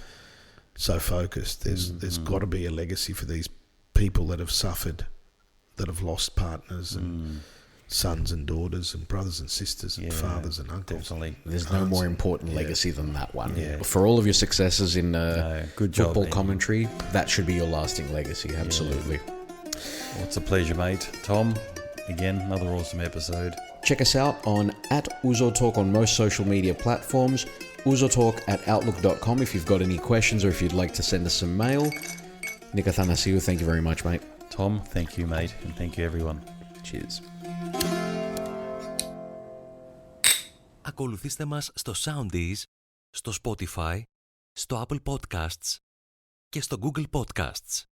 so focused. There's got to be a legacy for these people that have suffered, that have lost partners and sons and daughters and brothers and sisters and fathers and uncles. Definitely. There's no more important legacy than that one. Yeah. For all of your successes in good job, football Andy. Commentary, that should be your lasting legacy. Absolutely. Well, it's a pleasure, mate. Tom, again, another awesome episode. Check us out on @UzoTalk on most social media platforms, ouzotalk@outlook.com if you've got any questions or if you'd like to send us some mail. Nick Athanasiou, thank you very much, mate. Tom, thank you, mate, and thank you, everyone. Cheers. Ακολουθήστε μας στο Soundees, στο Spotify, στο Apple Podcasts και στο Google Podcasts.